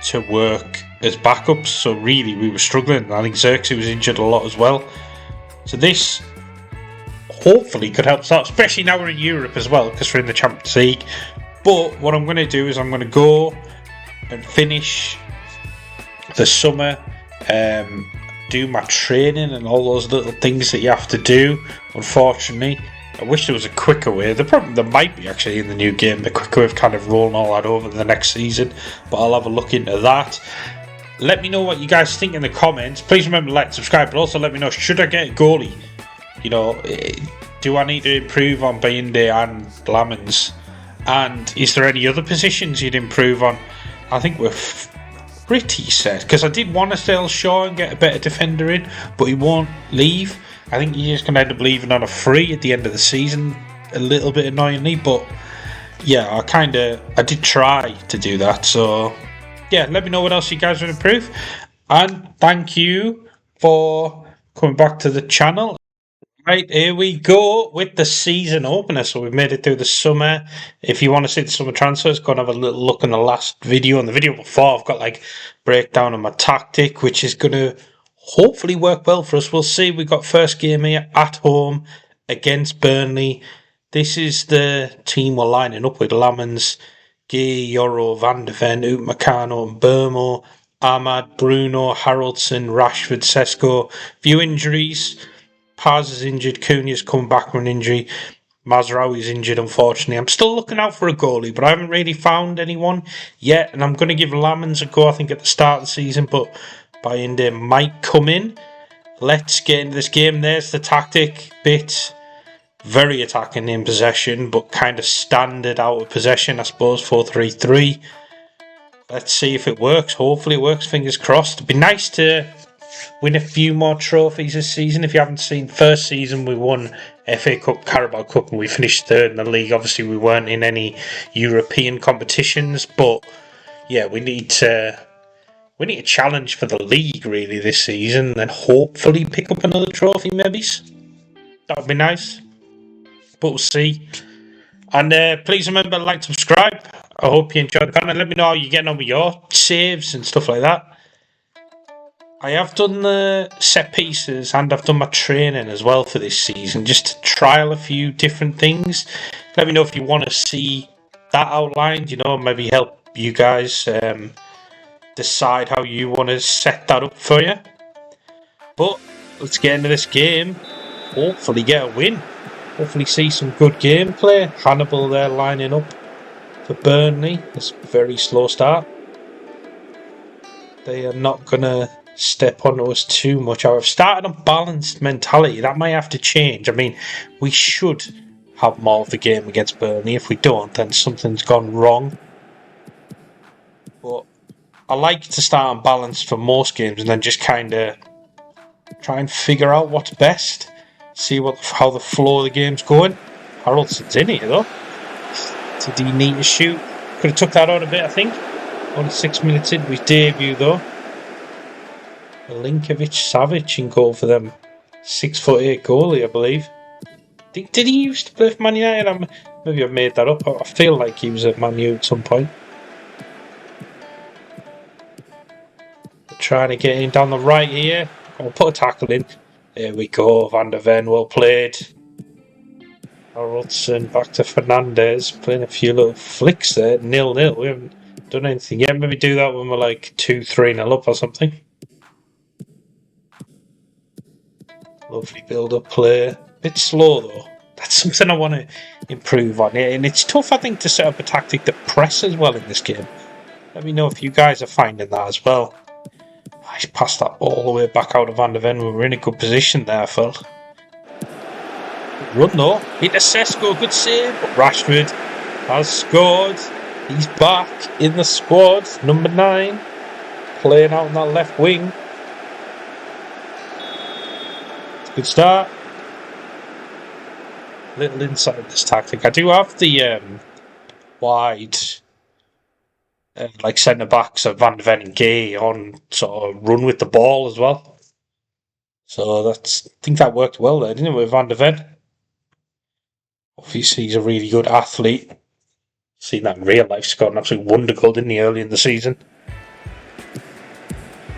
to work as backups. So really we were struggling. I think Xerxes was injured a lot as well. So this hopefully could help us out, especially now we're in Europe as well because we're in the Champions League. But what I'm going to do is I'm going to go and finish the summer, do my training and all those little things that you have to do. Unfortunately, I wish there was a quicker way. There might be actually in the new game, the quicker way of kind of rolling all that over the next season, but I'll have a look into that. Let me know what you guys think in the comments. Please remember to like, subscribe, but also let me know, should I get a goalie? You know, do I need to improve on Bayinde and Lamens? And is there any other positions you'd improve on? I think we're pretty set, because I did want to sell Shaw and get a better defender in, but he won't leave. I think he's just going to end up leaving on a free at the end of the season, a little bit annoyingly, but yeah, I did try to do that. So yeah, let me know what else you guys would improve, and thank you for coming back to the channel. Right, here we go with the season opener. So we've made it through the summer. If you want to see the summer transfers, go and have a little look in the last video. And the video before, I've got like breakdown of my tactic, which is going to hopefully work well for us. We'll see. We've got first game here at home against Burnley. This is the team we're lining up with: Lamens, Gay, Yoro, Van de Ven, Upamecano and Burmo, Ahmad, Bruno, Haraldson, Rashford, Sesko. Few injuries. Paz is injured, Cunha's come back from an injury, Mazraoui's injured unfortunately. I'm still looking out for a goalie, but I haven't really found anyone yet, and I'm going to give Lamens a go, I think, at the start of the season, but Bayinde might come in. Let's get into this game. There's the tactic bit. Very attacking in possession, but kind of standard out of possession, I suppose, 4-3-3. let's see if it works. Hopefully it works, fingers crossed. It'd be nice to win a few more trophies this season. If you haven't seen, first season we won FA Cup, Carabao Cup, and we finished third in the league. Obviously we weren't in any European competitions, but yeah, we need to challenge for the league really this season, and then hopefully pick up another trophy maybe. That would be nice, but we'll see. And please remember to like, subscribe. I hope you enjoyed the content. Let me know how you're getting on with your saves and stuff like that. I have done the set pieces and I've done my training as well for this season, just to trial a few different things. Let me know if you want to see that outlined, maybe help you guys decide how you want to set that up for you. But let's get into this game. Hopefully get a win. Hopefully see some good gameplay. Hannibal there lining up for Burnley. It's a very slow start. They are not going to step onto us too much. I've started on balanced mentality. That might have to change. I mean, we should have more of the game against Burnley. If we don't, then something's gone wrong. But I like to start on balanced for most games and then just kind of try and figure out what's best. See how the flow of the game's going. Haraldson's in here though. Did he need to shoot? Could have took that out a bit, I think. Only 6 minutes into his debut though. Milinkovic-Savic in goal for them. 6'8" goalie, I believe. Did he used to play for Man United? Maybe I've made that up. I feel like he was at Man U at some point. Trying to get in down the right here. I'll put a tackle in. There we go. Van der Ven, well played. Haraldsson back to Fernandez. Playing a few little flicks there. 0-0. We haven't done anything yet. Maybe do that when we're like 2-3-0 up or something. Lovely build-up play. Bit slow though. That's something I want to improve on. And it's tough, I think, to set up a tactic that presses well in this game. Let me know if you guys are finding that as well. I passed that all the way back out of Van der Ven. We were in a good position there, I felt. Good run though. Into Sesko, good save. But Rashford has scored. He's back in the squad. Number 9. Playing out on that left wing. It's a good start. Little insight of this tactic. I do have the wide like centre backs of Van der Ven and Gay on sort of run with the ball as well. So I think that worked well there, didn't it, with Van der Ven? Obviously he's a really good athlete. Seen that in real life, scored an absolute wonder goal, didn't he, early in the season?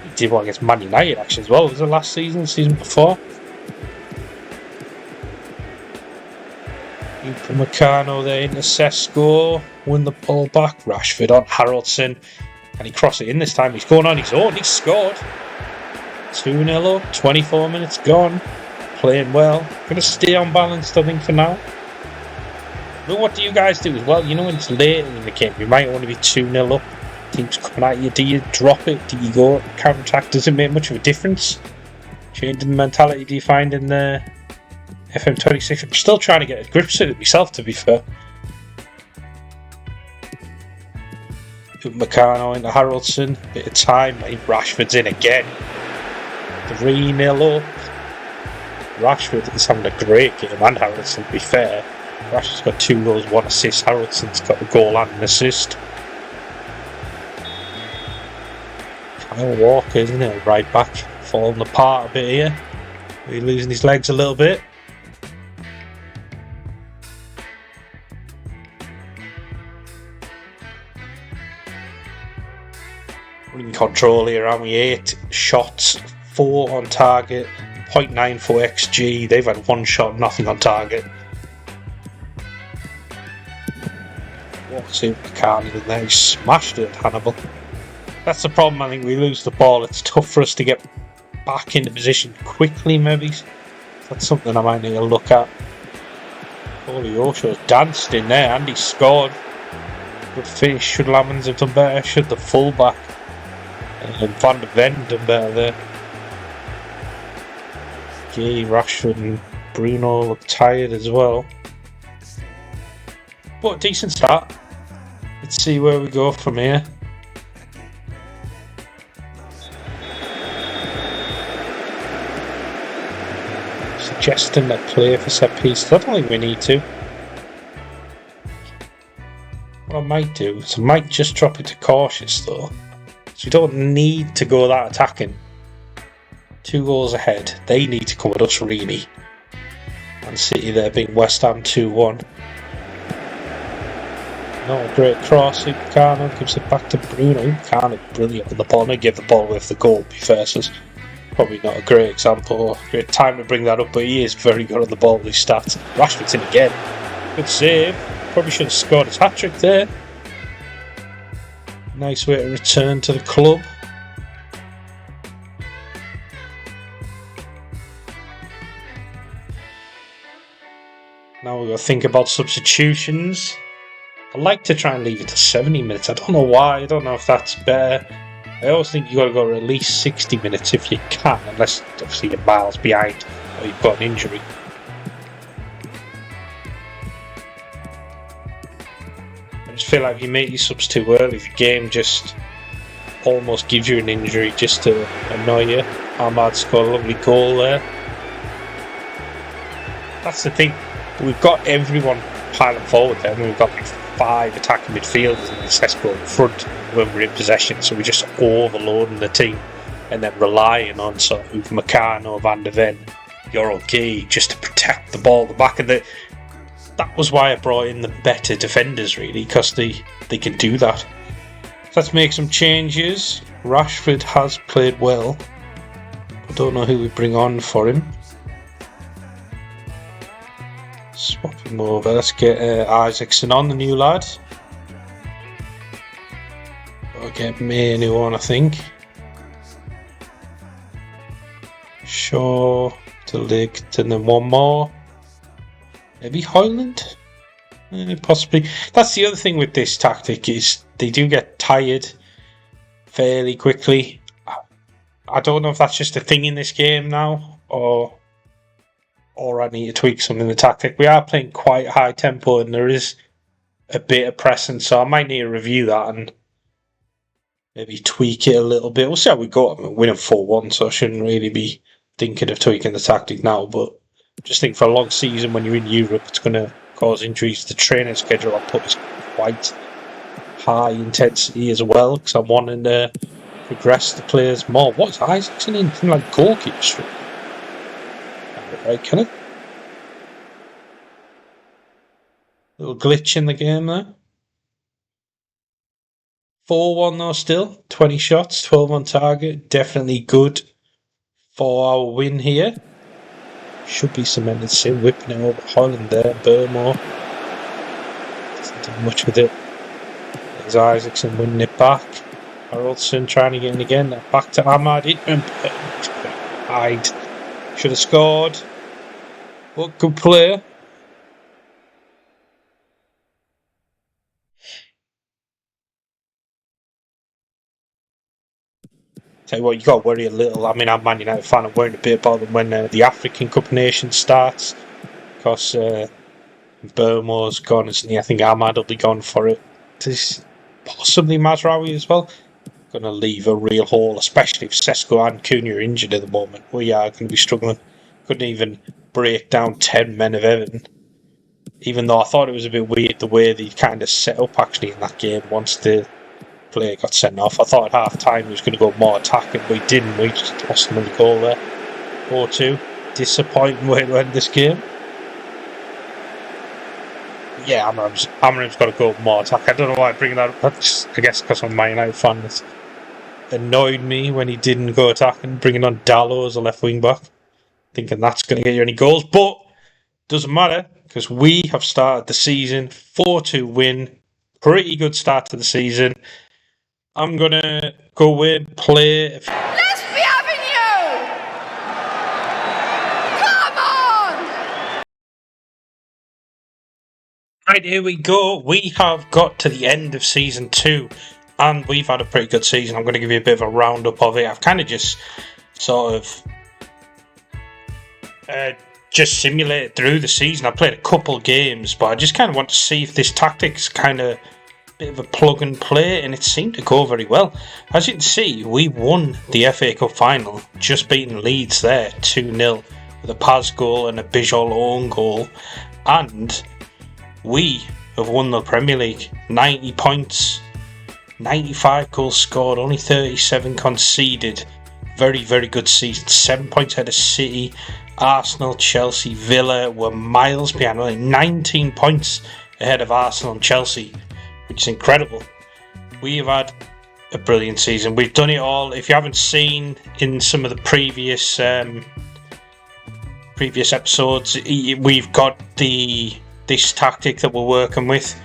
He did one against Man United actually as well. Was it last season, the season before? Upamecano there into Sesko. Win the ball back. Rashford on Haraldsson. And he crossed it in this time. He's going on his own. He's scored. 2-0 up. 24 minutes gone. Playing well. Going to stay unbalanced, I think, for now. But what do you guys do as well? When it's late in the game, you might want to be 2-0 up. Teams coming at you. Do you drop it? Do you go counter-attack? Does it make much of a difference? Changing the mentality do you find in the FM26? I'm still trying to get a grip to it myself, to be fair. Upamecano into Haraldsson. Bit of time. I think Rashford's in again. 3-0 up. Rashford is having a great game, and Haraldsson, to be fair. Rashford's got 2 goals, 1 assist. Haraldson's got a goal and an assist. Kyle Walker, isn't it? Right back. Falling apart a bit here. He's losing his legs a little bit. We're in control here, aren't we? 8 shots, 4 on target, 0.94 XG. They've had 1 shot, nothing on target. What's it? Can't even there. He smashed it, Hannibal. That's the problem. I think we lose the ball. It's tough for us to get back into position quickly, maybe. That's something I might need to look at. Holy Osho's danced in there and he scored. Good finish. Should Lamans have done better? Should the fullback Van der Ven done better there? Gay, Rashford and Bruno look tired as well. But decent start. Let's see where we go from here. suggesting that play for set pieces. I don't think we need to. What I might do is I might just drop it to cautious though. So we don't need to go that attacking. 2 goals ahead. They need to come at us really. Man City there being West Ham 2-1. Not a great cross. Upamecano gives it back to Bruno. Upamecano brilliant with the ball. I give the ball with the goal. Versus probably not a great example or great time to bring that up, but he is very good on the ball with his stats. Rashford's in again. Good save. Probably should have scored his hat-trick there. Nice way to return to the club. Now we've got to think about substitutions. I like to try and leave it to 70 minutes. I don't know why. I don't know if that's better. I always think you've got to go at least 60 minutes if you can, unless obviously you're miles behind or you've got an injury. I just feel like if you make your subs too early, the game just almost gives you an injury just to annoy you. Ahmad scored a lovely goal there. That's the thing. We've got everyone piling forward there. I mean, we've got like 5 attacking midfielders and Sesko in front when we're in possession, so we're just overloading the team and then relying on sort of Upamecano, Van de Ven, you're okay just to protect the ball at the back of the. That was why I brought in the better defenders really, because they can do that. So let's make some changes. Rashford has played well. I don't know who we bring on for him. Swap him over. Let's get Isaacson on, the new lad. I'll get Manu on, I think. Shaw, De Ligt, and then one more. Maybe Højlund? Possibly. That's the other thing with this tactic is they do get tired fairly quickly. I don't know if that's just a thing in this game now, or I need to tweak something in the tactic. We are playing quite high tempo and there is a bit of pressing, so I might need to review that and maybe tweak it a little bit. We'll see how we go. I'm winning 4-1, so I shouldn't really be thinking of tweaking the tactic now, but just think for a long season when you're in Europe, it's going to cause injuries. The training schedule I put is quite high intensity as well, because I'm wanting to progress the players more. What's Isaacson in? Like goalkeeper street? Right, can it? Little glitch in the game there. 4-1 though still. 20 shots, 12 on target. Definitely good for our win here. Should be cemented soon. Whipping it over Højlund there. Burmo doesn't do much with it. There's Isaacson winning it back. Haraldson trying to get in again. Back to Ahmad. Hide. Should have scored. But good player. Tell you what, you got to worry a little. I mean, I'm a Man United fan. I'm worrying a bit about them when the African Cup of Nations starts. Because Burmo's gone, isn't he? I think Ahmad will be gone for it. There's possibly Mazraoui as well. Going to leave a real hole, especially if Sesko and Cunha are injured at the moment. We are going to be struggling. Couldn't even break down 10 men of Everton. Even though I thought it was a bit weird the way they kind of set up actually in that game once the player got sent off. I thought at half time he was going to go more attacking, but he didn't. We just lost him in the goal there. 4-2. Disappointing way to end this game. Yeah, Amarim's got to go more attack. I don't know why I bring that up. I guess because I'm a Man United fan. It annoyed me when he didn't go attacking, bringing on Dalot as a left wing back, thinking that's going to get you any goals. But doesn't matter, because we have started the season 4-2 win. Pretty good start to the season. I'm going to go away and play. Let's be having you! Come on! Right, here we go. We have got to the end of season 2 and we've had a pretty good season. I'm going to give you a bit of a roundup of it. I've kind of just sort of just simulated through the season. I played a couple games, but I just kind of want to see if this tactic's kind of bit of a plug and play, and it seemed to go very well. As you can see, we won the FA Cup final, just beating Leeds there 2-0. with a Paz goal and a Bijol own goal, and we have won the Premier League. 90 points, 95 goals scored, only 37 conceded. Very, very good season. 7 points ahead of City. Arsenal, Chelsea, Villa were miles behind, only 19 points ahead of Arsenal and Chelsea, which is incredible. We have had a brilliant season. We've done it all. If you haven't seen in some of the previous episodes, we've got this tactic that we're working with.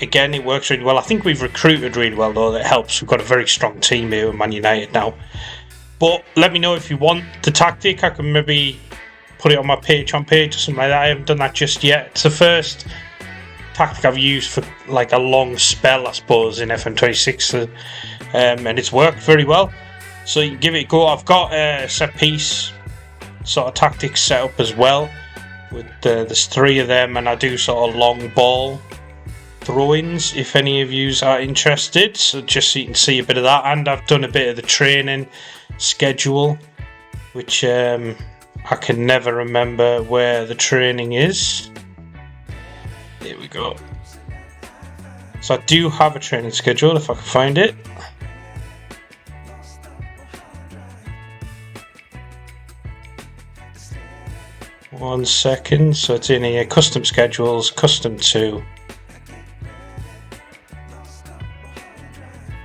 Again, it works really well. I think we've recruited really well, though. That helps. We've got a very strong team here at Man United now. But let me know if you want the tactic. I can maybe put it on my Patreon page or something like that. I haven't done that just yet. It's the first tactic I've used for like a long spell, I suppose, in FM26, and it's worked very well. So you can give it a go. I've got a set piece sort of tactics set up as well. With there's 3 of them, and I do sort of long ball throw-ins if any of you are interested. So just so you can see a bit of that, and I've done a bit of the training schedule, which I can never remember where the training is. Here we go. So I do have a training schedule if I can find it. One second. So it's in here, custom schedules, custom 2.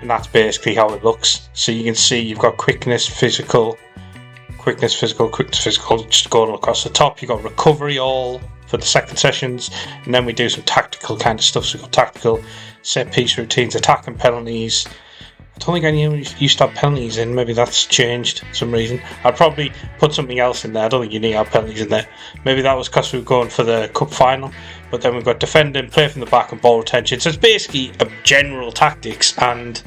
And that's basically how it looks. So you can see you've got quickness, physical, just going across the top. You've got recovery all for the second sessions, and then we do some tactical kind of stuff. So we've got tactical, set piece routines, attack and penalties. I don't think I used to have penalties in. Maybe that's changed for some reason. I'd probably put something else in there. I don't think you need to have penalties in there. Maybe that was because we were going for the cup final. But then we've got defending, play from the back, and ball retention. So it's basically a general tactics, and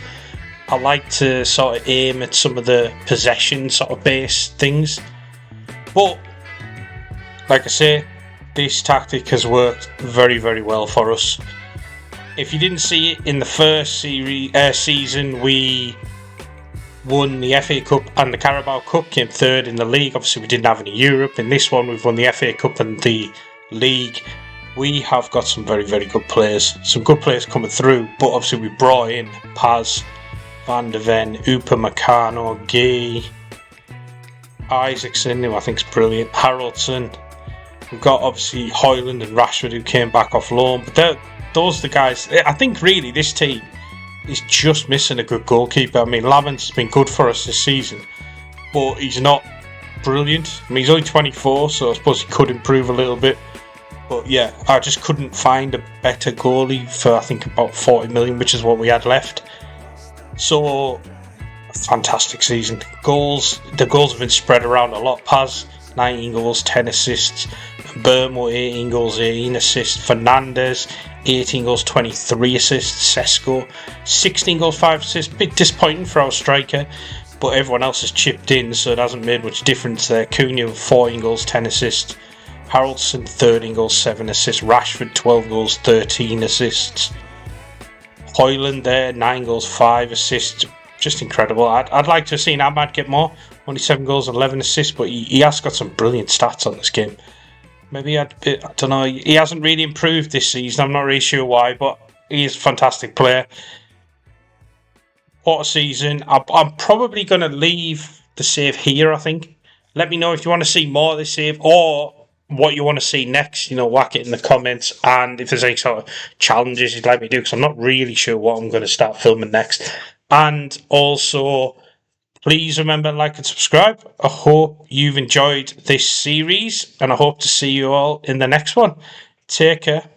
I like to sort of aim at some of the possession sort of based things. But like I say, this tactic has worked very, very well for us. If you didn't see it in the first season, we won the FA Cup and the Carabao Cup, came 3rd in the league. Obviously, we didn't have any Europe. In this one, we've won the FA Cup and the league. We have got some very, very good players. Some good players coming through, but obviously we brought in Paz, Van de Ven, Upamecano, Gay, Isaacson, who I think is brilliant, Haraldson. We've got obviously Højlund and Rashford, who came back off loan, but those are the guys. I think really this team is just missing a good goalkeeper. I mean, Lamens has been good for us this season, but he's not brilliant. I mean, he's only 24, so I suppose he could improve a little bit. But yeah, I just couldn't find a better goalie for I think about 40 million, which is what we had left. So, fantastic season. The goals have been spread around a lot. Paz, 19 goals, 10 assists. Burmo, 18 goals, 18 assists. Fernandes, 18 goals, 23 assists. Sesko, 16 goals, 5 assists. Bit disappointing for our striker, but everyone else has chipped in, so it hasn't made much difference there. Cunha, 14 goals, 10 assists. Haraldson, 13 goals, 7 assists. Rashford, 12 goals, 13 assists. Højlund there, 9 goals, 5 assists. Just incredible. I'd like to have seen Ahmad get more. Only 7 goals, 11 assists, but he has got some brilliant stats on this game. Maybe I don't know. He hasn't really improved this season. I'm not really sure why, but he is a fantastic player. What a season. I'm probably going to leave the save here, I think. Let me know if you want to see more of this save or what you want to see next. Whack it in the comments, and if there's any sort of challenges you'd like me to do, because I'm not really sure what I'm going to start filming next. And also, please remember to like and subscribe. I hope you've enjoyed this series, and I hope to see you all in the next one. Take care.